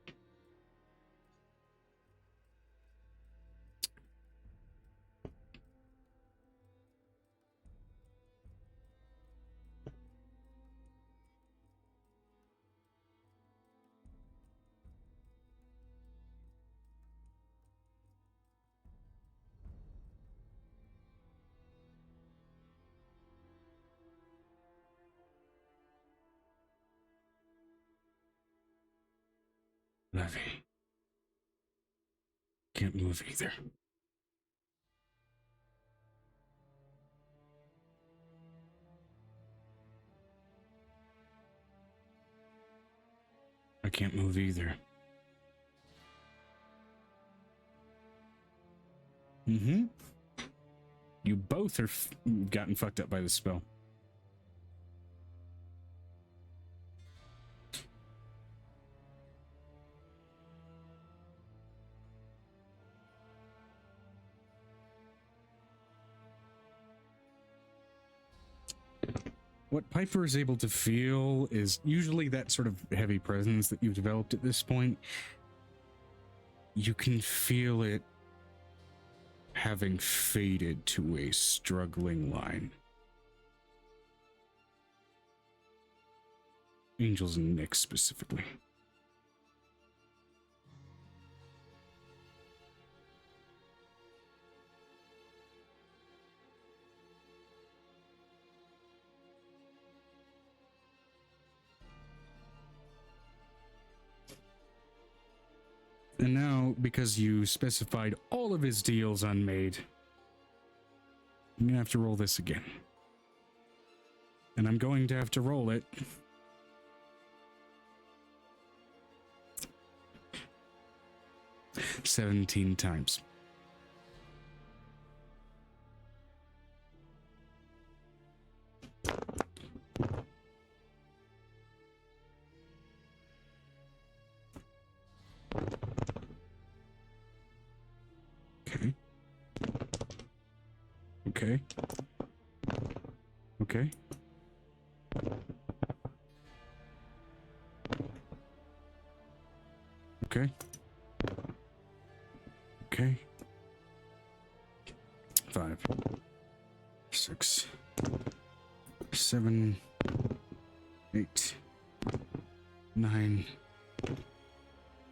Levy. Can't move either. I can't move either. Mm-hmm. You both are gotten fucked up by the spell. What Piper is able to feel is usually that sort of heavy presence that you've developed at this point. You can feel it having faded to a struggling line. Angels and Nick specifically. And now, because you specified all of his deals unmade, I'm gonna have to roll this again. And I'm going to have to roll it. "17 times. Okay. Okay. Okay. Okay. Okay. 5, 6, 7, 8, 9,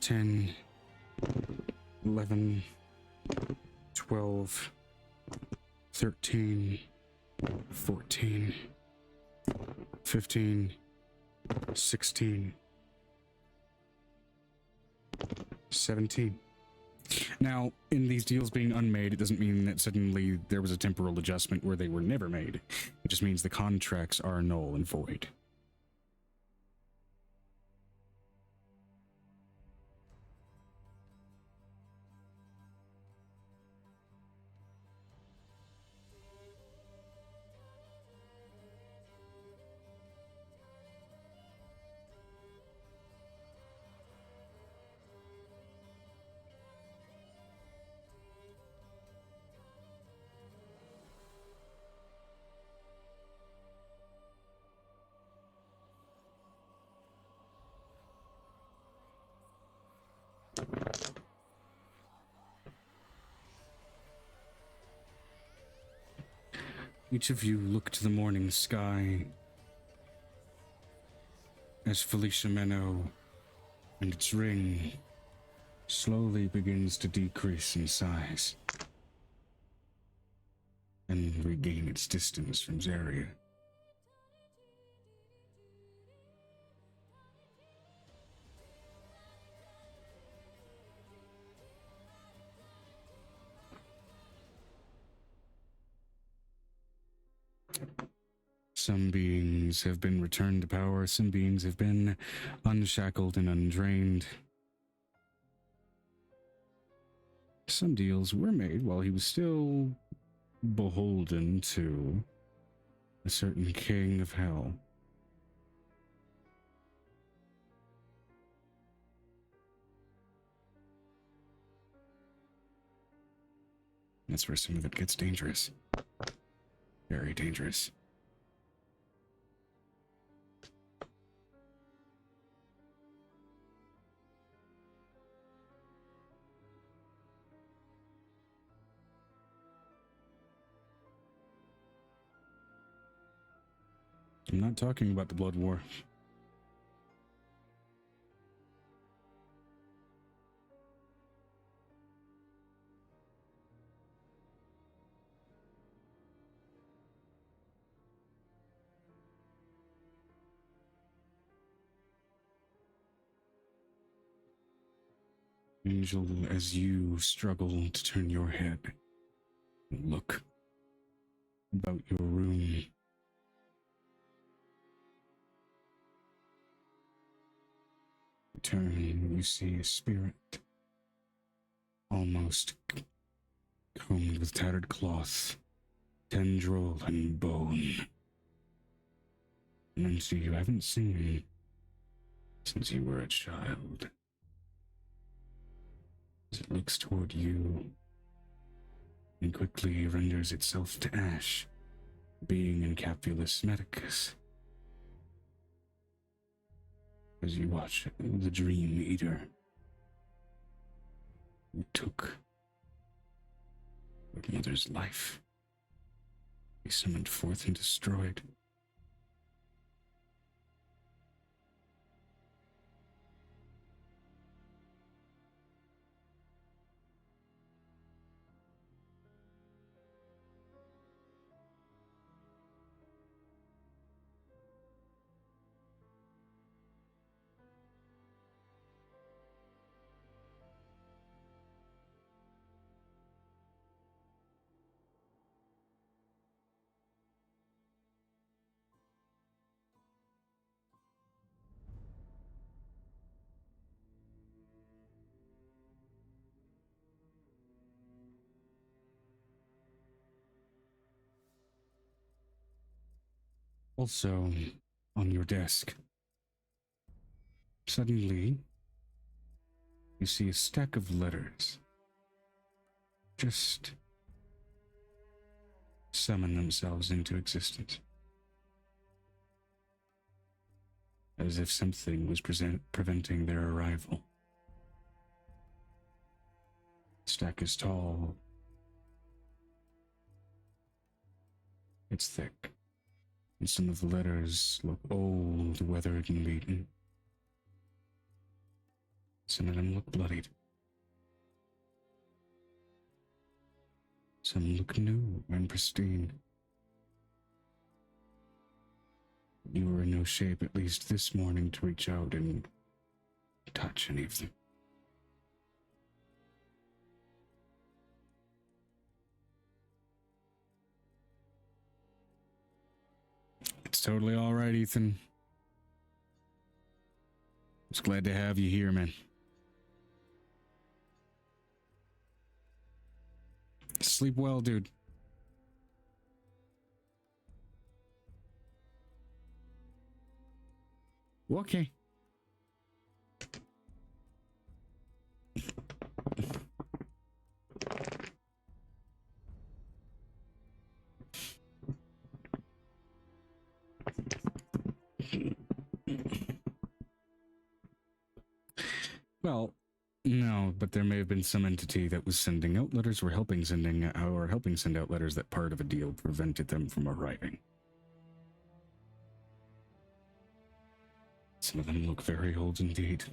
10, 11, 12, 13, 14, 15, 16, 17. Now, in these deals being unmade, it doesn't mean that suddenly there was a temporal adjustment where they were never made. It just means the contracts are null and void. Each of you look to the morning sky as Felicia Menno and its ring slowly begins to decrease in size and regain its distance from Zaria. Some beings have been returned to power, some beings have been unshackled and undrained. Some deals were made while he was still beholden to a certain king of hell. That's where some of it gets dangerous. Very dangerous. I'm not talking about the Blood War. Angel, as you struggle to turn your head and look about your room, turn, you see a spirit, almost combed with tattered cloth, tendril and bone. And so you haven't seen since you were a child. As it looks toward you and quickly renders itself to ash, being in Capulus Medicus. As you watch the Dream Eater who took your mother's life be summoned forth and destroyed. Also, on your desk, suddenly, you see a stack of letters just summon themselves into existence. As if something was preventing their arrival. The stack is tall. It's thick. And some of the letters look old, weathered, and beaten. Some of them look bloodied. Some look new and pristine. You were in no shape, at least this morning, to reach out and touch any of them. It's totally all right, Ethan. Just glad to have you here, man. Sleep well, dude. Okay. Well, no, but there may have been some entity that was sending out letters or helping send out letters. That part of a deal prevented them from arriving. Some of them look very old indeed.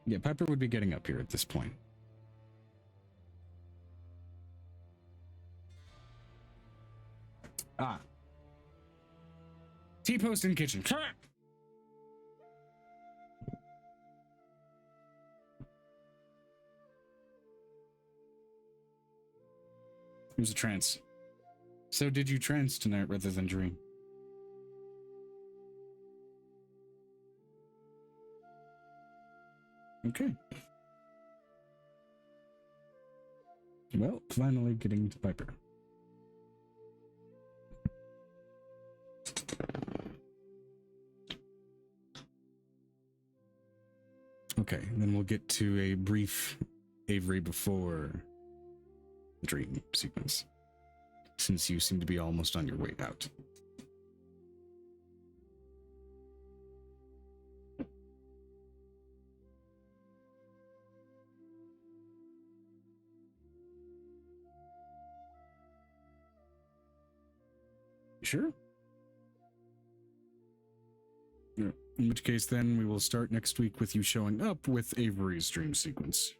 Yeah, Piper would be getting up here at this point. Ah. T-post in kitchen. It was a trance. So did you trance tonight rather than dream? Okay. Well, finally getting to Piper. Okay, then we'll get to a brief Avery before the dream sequence, since you seem to be almost on your way out. Sure. Yeah. In which case, then, we will start next week with you showing up with Avery's dream sequence.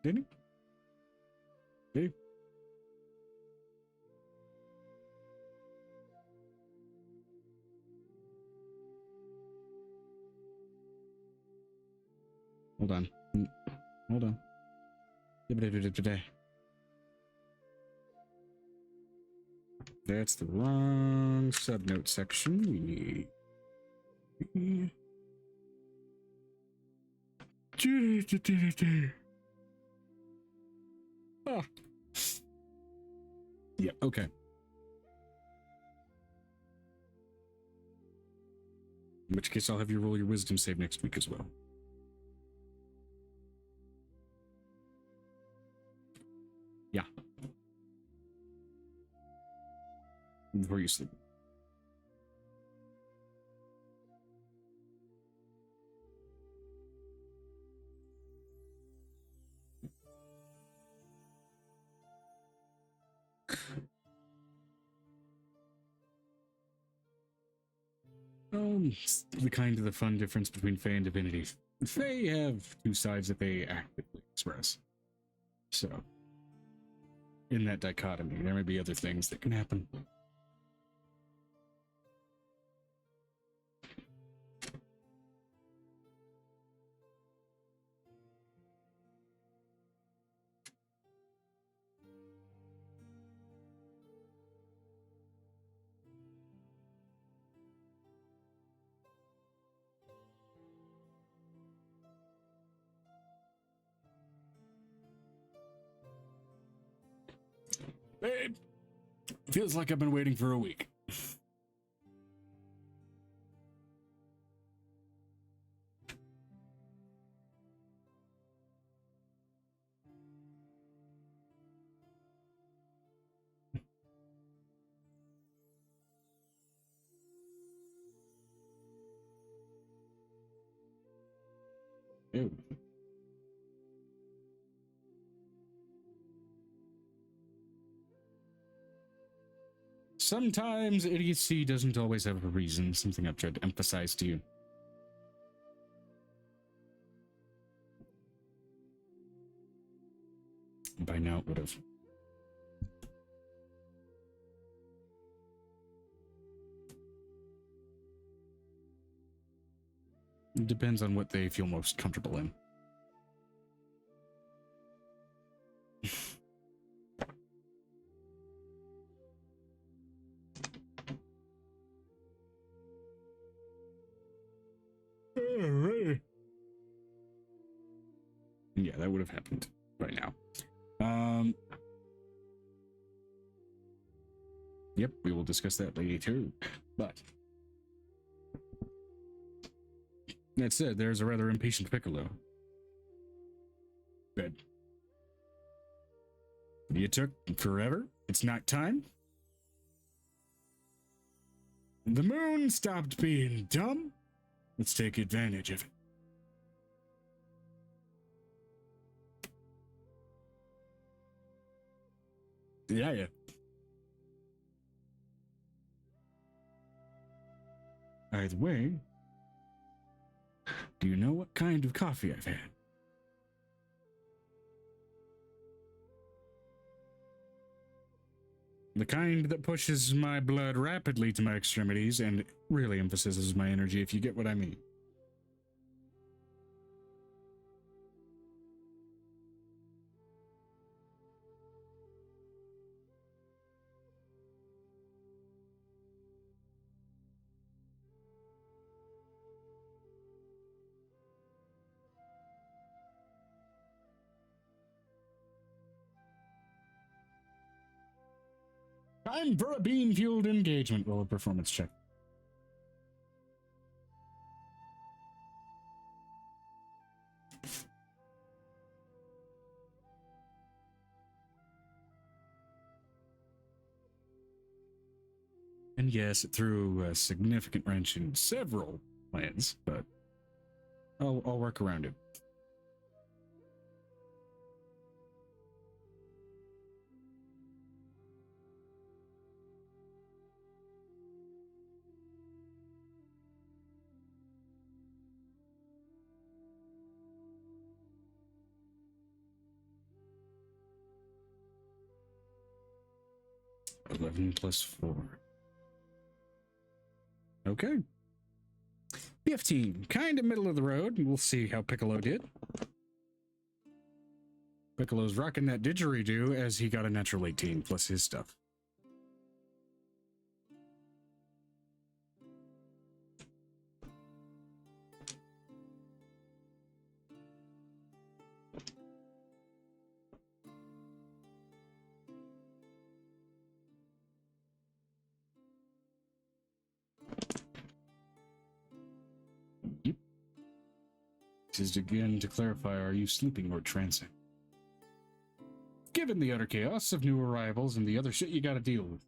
Danny? Dave? Hold on. Hold on. That's the wrong subnote section. We need. Ah. Yeah, okay. In which case, I'll have you roll your wisdom save next week as well. Yeah. Before you sleep. The kind of the fun difference between Fae and Divinity. Fae have two sides that they actively express. So, in that dichotomy, there may be other things that can happen. It feels like I've been waiting for a week. Ew. Sometimes idiocy doesn't always have a reason, something I've tried to emphasize to you. By now it would have. It depends on what they feel most comfortable in. Yeah, that would have happened by now. Yep, we will discuss that later. But that said, there's a rather impatient Piccolo. Good. You took forever? It's not time? The moon stopped being dumb? Let's take advantage of it. Yeah. Either way, do you know what kind of coffee I've had? The kind that pushes my blood rapidly to my extremities and really emphasizes my energy, if you get what I mean. Time for a bean-fueled engagement. Roll a performance check. And yes, it threw a significant wrench in several plans, but I'll work around it. +4. Okay. BF kind of middle of the road. We'll see how Piccolo did. Piccolo's rocking that didgeridoo as he got a natural 18 plus his stuff. Yep. This is again to clarify, are you sleeping or trancing? Given the utter chaos of new arrivals and the other shit you gotta deal with.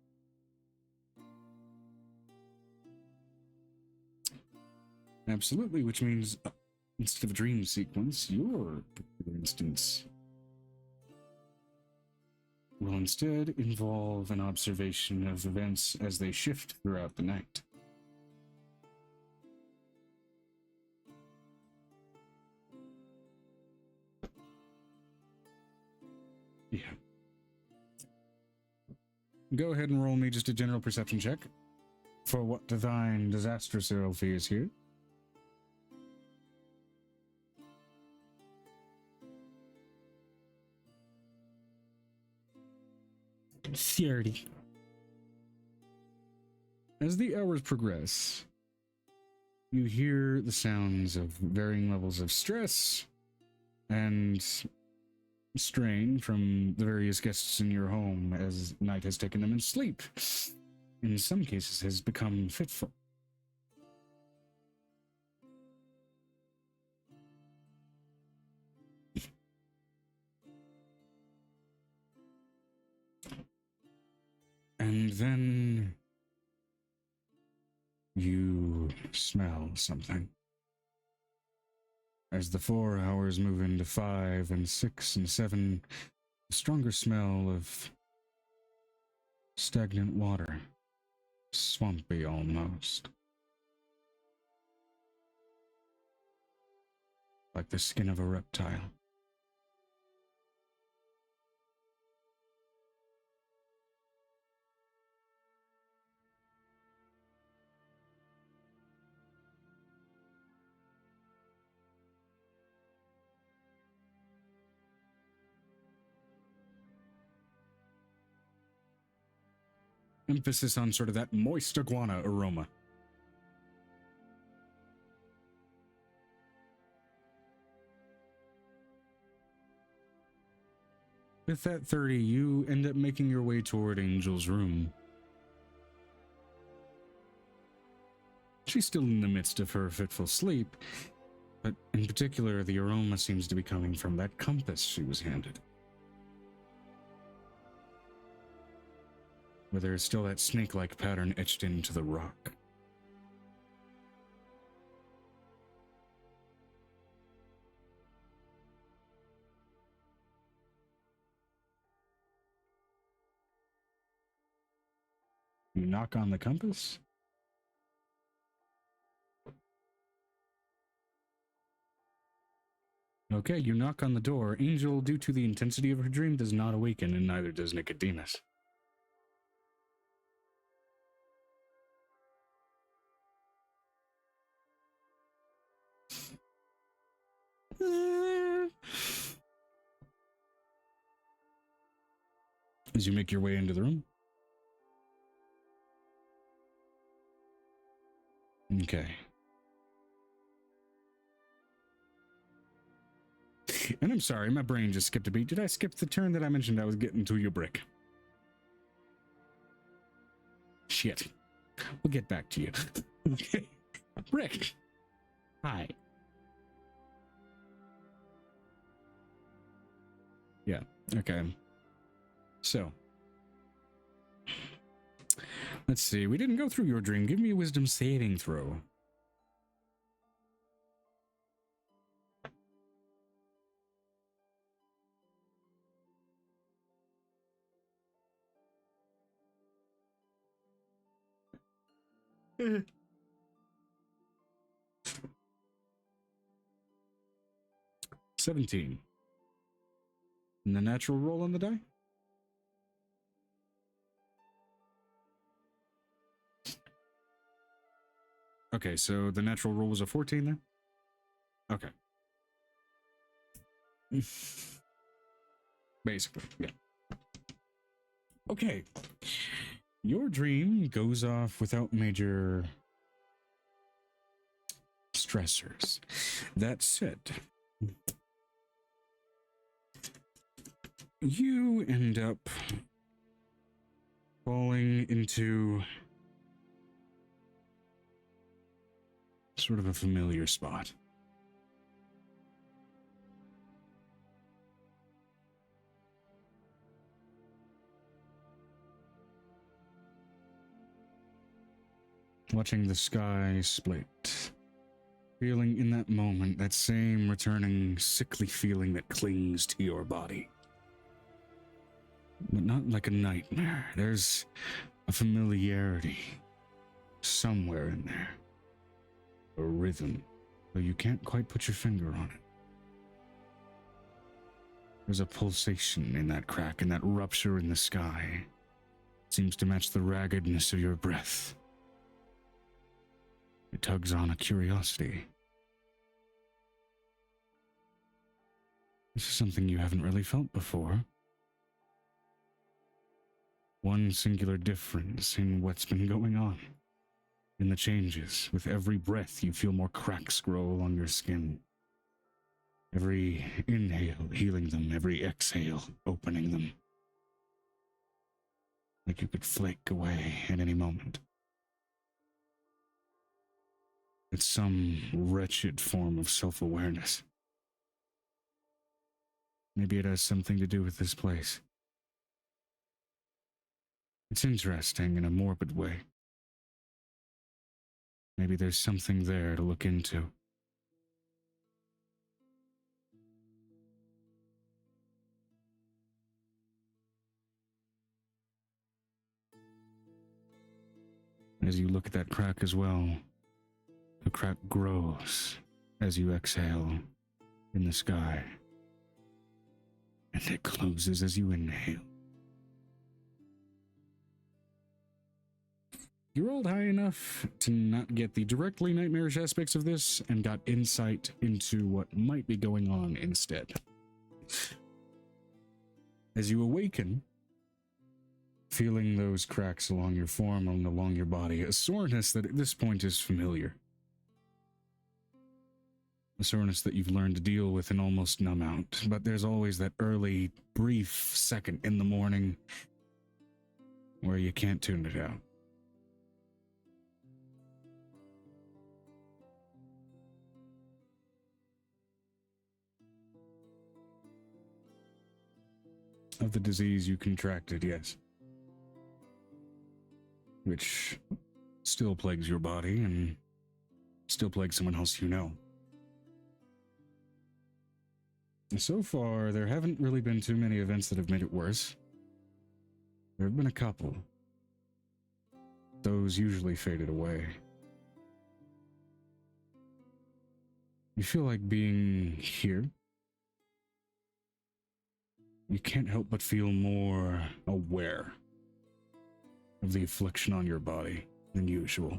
Absolutely, which means instead of a dream sequence, your particular instance will instead involve an observation of events as they shift throughout the night. Yeah. Go ahead and roll me just a general perception check for what divine disastrous Errolfie is here. $30. As the hours progress, you hear the sounds of varying levels of stress and strain from the various guests in your home as night has taken them, and sleep, in some cases, has become fitful. And then you smell something. As the 4 hours move into 5 and 6 and 7, a stronger smell of stagnant water, swampy almost. Like the skin of a reptile. Emphasis on sort of that moist iguana aroma. With that 30, you end up making your way toward Angel's room. She's still in the midst of her fitful sleep, but in particular, the aroma seems to be coming from that compass she was handed. Where there is still that snake-like pattern etched into the rock. You knock on the compass? Okay, you knock on the door. Angel, due to the intensity of her dream, does not awaken, and neither does Nicodemus. As you make your way into the room. Okay. And I'm sorry, my brain just skipped a beat. Did I skip the turn that I mentioned I was getting to your brick? Shit. We'll get back to you. Okay. Rick. Hi. Yeah, okay. So. Let's see. We didn't go through your dream. Give me a wisdom saving throw. Mhm. 17. And the natural roll on the die? Okay, so the natural roll was a 14 then? Okay. Basically, yeah. Okay. Your dream goes off without major stressors. That said, you end up falling into sort of a familiar spot. Watching the sky split. Feeling in that moment that same returning sickly feeling that clings to your body. But not like a nightmare. There's a familiarity somewhere in there. A rhythm, though you can't quite put your finger on it. There's a pulsation in that crack, and that rupture in the sky. It seems to match the raggedness of your breath. It tugs on a curiosity. This is something you haven't really felt before. One singular difference in what's been going on. In the changes. With every breath, you feel more cracks grow along your skin. Every inhale healing them, every exhale opening them. Like you could flake away at any moment. It's some wretched form of self-awareness. Maybe it has something to do with this place. It's interesting in a morbid way. Maybe there's something there to look into. As you look at that crack as well, the crack grows as you exhale in the sky, and it closes as you inhale. You rolled high enough to not get the directly nightmarish aspects of this and got insight into what might be going on instead. As you awaken, feeling those cracks along your form and along your body, a soreness that at this point is familiar. A soreness that you've learned to deal with and almost numb out, but there's always that early, brief second in the morning where you can't tune it out. Of the disease you contracted, yes. Which still plagues your body and still plagues someone else you know. And so far, there haven't really been too many events that have made it worse. There have been a couple. Those usually faded away. You feel like being here. You can't help but feel more aware of the affliction on your body than usual.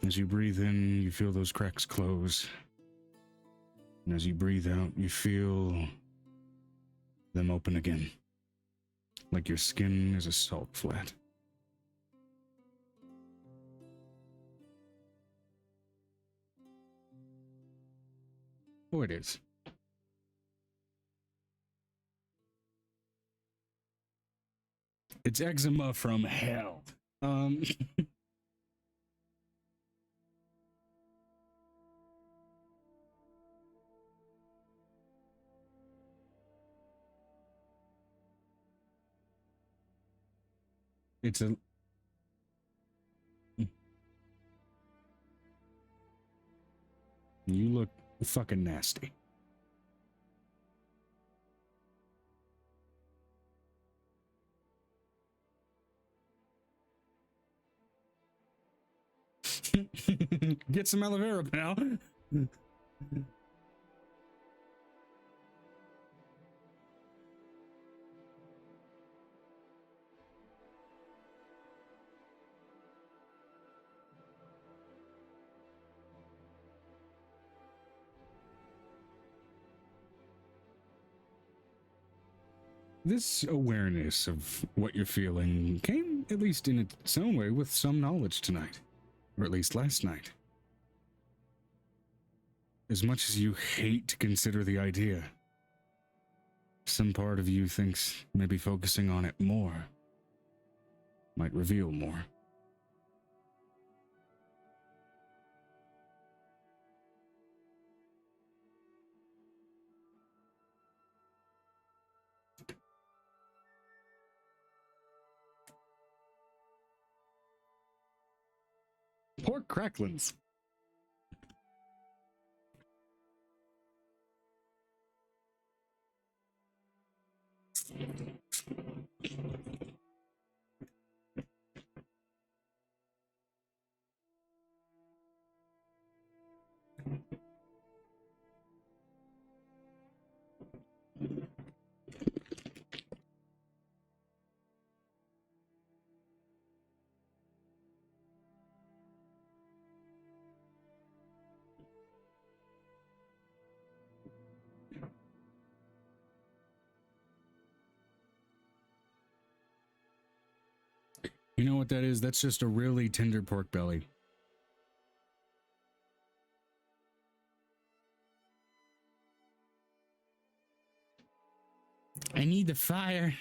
As you breathe in, you feel those cracks close. And as you breathe out, you feel them open again, like your skin is a salt flat. Oh, it is. It's eczema from hell. It's a... You look fucking nasty. Get some aloe vera, pal. This awareness of what you're feeling came, at least in its own way, with some knowledge tonight. Or at least last night. As much as you hate to consider the idea, some part of you thinks maybe focusing on it more might reveal more. Pork cracklins. You know what that is? That's just a really tender pork belly. I need the fire.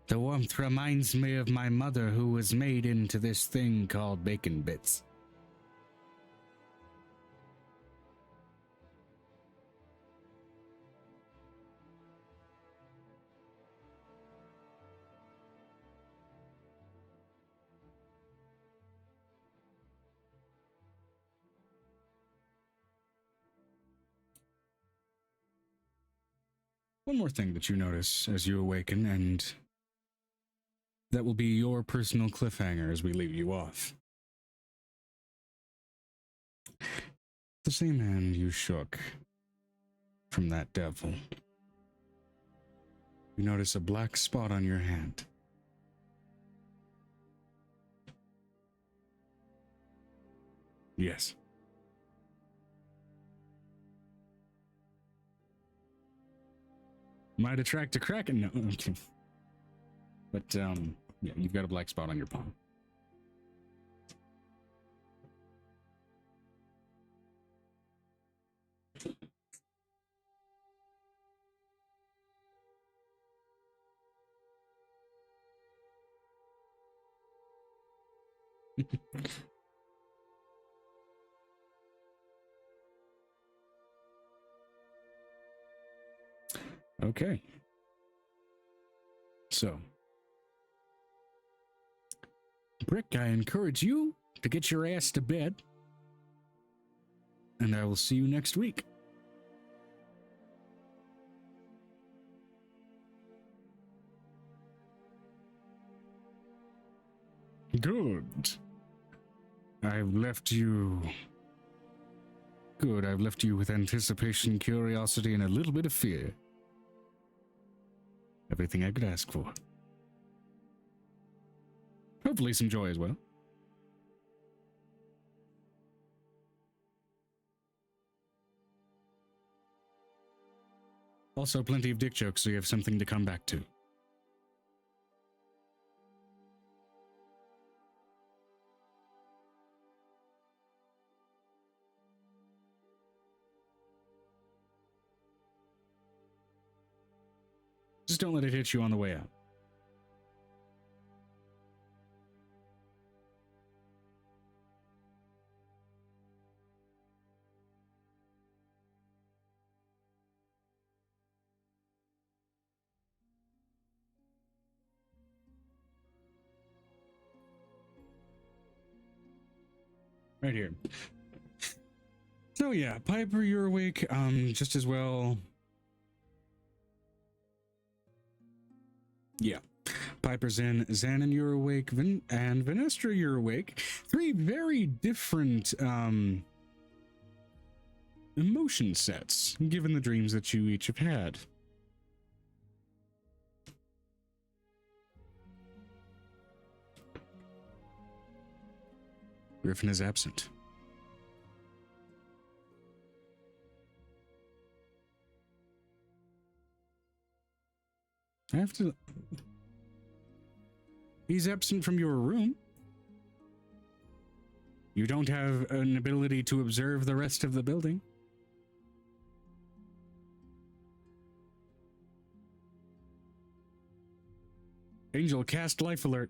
The warmth reminds me of my mother, who was made into this thing called bacon bits. One more thing that you notice as you awaken, and that will be your personal cliffhanger as we leave you off. The same hand you shook from that devil. You notice a black spot on your hand. Yes. Might attract a kraken. No, okay. But yeah, you've got a black spot on your palm. Okay. So, Brick, I encourage you to get your ass to bed, and I will see you next week. Good. I've left you... Good, I've left you with anticipation, curiosity, and a little bit of fear. Everything I could ask for. Hopefully some joy as well. Also plenty of dick jokes so you have something to come back to. Just don't let it hit you on the way out. Right here. So yeah, Piper, you're awake. Just as well. Yeah. Piper's in, Xanon, you're awake, and Venestra, you're awake. Three very different emotion sets, given the dreams that you each have had. Griffin is absent. I have to... He's absent from your room. You don't have an ability to observe the rest of the building. Angel, cast life alert.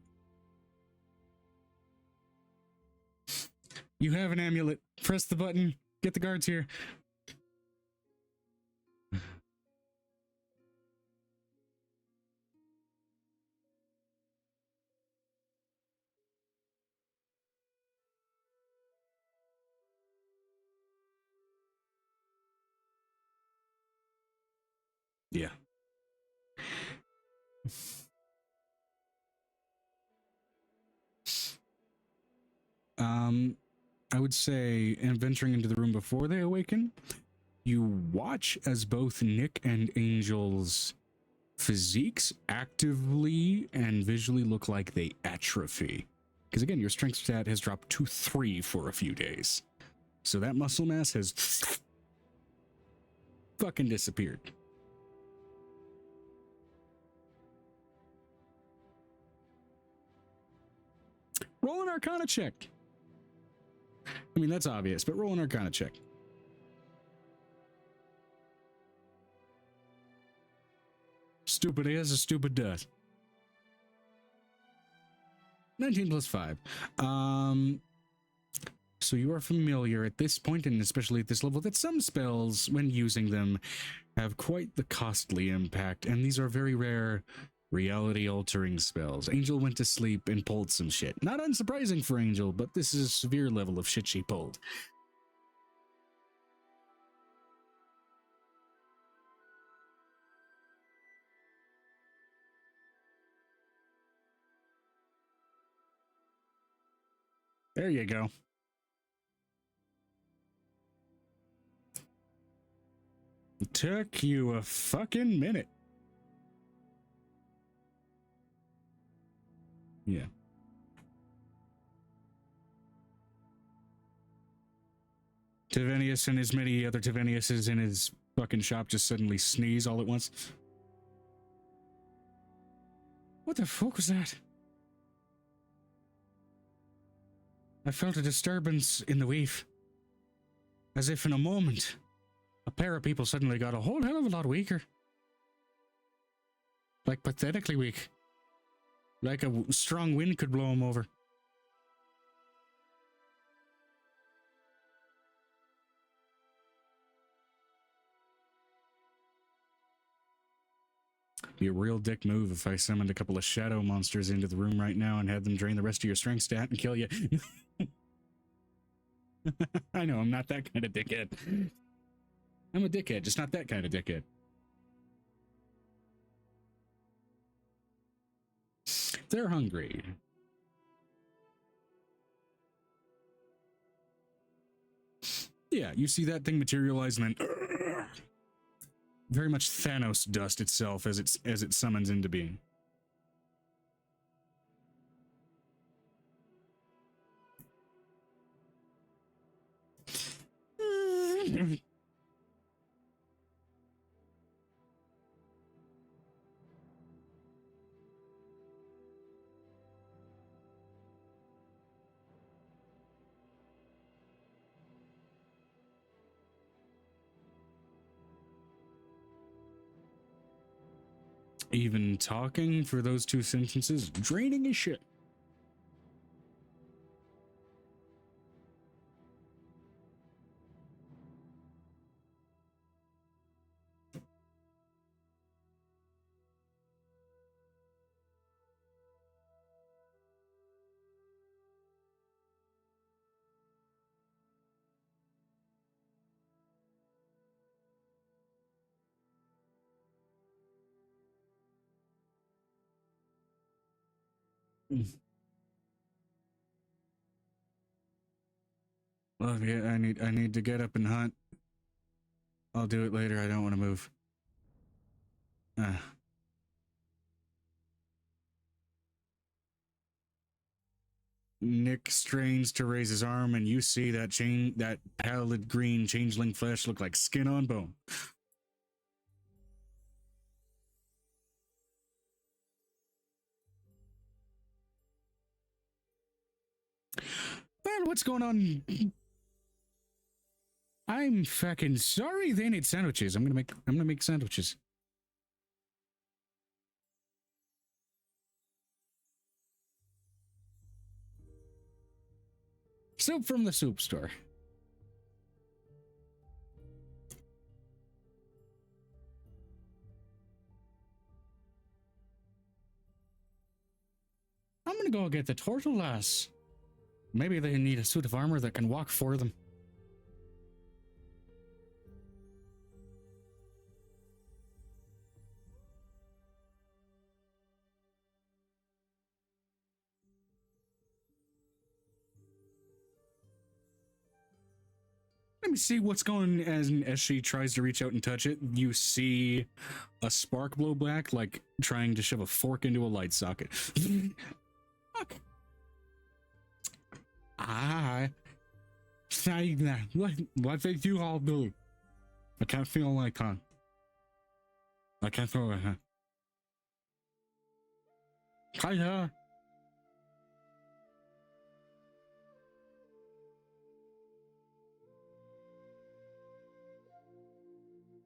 You have an amulet. Press the button. Get the guards here. Yeah. I would say, and venturing into the room before they awaken, you watch as both Nick and Angel's physiques actively and visually look like they atrophy. Because again, your strength stat has dropped to 3 for a few days. So that muscle mass has fucking disappeared. Roll an Arcana check. I mean, that's obvious, but roll an Arcana check. Stupid is, stupid does. 19 plus 5. So you are familiar at this point, and especially at this level, that some spells, when using them, have quite the costly impact, and these are very rare reality-altering spells. Angel went to sleep and pulled some shit. Not unsurprising for Angel, but this is a severe level of shit she pulled. There you go. It took you a fucking minute. Yeah. Tivenius and as many other Tiveniuses in his fucking shop just suddenly sneeze all at once. What the fuck was that? I felt a disturbance in the weave. As if in a moment, a pair of people suddenly got a whole hell of a lot weaker. Like pathetically weak. Like a strong wind could blow them over. Be a real dick move if I summoned a couple of shadow monsters into the room right now and had them drain the rest of your strength stat and kill you. I know, I'm not that kind of dickhead. I'm a dickhead, just not that kind of dickhead. They're hungry. Yeah, you see that thing materialize and then very much Thanos dust itself as it summons into being. Even talking for those two sentences, draining his shit. Well, yeah, I need to get up and hunt. I'll do it later. I don't want to move. Nick strains to raise his arm, and you see that pallid green changeling flesh look like skin on bone. Man, what's going on? I'm fucking sorry they need sandwiches. I'm gonna make sandwiches. Soup from the soup store. I'm gonna go get the turtle lass. Maybe they need a suit of armor that can walk for them. Let me see what's going on. As she tries to reach out and touch it, you see a spark blow back, like trying to shove a fork into a light socket. Fuck. What did you all do? I can't feel like I can't feel like Hiya.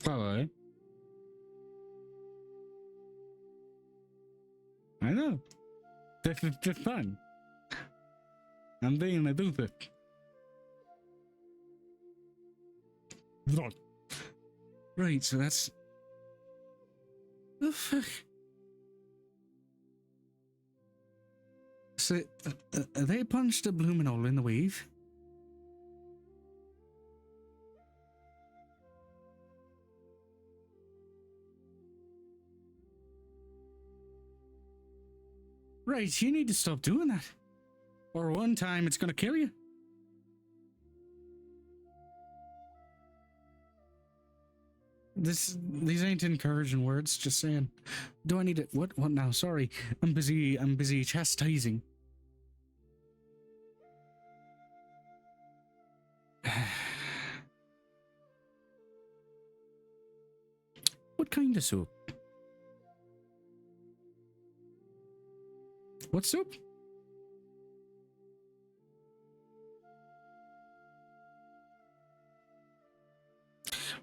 Hello. I know. This is just fun. I'm being a doofus. Right, so that's... The fuck? So, they punched a blooming hole in the weave. Right, you need to stop doing that. Or one time it's gonna kill you. These ain't encouraging words, just saying. Do I need it? What now? Sorry. I'm busy chastising. What kind of soup? What soup?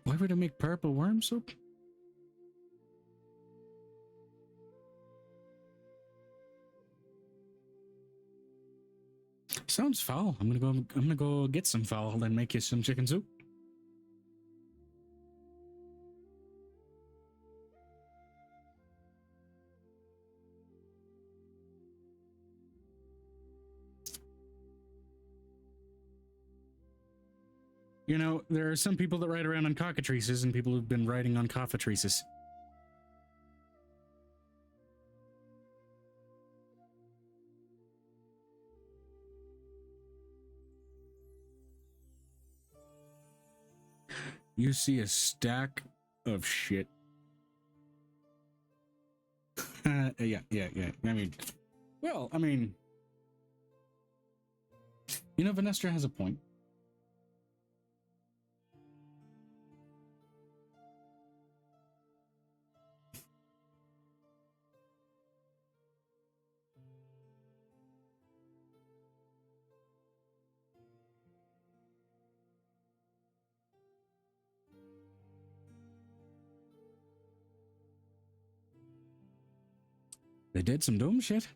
Why would I make purple worm soup? Sounds foul. I'm gonna go get some fowl and make you some chicken soup. You know, there are some people that ride around on cockatrices and people who've been riding on coffatrices. You see a stack of shit. Yeah. I mean, you know, Vanestra has a point. They did some dumb shit.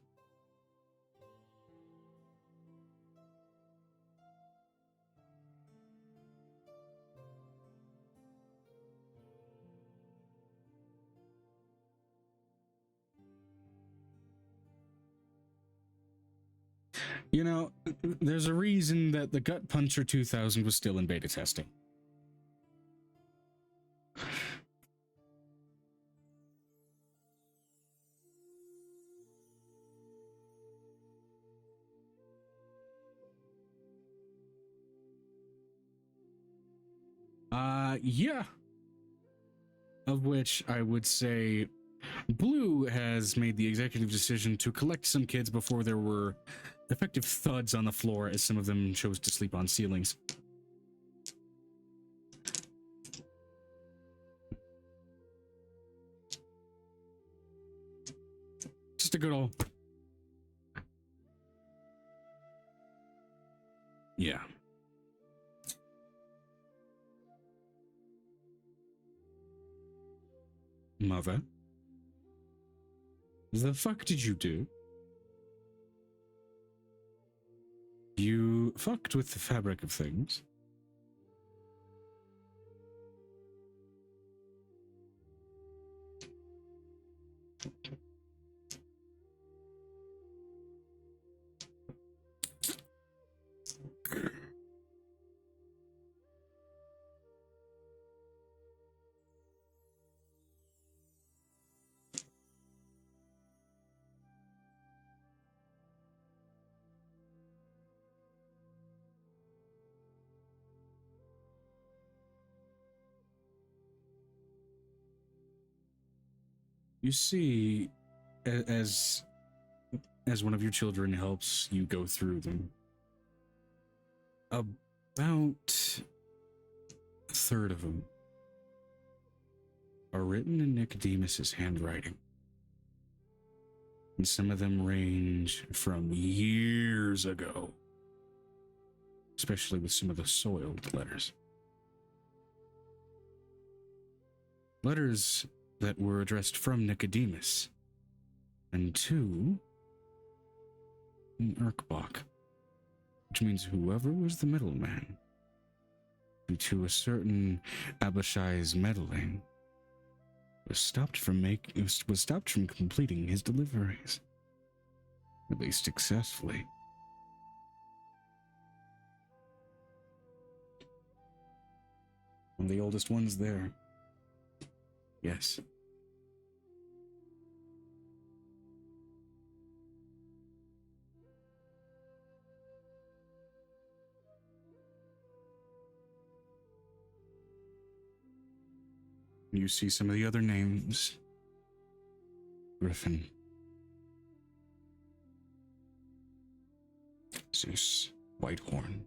You know, there's a reason that the Gut Puncher 2000 was still in beta testing. Yeah. Of which I would say Blue has made the executive decision to collect some kids before there were effective thuds on the floor, as some of them chose to sleep on ceilings. Just a good old... Yeah. Mother? The fuck did you do? You fucked with the fabric of things. You see, as one of your children helps you go through them, about a third of them are written in Nicodemus's handwriting. And some of them range from years ago, especially with some of the soiled letters. Letters that were addressed from Nicodemus and to an Urkbach, which means whoever was the middleman, due to a certain Abishai's meddling, was stopped from completing his deliveries, at least successfully. One of the oldest ones there. Yes. You see some of the other names. Griffin. Zeus. Whitehorn.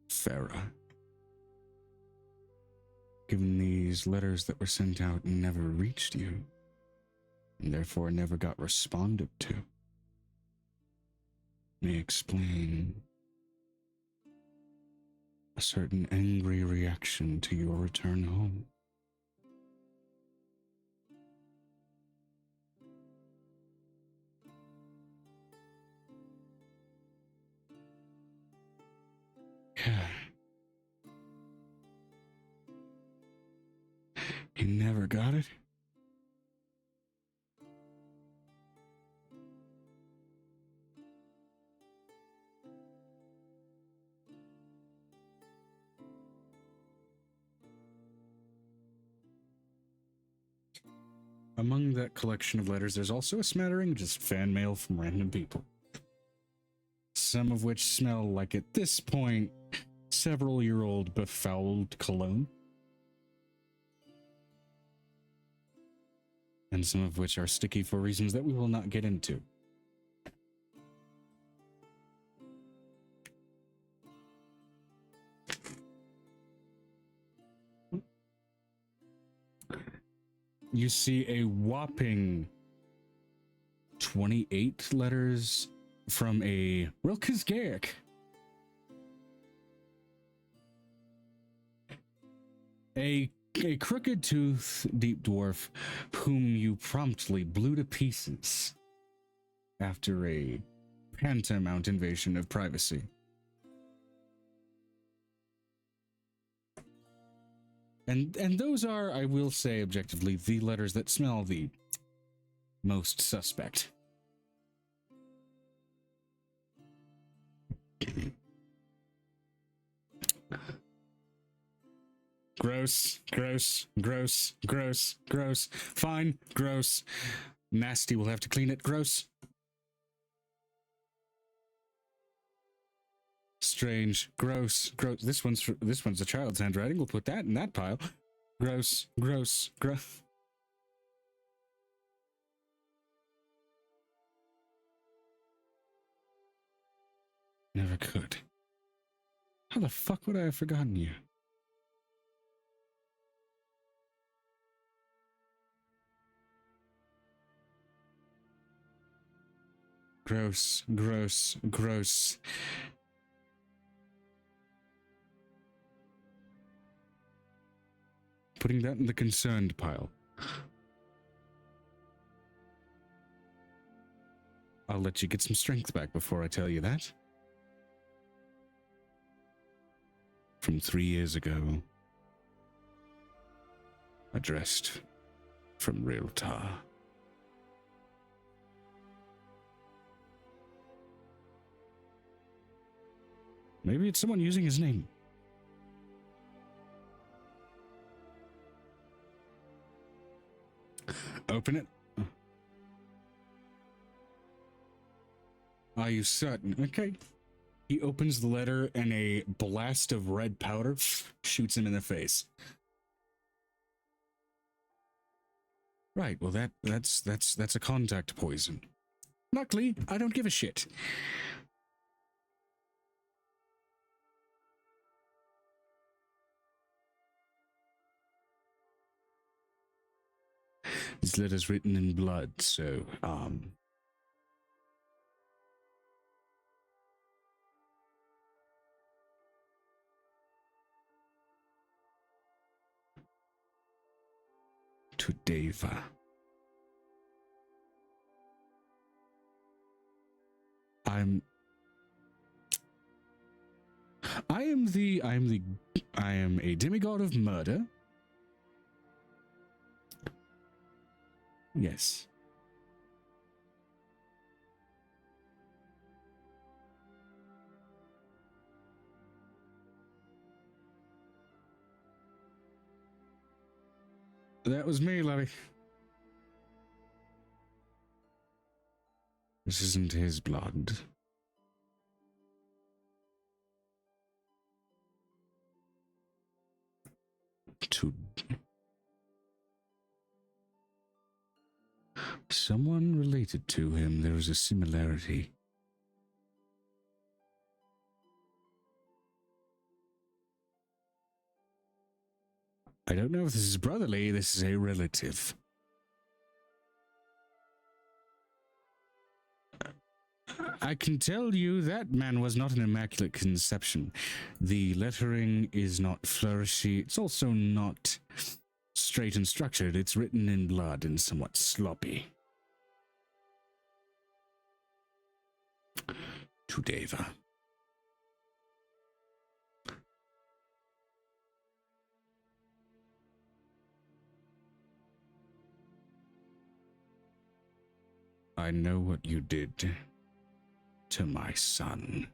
Farah. Given these letters that were sent out and never reached you, and therefore never got responded to, may explain a certain angry reaction to your return home. Yeah. You never got it? Among that collection of letters, there's also a smattering of just fan mail from random people. Some of which smell like, at this point, several-year-old befouled cologne. And some of which are sticky for reasons that we will not get into. You see a whopping 28 letters from a Rilke's Garrick. A crooked tooth deep dwarf whom you promptly blew to pieces after a tantamount invasion of privacy. And those are, I will say objectively, the letters that smell the most suspect. Gross, gross, gross, gross, gross. Fine, gross. Nasty, we'll have to clean it. Gross. Strange, gross, gross. This one's a child's handwriting. We'll put that in that pile. Gross, gross, gross. Never could. How the fuck would I have forgotten you? Gross, gross, gross. Putting that in the concerned pile. I'll let you get some strength back before I tell you that. From 3 years ago. Addressed from Realtar. Maybe it's someone using his name. Open it. Are you certain? Okay. He opens the letter and a blast of red powder shoots him in the face. Right, well that's a contact poison. Luckily, I don't give a shit. His letter's written in blood, so, to Deva. I am a demigod of murder. Yes. That was me, Levy. This isn't his blood. To someone related to him, there is a similarity. I don't know if this is brotherly, this is a relative. I can tell you that man was not an immaculate conception. The lettering is not flourishy. It's also not straight and structured. It's written in blood and somewhat sloppy. To Deva. I know what you did to my son.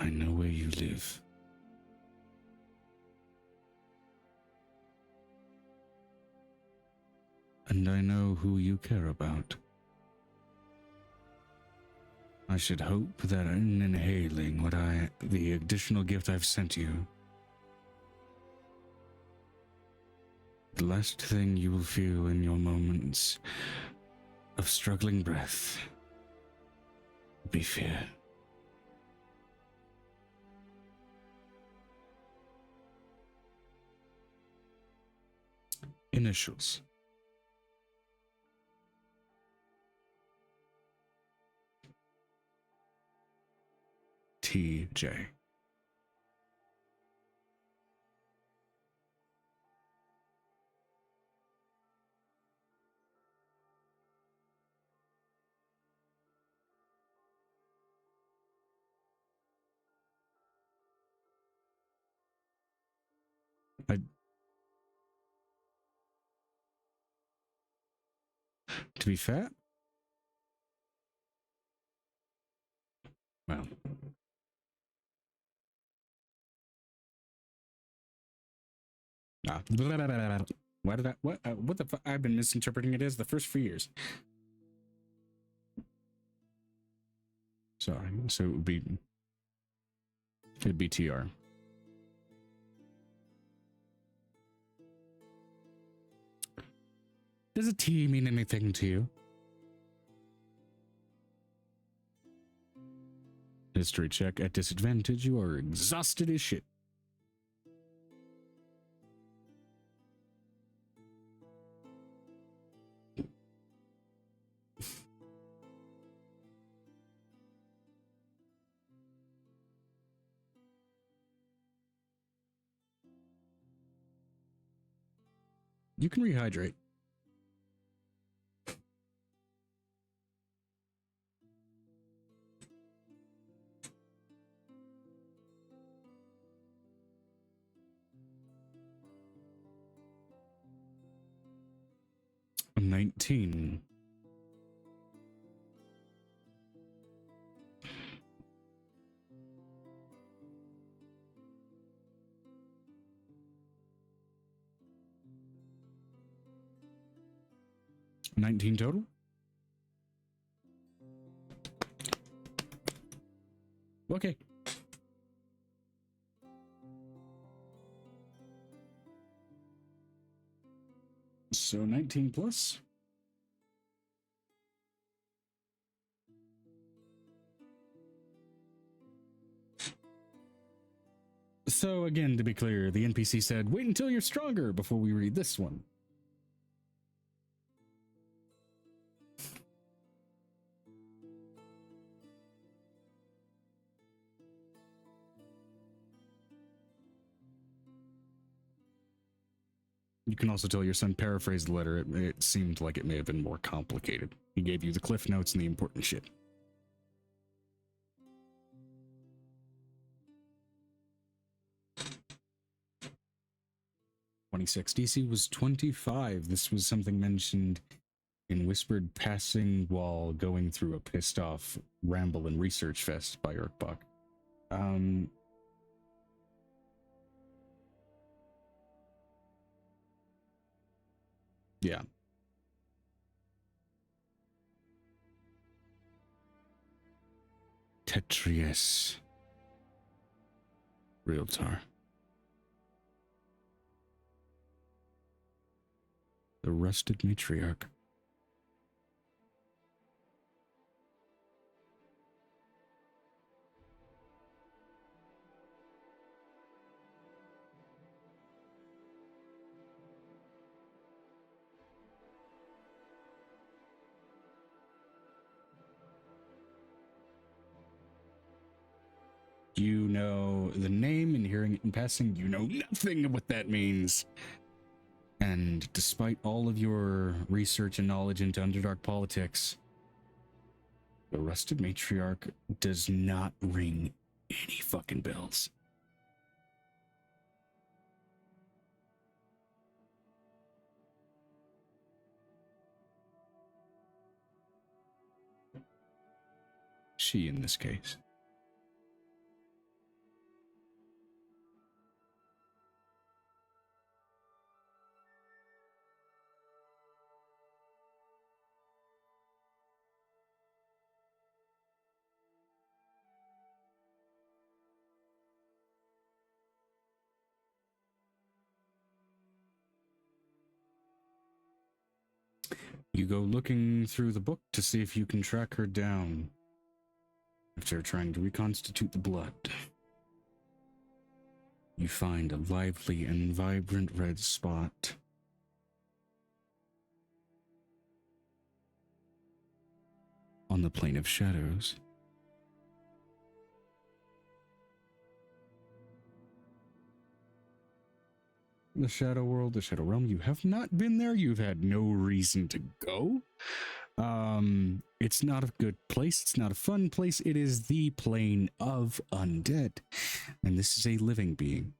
I know where you live. And I know who you care about. I should hope that in inhaling the additional gift I've sent you, the last thing you will feel in your moments of struggling breath will be fear. Initials. TJ. To be fair, well, why did I, what the fuck? I've been misinterpreting it as the first 4 years. Sorry, so it'd be TR. Does a T mean anything to you? History check at disadvantage. You are exhausted as shit. You can rehydrate. A 19. $19 total? Okay. So 19 plus. So again, to be clear, the NPC said, wait until you're stronger before we read this one. You can also tell your son paraphrased the letter. It seemed like it may have been more complicated. He gave you the cliff notes and the important shit. DC was 25. This was something mentioned in whispered passing while going through a pissed off ramble and research fest by Urkbach. Yeah. Tetrius. Realtor. The rusted matriarch. You know the name, and hearing it in passing, you know nothing of what that means. And despite all of your research and knowledge into Underdark politics, the Rusted Matriarch does not ring any fucking bells. She, in this case. You go looking through the book to see if you can track her down. After trying to reconstitute the blood, you find a lively and vibrant red spot on the plane of shadows. The Shadow World, the Shadow Realm, you have not been there. You've had no reason to go. It's not a good place. It's not a fun place. It is the plane of undead. And this is a living being.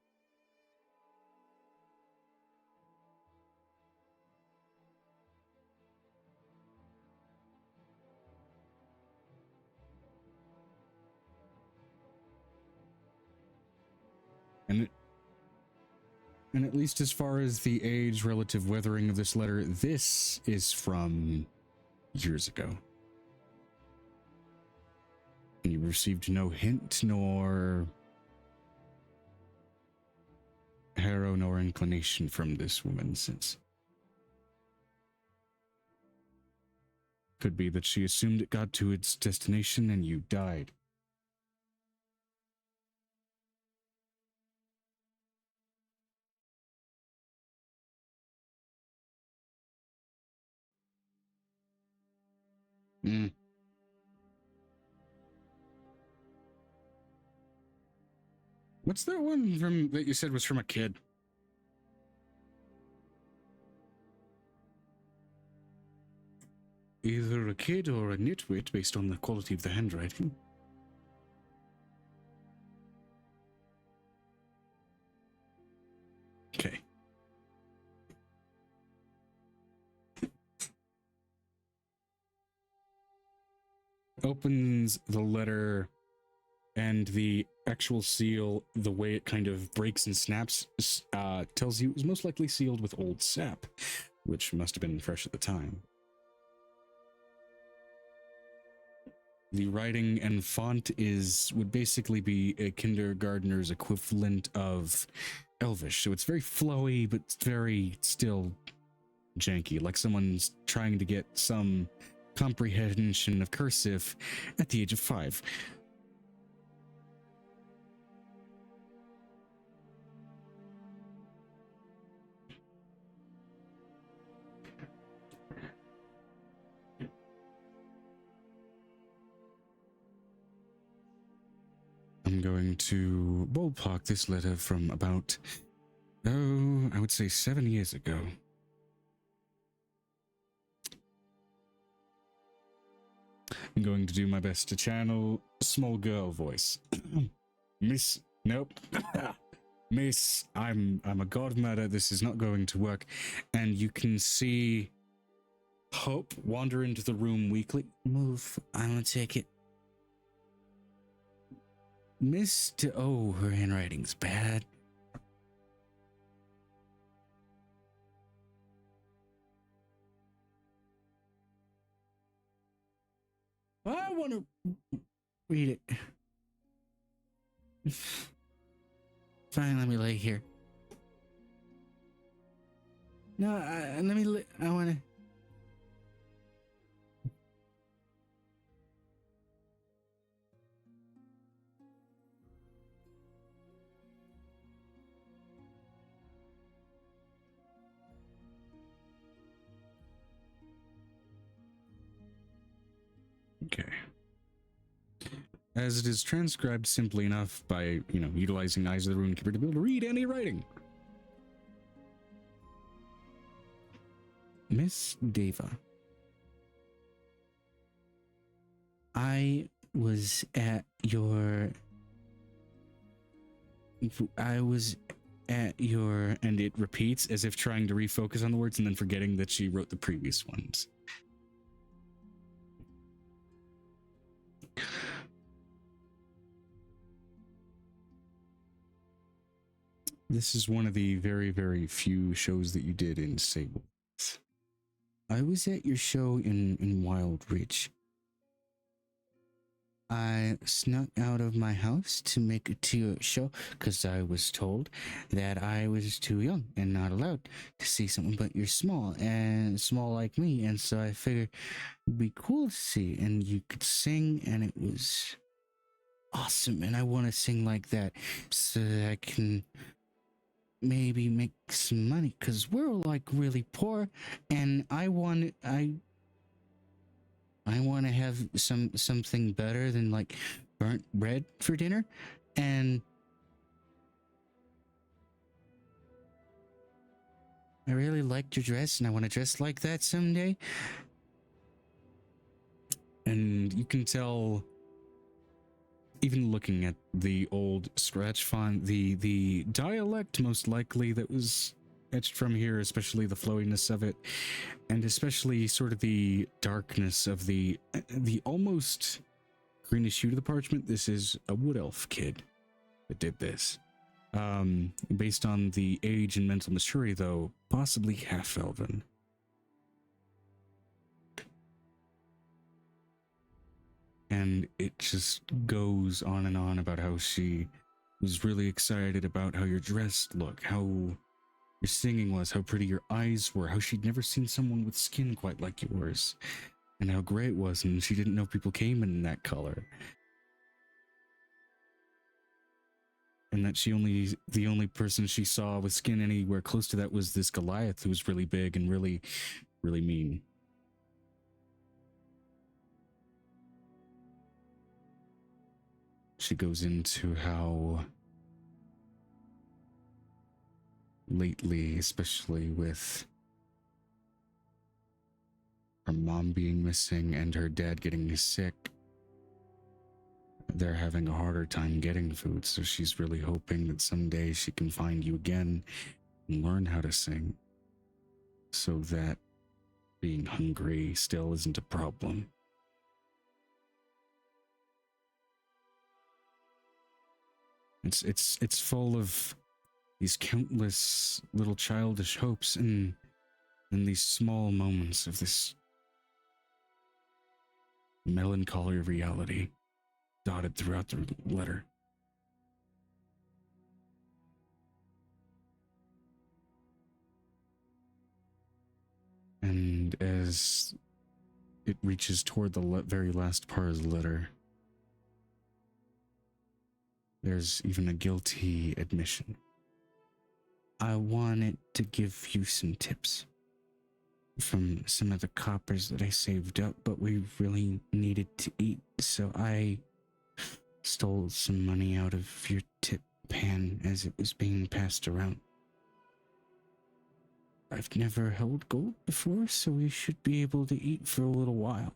And at least as far as the age relative weathering of this letter, this is from years ago. And you received no hint, nor harrow, nor inclination from this woman since. Could be that she assumed it got to its destination and you died. What's that one from that you said was from a kid? Either a kid or a nitwit based on the quality of the handwriting. Okay. Opens the letter, and the actual seal, the way it kind of breaks and snaps, tells you it was most likely sealed with old sap, which must have been fresh at the time. The writing and font would basically be a kindergartner's equivalent of Elvish, so it's very flowy, but very still janky, like someone's trying to get some comprehension of cursive at the age of 5. I'm going to ballpark this letter from about, I would say 7 years ago. I'm going to do my best to channel small girl voice. Miss, nope. Miss, I'm a godmother. This is not going to work. And you can see Hope wander into the room weakly. Move, I'm gonna take it. Mr. Oh, her handwriting's bad. I want to read it. Fine, let me lay here. No, I want to. Okay. As it is transcribed simply enough by, utilizing Eyes of the Runekeeper to be able to read any writing. Miss Deva, I was at your, and it repeats as if trying to refocus on the words and then forgetting that she wrote the previous ones. This is one of the very, very few shows that you did in Sable. I was at your show in Wild Ridge. I snuck out of my house to make it to your show because I was told that I was too young and not allowed to see someone, but you're small and small like me, and so I figured it'd be cool to see, and you could sing, and it was awesome, and I want to sing like that so that I can maybe make some money because we're like really poor, and I want to have something better than like burnt bread for dinner, and I really liked your dress and I want to dress like that someday. And you can tell, even looking at the old scratch font, the dialect most likely that was etched from here, especially the flowiness of it, and especially sort of the darkness of the almost greenish hue to the parchment. This is a wood elf kid that did this. Based on the age and mental maturity, though, possibly half elven. And it just goes on and on about how she was really excited about how your dress looked, how your singing was, how pretty your eyes were, how she'd never seen someone with skin quite like yours, and how gray it was, and she didn't know people came in that color. And that the only person she saw with skin anywhere close to that was this Goliath who was really big and really, really mean. She goes into how lately, especially with her mom being missing and her dad getting sick, they're having a harder time getting food, so she's really hoping that someday she can find you again and learn how to sing so that being hungry still isn't a problem. It's full of these countless little childish hopes and these small moments of this melancholy reality dotted throughout the letter. And as it reaches toward the very last part of the letter, there's even a guilty admission. I wanted to give you some tips from some of the coppers that I saved up, but we really needed to eat, so I stole some money out of your tip pan as it was being passed around. I've never held gold before, so we should be able to eat for a little while.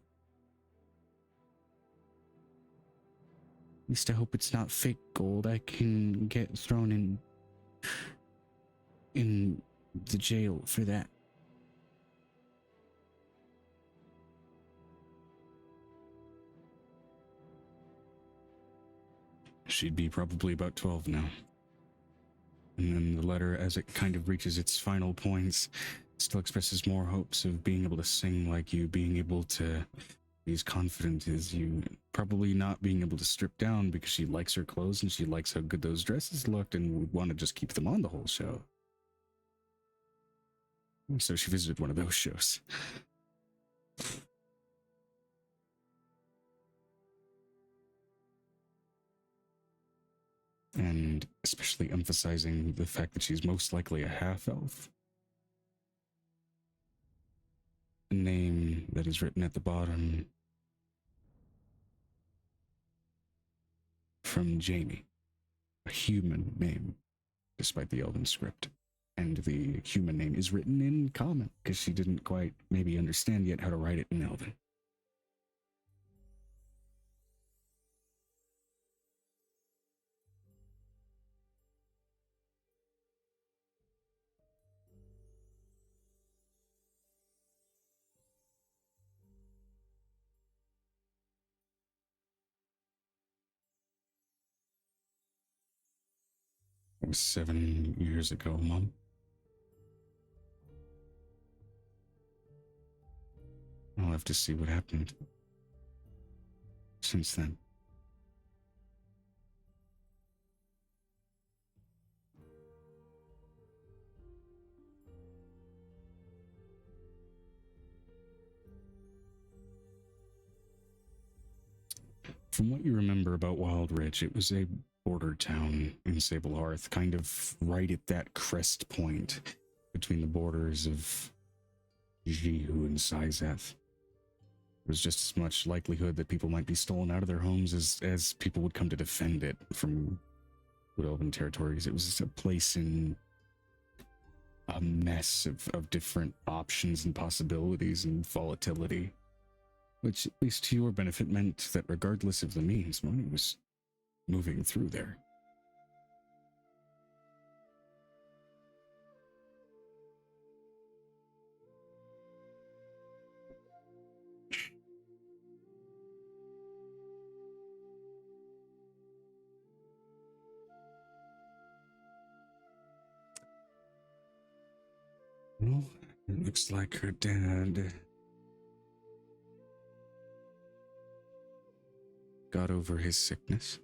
At least I hope it's not fake gold. I can get thrown in the jail for that. She'd be probably about 12 now. And then the letter, as it kind of reaches its final points, still expresses more hopes of being able to sing like you, being able to be as confident as you, probably not being able to strip down because she likes her clothes and she likes how good those dresses looked and would want to just keep them on the whole show. So she visited one of those shows. And especially emphasizing the fact that she's most likely a half-elf. The name that is written at the bottom from Jamie, a human name, despite the elven script. And the human name is written in common, because she didn't quite maybe understand yet how to write it in elven. It was 7 years ago, Mom. I'll have to see what happened since then. From what you remember about Wild Ridge, it was a border town in Sable Hearth, kind of right at that crest point between the borders of Jihu and Sizeth. There was just as much likelihood that people might be stolen out of their homes as people would come to defend it from Wood Elven territories. It was just a place in a mess of different options and possibilities and volatility, which, at least to your benefit, meant that regardless of the means, money was moving through there. Well, it looks like her dad got over his sickness.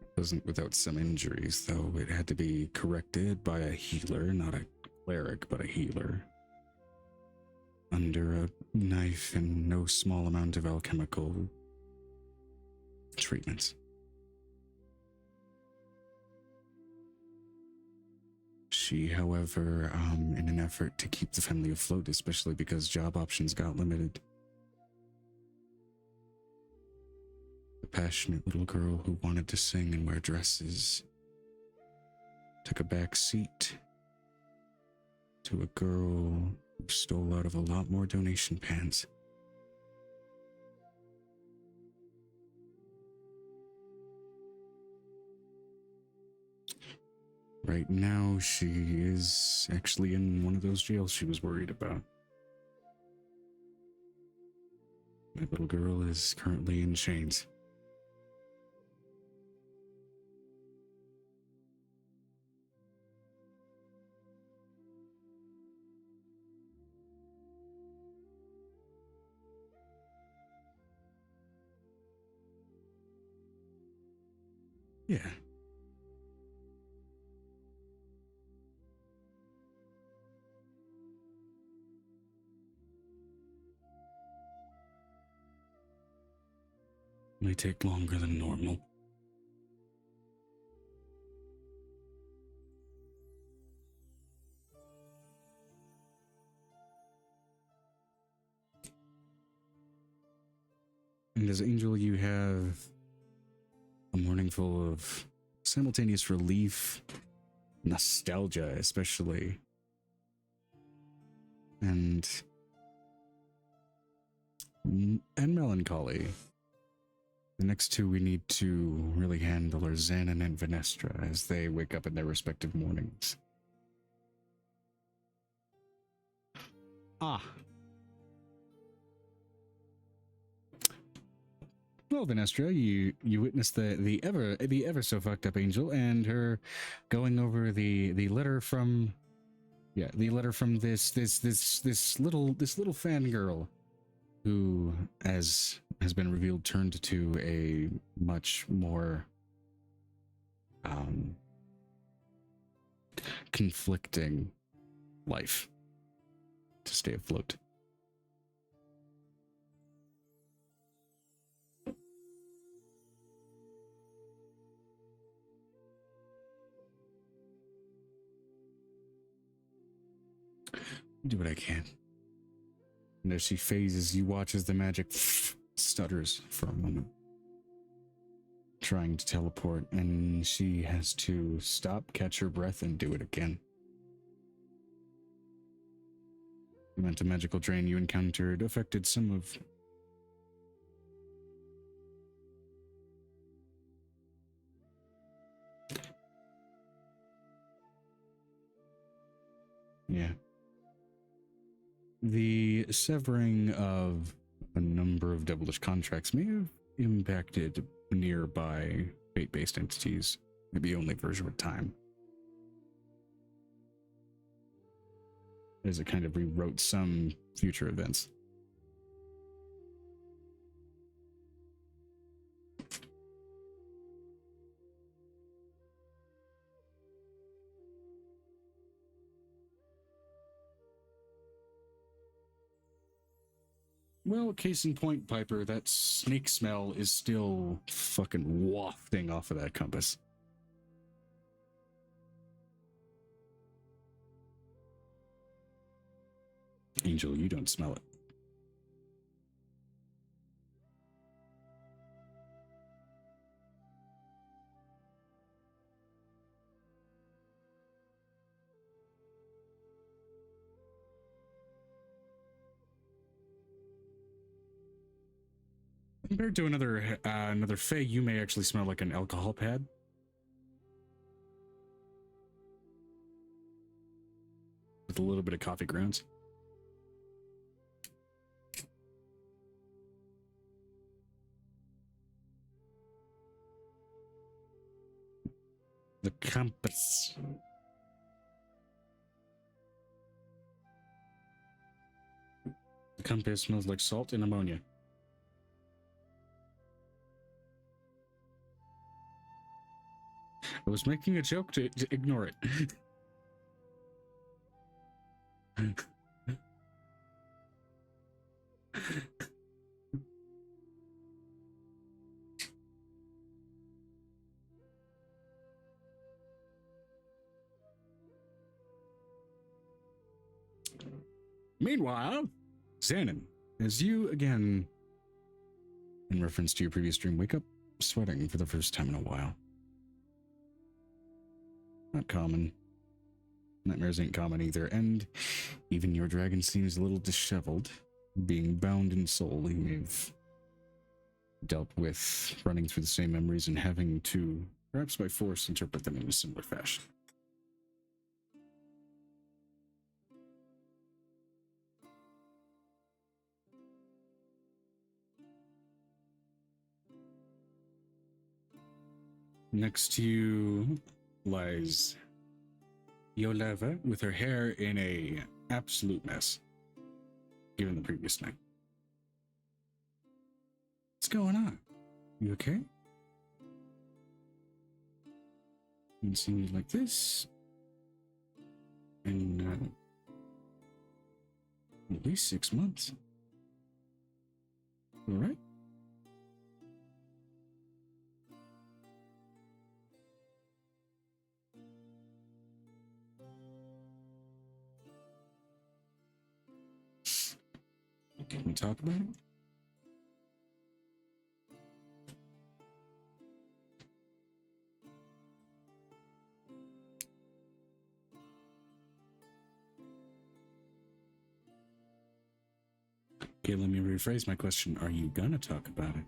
It wasn't without some injuries, though. It had to be corrected by a healer, not a cleric, but a healer. Under a knife and no small amount of alchemical treatments. She, however, in an effort to keep the family afloat, especially because job options got limited, the passionate little girl who wanted to sing and wear dresses took a back seat to a girl who stole out of a lot more donation pans. Right now, she is actually in one of those jails she was worried about. My little girl is currently in chains. Yeah. May take longer than normal. And as Angel, you have a morning full of simultaneous relief, nostalgia, especially, and melancholy. The next two we need to really handle are Xanon and Venestra as they wake up in their respective mornings. Well, Venestra, you witnessed the ever so fucked up Angel and her going over the letter from this little fangirl who, as has been revealed, turned to a much more conflicting life to stay afloat. Do what I can. And as she phases, you watch as the magic stutters for a moment, trying to teleport, and she has to stop, catch her breath, and do it again. The amount of magical drain you encountered affected some of... Yeah. The severing of a number of devilish contracts may have impacted nearby fate-based entities, maybe only for a short time, as it kind of rewrote some future events. Well, case in point, Piper, that snake smell is still fucking wafting off of that compass. Angel, you don't smell it. Compared to another Fae, you may actually smell like an alcohol pad. With a little bit of coffee grounds. The compass. The compass smells like salt and ammonia. I was making a joke to ignore it. Meanwhile, Xanon, as you again, in reference to your previous dream, wake up sweating for the first time in a while. Not common. Nightmares ain't common either, and even your dragon seems a little disheveled, being bound in soul. He may have dealt with running through the same memories and having to, perhaps by force, interpret them in a similar fashion. Next to you lies Yoleva with her hair in a absolute mess, given the previous night. What's going on? You okay? Haven't seen you like this in at least 6 months. All right? Can we talk about it? Okay, let me rephrase my question. Are you gonna talk about it?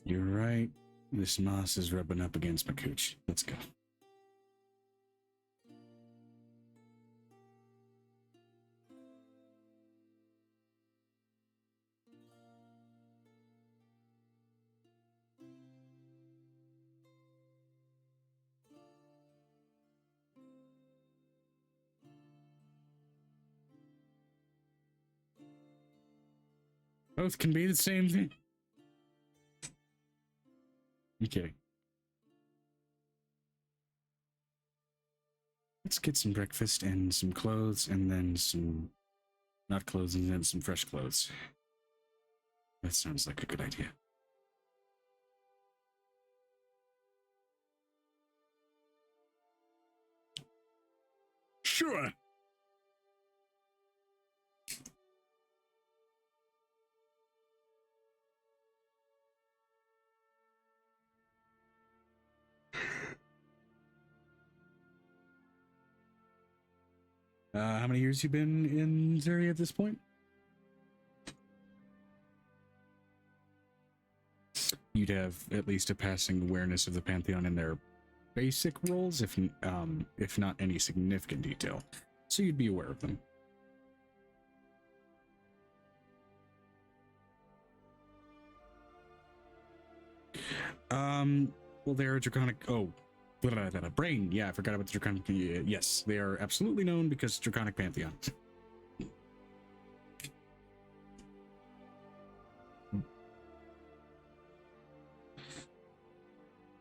You're right. This moss is rubbing up against my cooch. Let's go. Both can be the same thing. Okay. Let's get some breakfast and some clothes, and then some, not clothes, and then some fresh clothes. That sounds like a good idea. Sure. How many years you been in Zuri at this point? You'd have at least a passing awareness of the Pantheon in their basic roles, if not any significant detail. So you'd be aware of them. Well, they're a draconic. Oh, brain. Yeah, I forgot about the draconic. Yes, they are absolutely known because draconic Pantheon.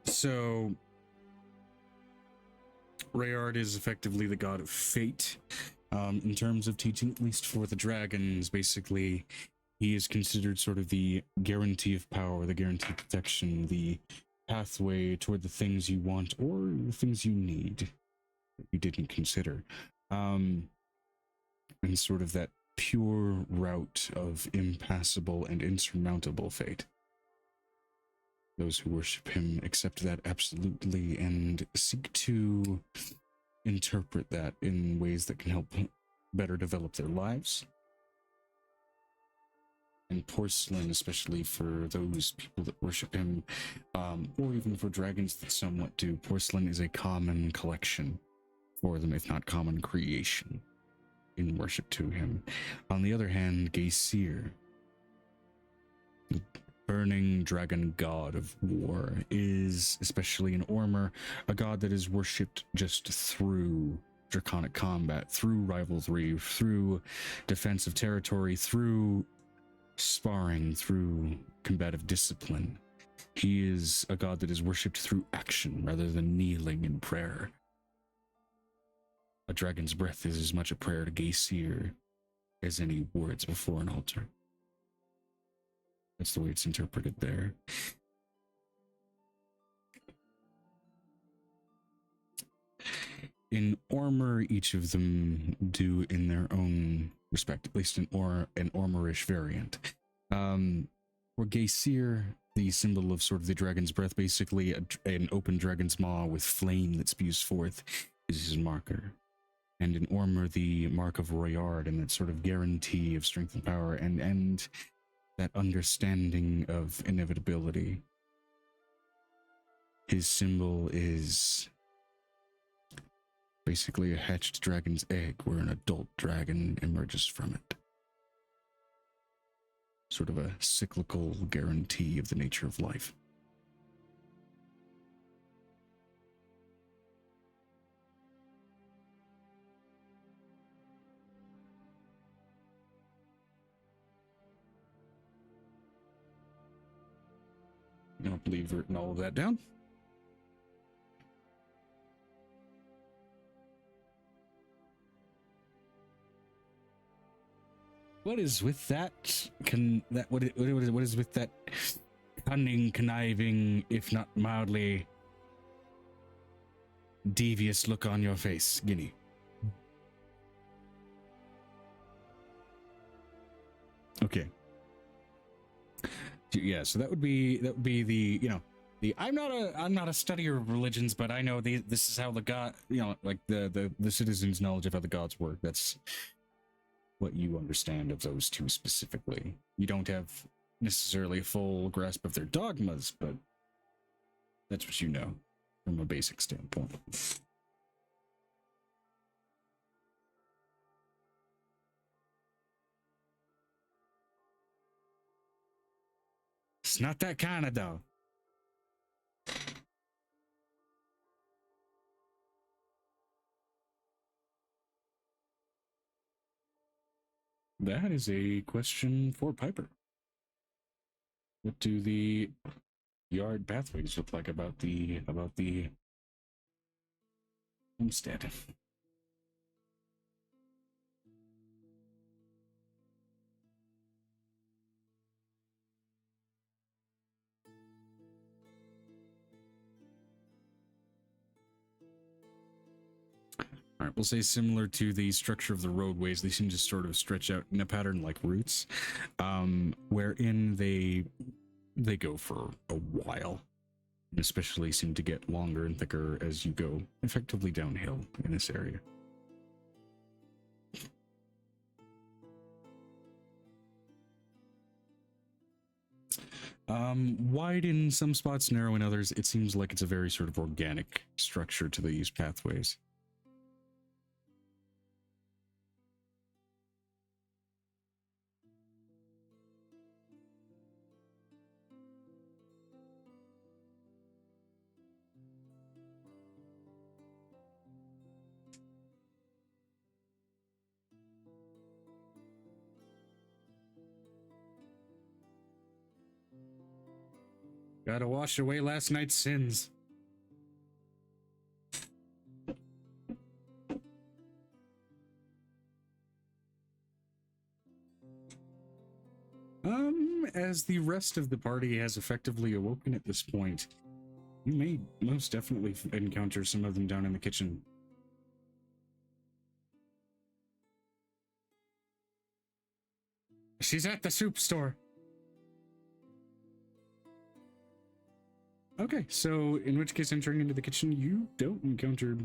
So, Rayard is effectively the god of fate. In terms of teaching, at least for the dragons, basically, he is considered sort of the guarantee of power, the guarantee of protection, the pathway toward the things you want or the things you need that you didn't consider. And sort of that pure route of impassable and insurmountable fate. Those who worship him accept that absolutely and seek to interpret that in ways that can help better develop their lives. And porcelain, especially for those people that worship him, or even for dragons that somewhat do, porcelain is a common collection for them, if not common creation in worship to him. On the other hand, Geysir, the burning dragon god of war, is, especially in Ormer, a god that is worshipped just through draconic combat, through rivalry, through defense of territory, through sparring, through combative discipline. He is a god that is worshipped through action rather than kneeling in prayer. A dragon's breath is as much a prayer to Geysir as any words before an altar. That's the way it's interpreted there. In Ormer, each of them do in their own respect, at least an Ormerish variant. For Geysir, the symbol of sort of the dragon's breath, basically an open dragon's maw with flame that spews forth, is his marker. And in Ormer, the mark of Royard and that sort of guarantee of strength and power and that understanding of inevitability. His symbol is basically a hatched dragon's egg where an adult dragon emerges from it. Sort of a cyclical guarantee of the nature of life. I don't believe I've written all of that down. What is with that? What is with that cunning, conniving, if not mildly devious look on your face, Guinea? Okay. Yeah, so that would be the, you know, the I'm not a studier of religions, but I know this is how the god, you know, like the citizens' knowledge of how the gods work. That's what you understand of those two specifically. You don't have necessarily a full grasp of their dogmas, but that's what you know from a basic standpoint. It's not that kind of though. That is a question for Piper. What do the yard pathways look like about the homestead? All right, we'll say similar to the structure of the roadways, they seem to sort of stretch out in a pattern like roots, wherein they go for a while, and especially seem to get longer and thicker as you go effectively downhill in this area. Wide in some spots, narrow in others. It seems like it's a very sort of organic structure to these pathways. Gotta wash away last night's sins. As the rest of the party has effectively awoken at this point, you may most definitely encounter some of them down in the kitchen. She's at the soup store. Okay, so in which case, entering into the kitchen, you don't encounter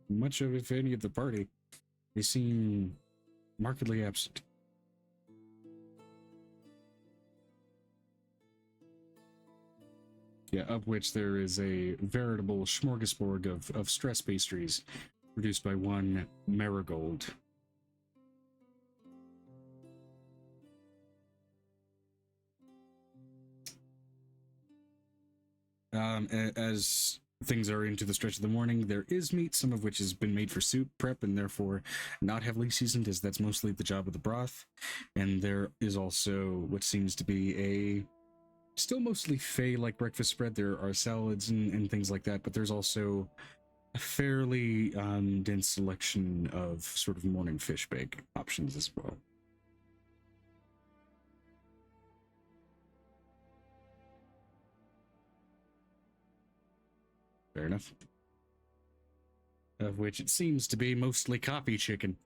much of, if any, of the party. They seem markedly absent. Yeah, of which there is a veritable smorgasbord of stress pastries produced by one Marigold. As things are into the stretch of the morning, there is meat, some of which has been made for soup prep and therefore not heavily seasoned, as that's mostly the job of the broth. And there is also what seems to be a still mostly Fey-like breakfast spread. There are salads and things like that, but there's also a fairly dense selection of sort of morning fish bake options as well. Fair enough. Of which it seems to be mostly copy chicken.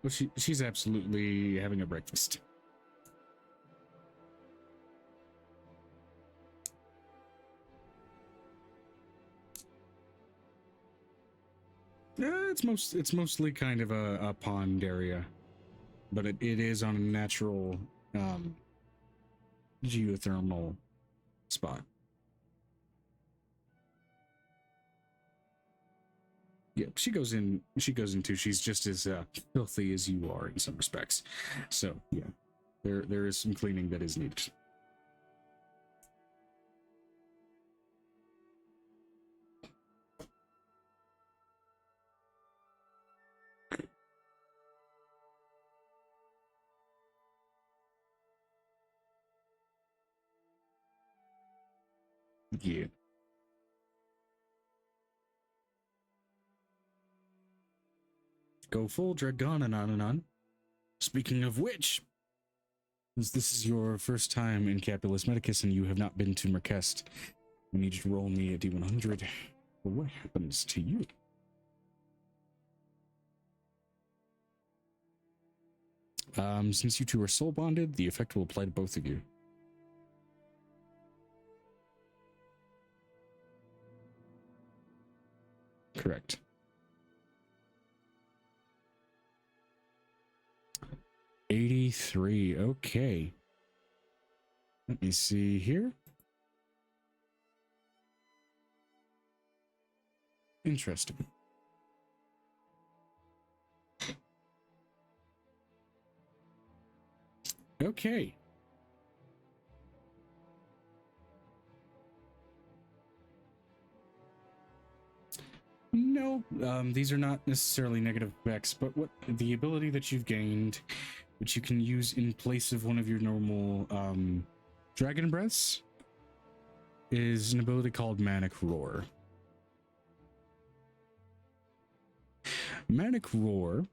Well, she's absolutely having a breakfast. It's mostly kind of a pond area, but it is on a natural geothermal spot. Yeah, she goes in too. She's just as filthy as you are in some respects. So yeah, there is some cleaning that is needed. Yeah. Go full dragon and on and on. Speaking of which, As this is your first time in Capulus Medicus and you have not been to Merkest, I need you to roll me a D100 for what happens to you. Since you two are soul bonded, the effect will apply to both of you. Correct. $83. Okay. Let me see here. Interesting. Okay. No, these are not necessarily negative effects, but what the ability that you've gained, which you can use in place of one of your normal dragon breaths, is an ability called Manic Roar. Manic Roar,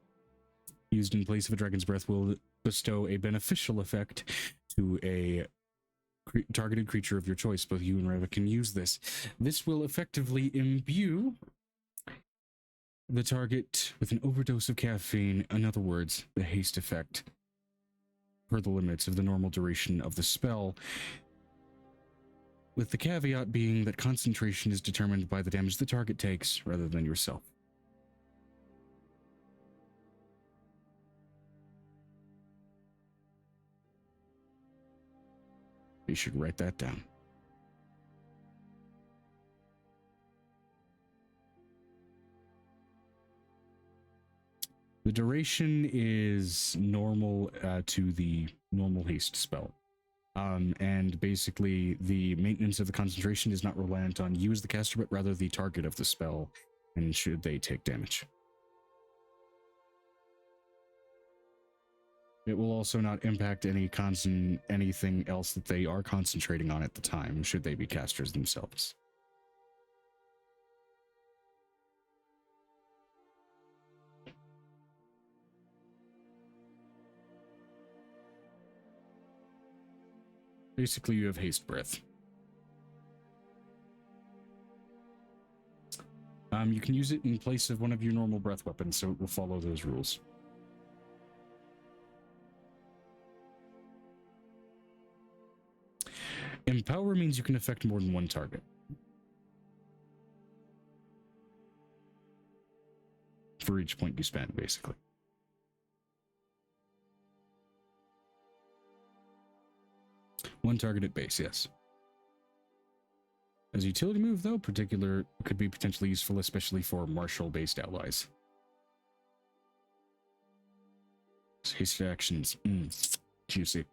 used in place of a dragon's breath, will bestow a beneficial effect to a targeted creature of your choice. Both you and Reva can use this. This will effectively imbue the target with an overdose of caffeine, in other words, the haste effect, per the limits of the normal duration of the spell, with the caveat being that concentration is determined by the damage the target takes rather than yourself. You should write that down. The duration is normal to the normal haste spell. And basically the maintenance of the concentration is not reliant on you as the caster, but rather the target of the spell, and should they take damage. It will also not impact anything else that they are concentrating on at the time, should they be casters themselves. Basically, you have haste breath. You can use it in place of one of your normal breath weapons, so it will follow those rules. Empower means you can affect more than one target. For each point you spend, basically. One target at base, yes. As a utility move, though, particular could be potentially useful, especially for martial-based allies. Haste actions. Juicy.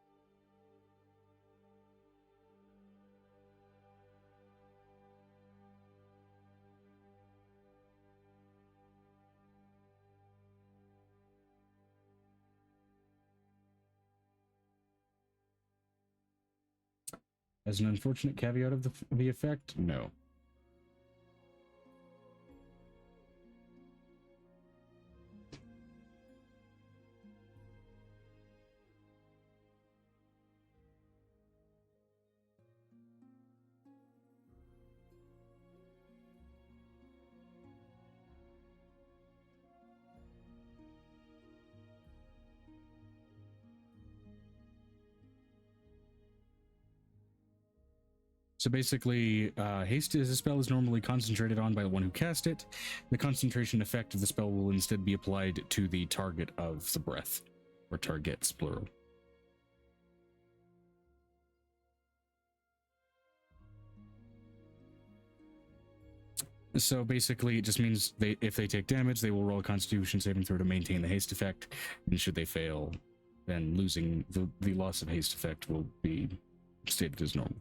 As an unfortunate caveat of the effect, no. So basically, haste as a spell is normally concentrated on by the one who cast it. The concentration effect of the spell will instead be applied to the target of the breath, or targets, plural. So basically, it just means if they take damage, they will roll a Constitution saving throw to maintain the haste effect, and should they fail, then losing the loss of haste effect will be stated as normal.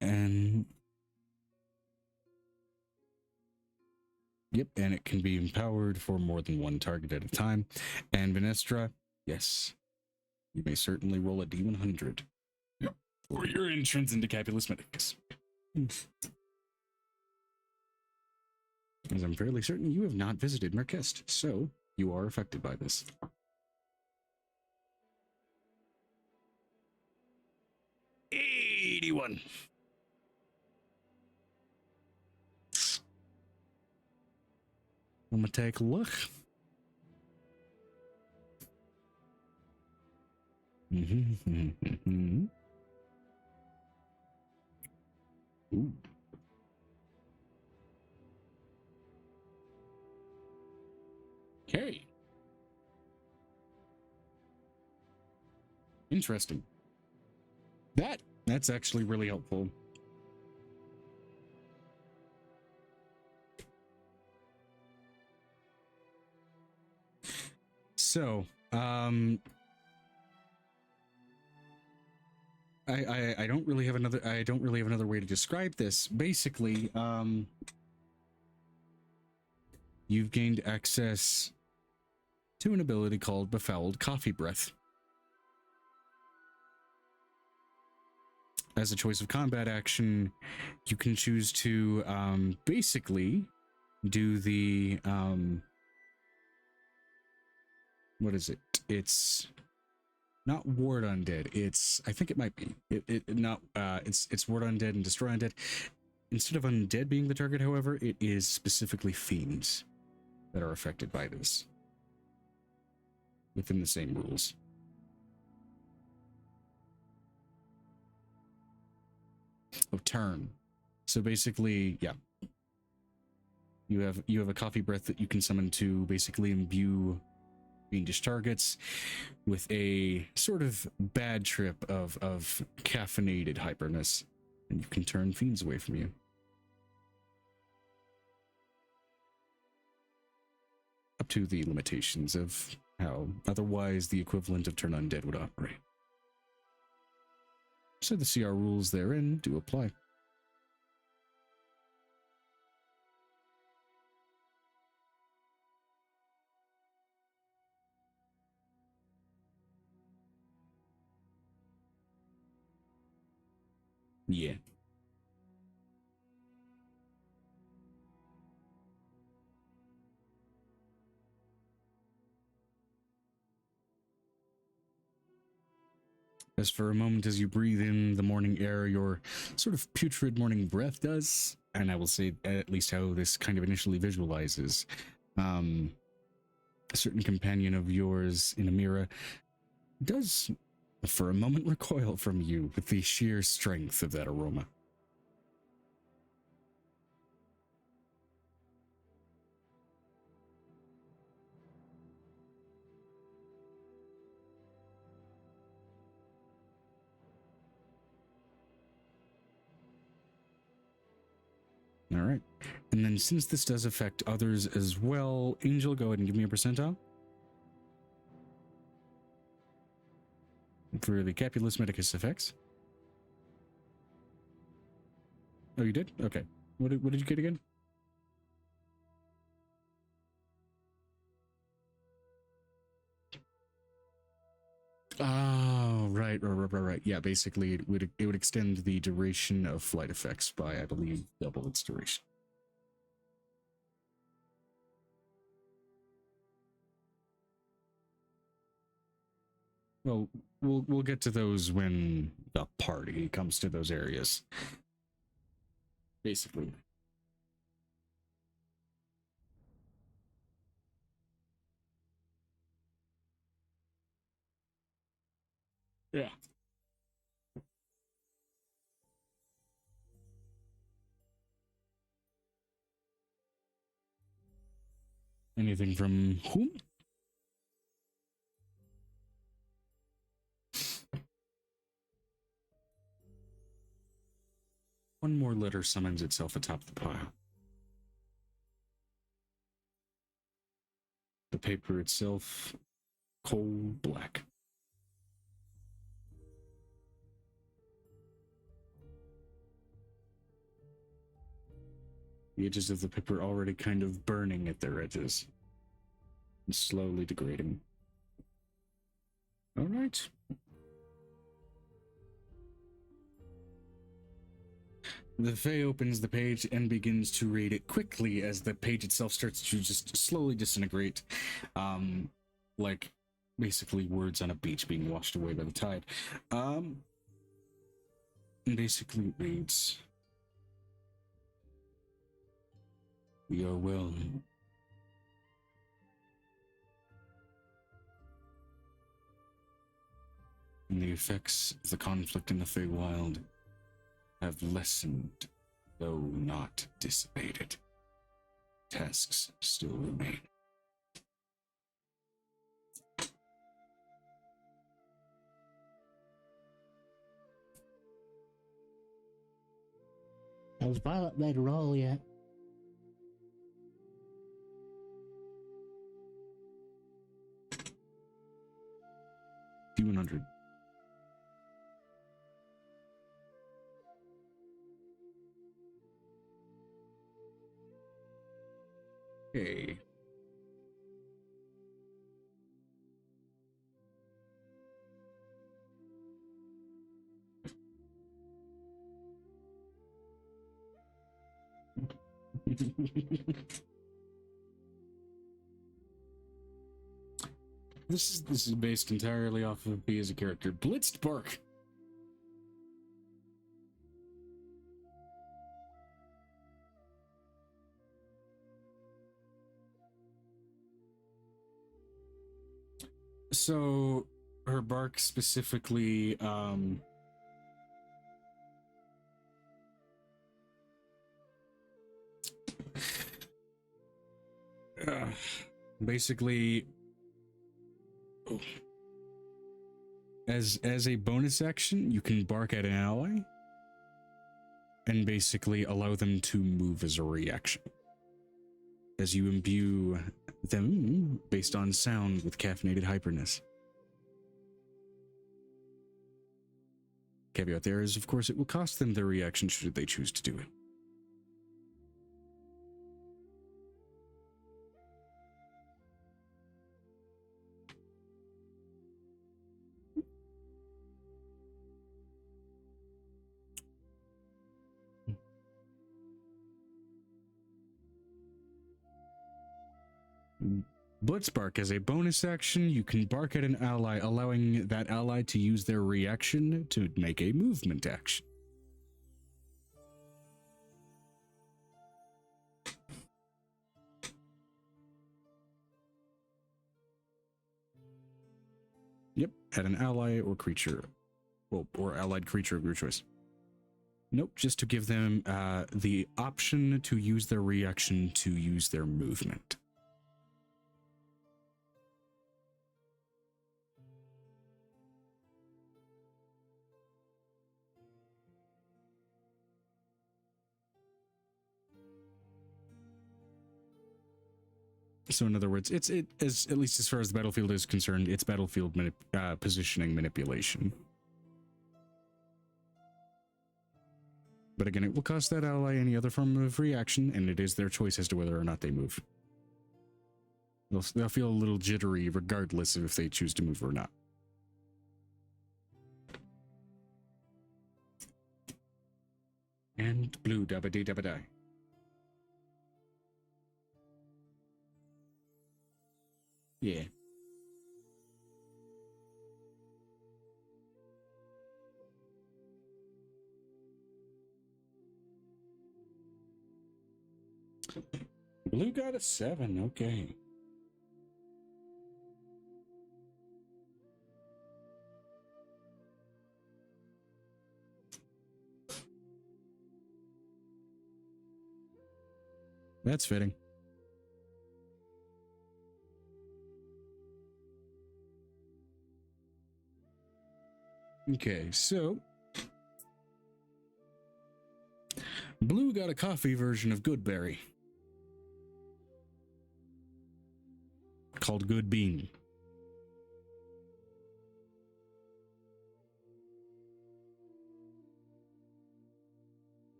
And yep, and it can be empowered for more than one target at a time. And Venestra, yes, you may certainly roll a D100 for your entrance into Capulus Medicus. as I'm fairly certain you have not visited Merkest, so you are affected by this. $81. I'm gonna take a look. Ooh. Okay. Interesting. That's actually really helpful. So, I don't really have another way to describe this. Basically, you've gained access to an ability called Befouled Coffee Breath. As a choice of combat action, you can choose to basically do the what is it? It's not ward undead. I think it might be. It's ward undead and destroy undead. Instead of undead being the target, however, it is specifically fiends that are affected by this within the same rules. Of turn. So basically, yeah. You have a coffee breath that you can summon to basically imbue fiendish targets with a sort of bad trip of caffeinated hyperness, and you can turn fiends away from you. Up to the limitations of how otherwise the equivalent of turn undead would operate. So the CR rules therein do apply. Yeah. As for a moment as you breathe in the morning air, your sort of putrid morning breath does, and I will say at least how this kind of initially visualizes. A certain companion of yours in a mirror does for a moment recoil from you with the sheer strength of that aroma. All right. And then since this does affect others as well, Angel, go ahead and give me a percentile. For the Capulus Medicus effects. Oh, you did? Okay. What did you get again? Oh, right. Yeah, basically it would extend the duration of flight effects by, I believe, double its duration. Well, we'll get to those when the party comes to those areas. Basically. Yeah. Anything from whom? One more letter summons itself atop the pile. The paper itself, coal black. The edges of the paper already kind of burning at their edges and slowly degrading. All right. The Fae opens the page and begins to read it quickly as the page itself starts to just slowly disintegrate. Like basically words on a beach being washed away by the tide. Basically it reads, "We are well. And the effects of the conflict in the Feywild have lessened, though not dissipated. Tasks still remain." Has Violet made a roll yet? D100. Okay. This is based entirely off of B as a character. Blitzed Bark. So her bark specifically basically as a bonus action you can bark at an ally and basically allow them to move as a reaction as you imbue them based on sound with caffeinated hyperness. Caveat there is, of course, it will cost them their reaction should they choose to do it. Blitzbark as a bonus action, you can bark at an ally, allowing that ally to use their reaction to make a movement action. Yep, at an ally or creature. Well, or allied creature of your choice. Nope, just to give them the option to use their reaction to use their movement. So in other words, it is, at least as far as the battlefield is concerned, it's battlefield positioning manipulation. But again, it will cost that ally any other form of reaction, and it is their choice as to whether or not they move. They'll feel a little jittery regardless of if they choose to move or not. And blue dabba dee dabba die. Yeah. Blue got a 7, okay. That's fitting. Okay, so Blue got a coffee version of Goodberry called Good Bean.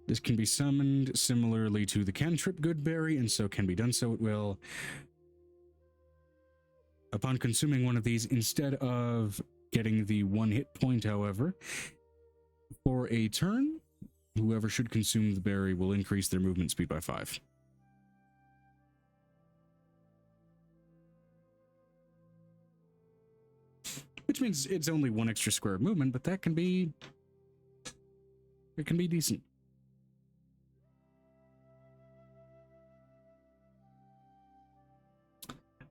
This can be summoned similarly to the cantrip Goodberry, and so can be done so it will. Upon consuming one of these, instead of getting the 1 hit point, however. For a turn, whoever should consume the berry will increase their movement speed by 5. Which means it's only 1 extra square of movement, but that can be... it can be decent.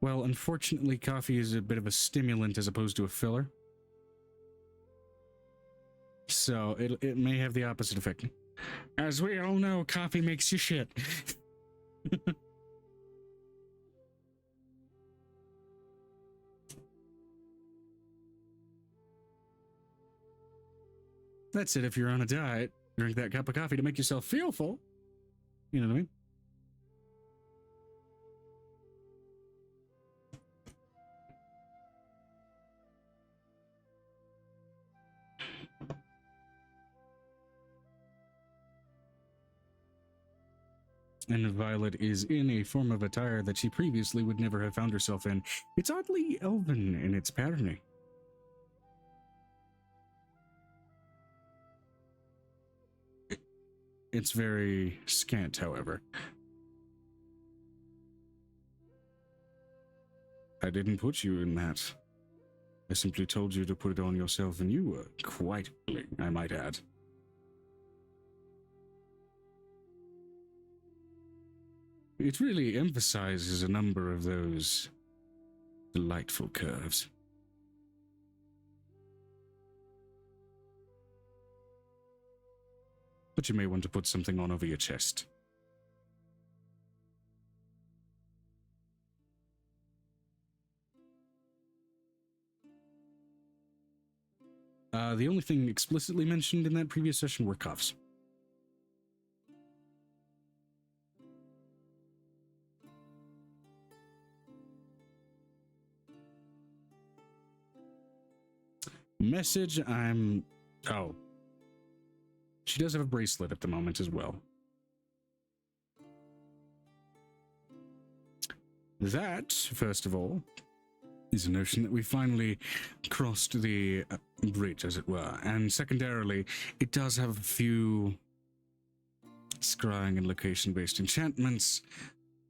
Well, unfortunately, coffee is a bit of a stimulant as opposed to a filler. So it may have the opposite effect. As we all know, coffee makes you shit. That's it. If you're on a diet, drink that cup of coffee to make yourself feel full. You know what I mean? And Violet is in a form of attire that she previously would never have found herself in. It's oddly elven in its patterning. It's very scant, however. I didn't put you in that. I simply told you to put it on yourself, and you were quite willing, I might add. It really emphasizes a number of those delightful curves. But you may want to put something on over your chest. The only thing explicitly mentioned in that previous session were cuffs. Message, oh. She does have a bracelet at the moment as well. That, first of all, is a notion that we finally crossed the bridge, as it were. And secondarily, it does have a few scrying and location-based enchantments.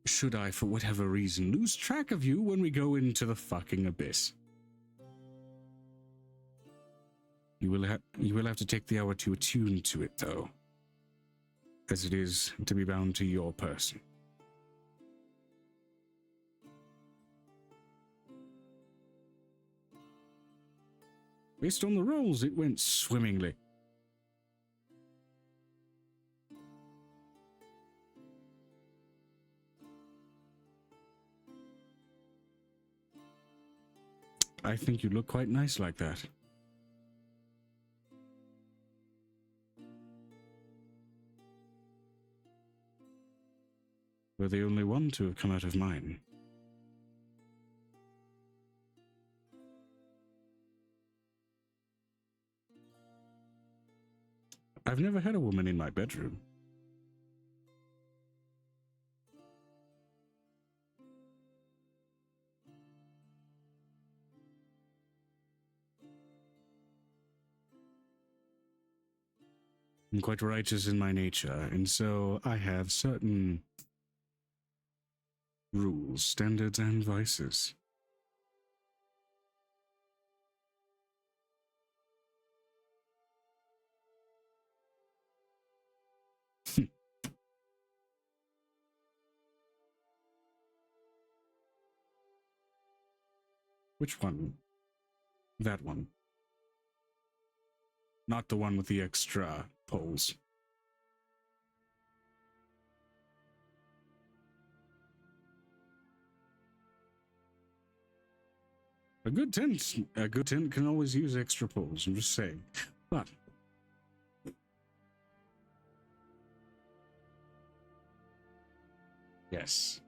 Should I, for whatever reason, lose track of you when we go into the fucking abyss? You will have to take the hour to attune to it, though, as it is to be bound to your person. Based on the rolls, it went swimmingly. I think you look quite nice like that. We're the only one to have come out of mine. I've never had a woman in my bedroom. I'm quite righteous in my nature, and so I have certain rules, standards, and vices. Which one? That one. Not the one with the extra poles. A good tent can always use extra poles, I'm just saying. But yes.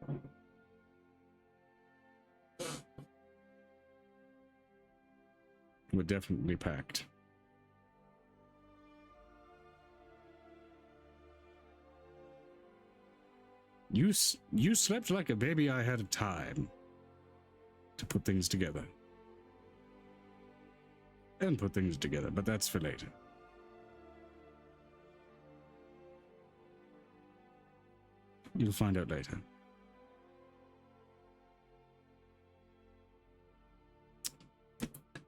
We're definitely packed. You slept like a baby. I had time to put things together. and put things together, but that's for later. You'll find out later.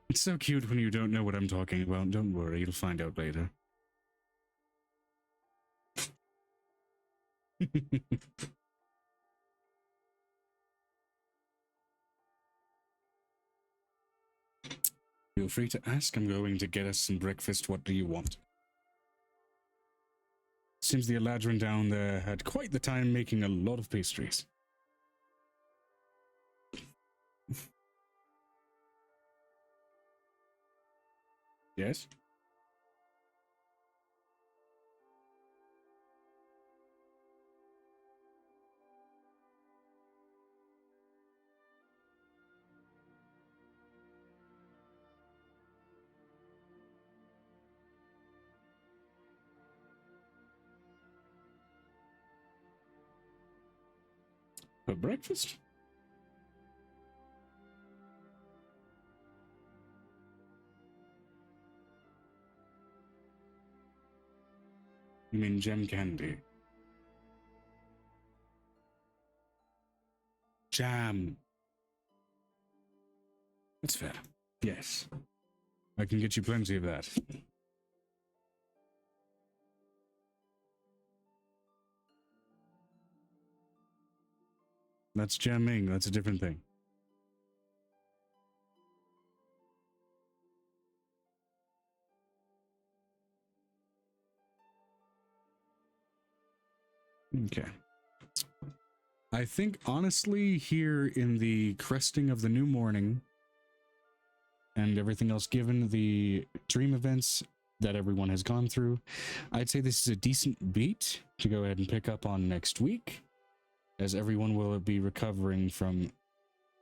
It's so cute when you don't know what I'm talking about. Don't worry, you'll find out later. Feel free to ask. I'm going to get us some breakfast. What do you want? Seems the Eladrin down there had quite the time making a lot of pastries. Yes? For breakfast? You mean gem candy? Jam. That's fair. Yes. I can get you plenty of that. That's jamming. That's a different thing. Okay. I think, honestly, here in the cresting of the new morning and everything else, given the dream events that everyone has gone through, I'd say this is a decent beat to go ahead and pick up on next week, as everyone will be recovering from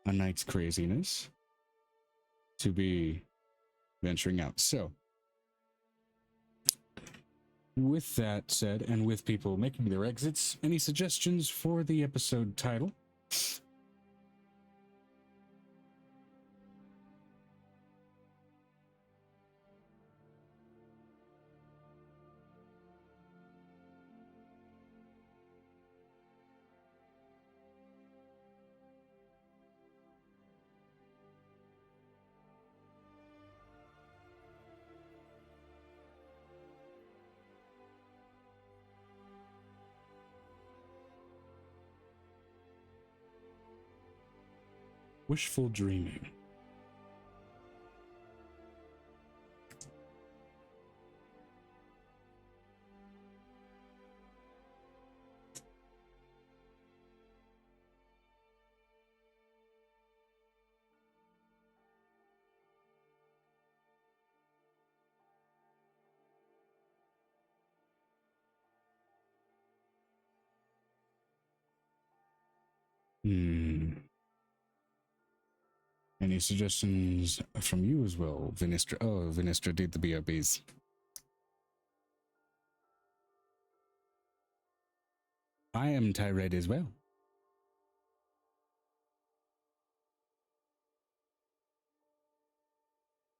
a night's craziness to be venturing out. So, with that said, and with people making their exits, any suggestions for the episode title? Wishful dreaming. Any suggestions from you as well, Vinistra? Oh, Vinistra did the BRBs. I am tirade as well.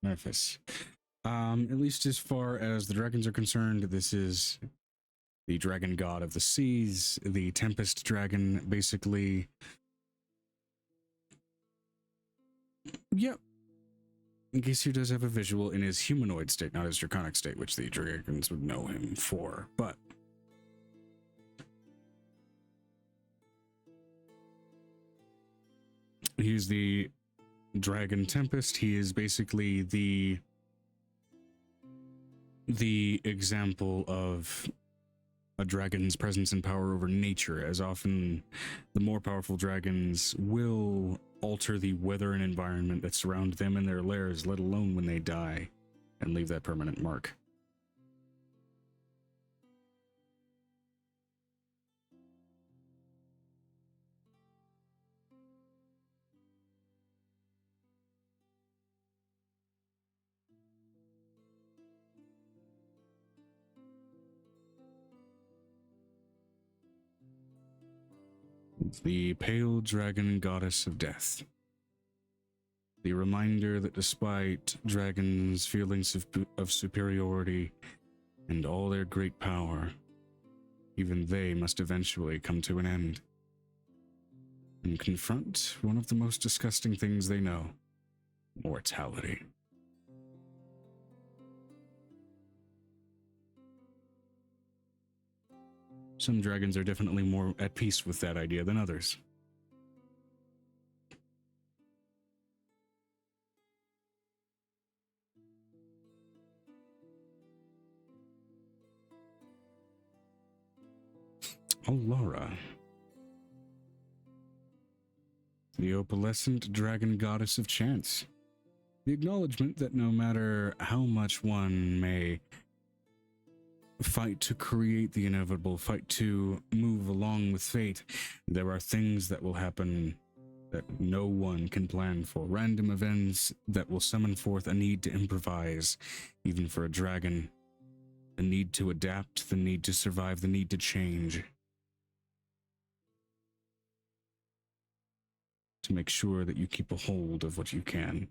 Nervous. At least as far as the dragons are concerned, this is the dragon god of the seas, the Tempest dragon, basically. Yep. In case he does have a visual in his humanoid state, not his draconic state, which the dragons would know him for, but he's the Dragon Tempest. He is basically the example of a dragon's presence and power over nature, as often the more powerful dragons will alter the weather and environment that surround them and their lairs, let alone when they die, and leave that permanent mark. The pale dragon goddess of death. The reminder that despite dragons' feelings of superiority and all their great power, even they must eventually come to an end and confront one of the most disgusting things they know: mortality. Some dragons are definitely more at peace with that idea than others. Alara, the opalescent dragon goddess of chance. The acknowledgement that no matter how much one may fight to create the inevitable, fight to move along with fate, there are things that will happen that no one can plan for. Random events that will summon forth a need to improvise, even for a dragon. The need to adapt, the need to survive, the need to change. To make sure that you keep a hold of what you can.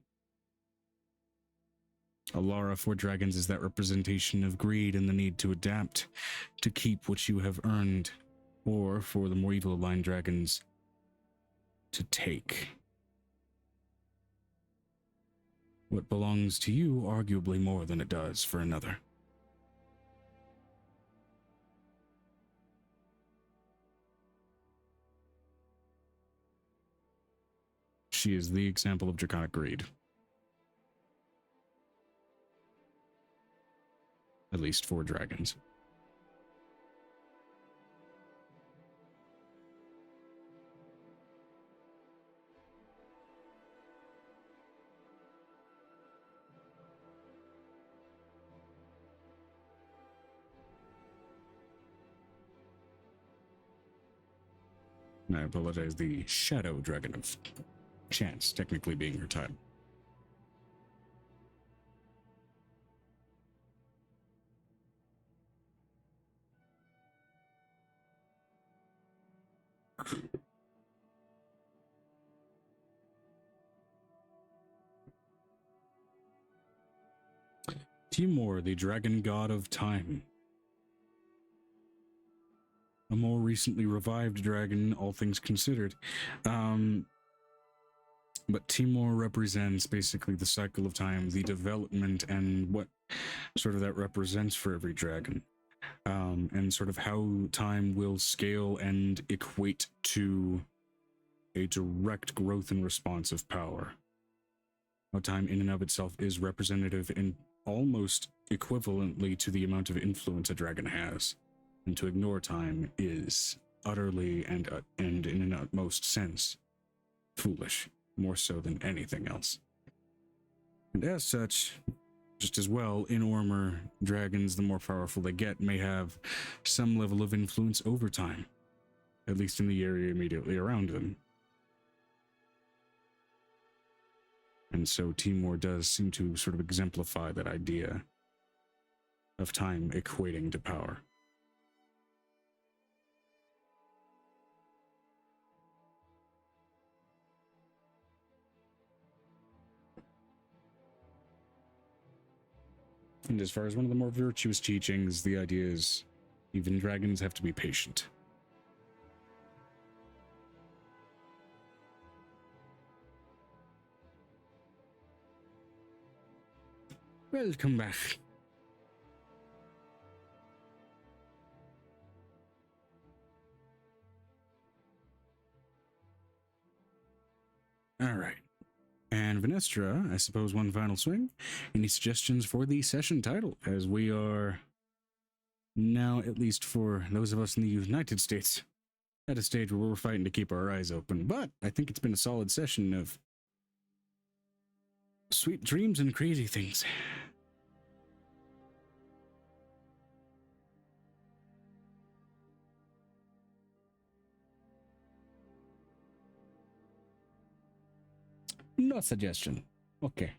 Alara for dragons is that representation of greed and the need to adapt, to keep what you have earned, or for the more evil aligned dragons, to take what belongs to you arguably more than it does for another. She is the example of draconic greed. At least for dragons. I apologize, the shadow dragon of chance technically being her title. Timur, the dragon god of time. A more recently revived dragon, all things considered. But Timur represents basically the cycle of time, the development, and what sort of that represents for every dragon. And sort of how time will scale and equate to a direct growth and response of power. How time in and of itself is representative in almost equivalently to the amount of influence a dragon has. And to ignore time is utterly and in an utmost sense foolish, more so than anything else. And as such, just as well, in Ormer, dragons, the more powerful they get, may have some level of influence over time, at least in the area immediately around them. And so Timur does seem to sort of exemplify that idea of time equating to power. And as far as one of the more virtuous teachings, the idea is even dragons have to be patient. Welcome back. All right. And Venestra, I suppose one final swing. Any suggestions for the session title, as we are now, at least for those of us in the United States, at a stage where we're fighting to keep our eyes open. But I think it's been a solid session of sweet dreams and crazy things. No suggestion. Okay.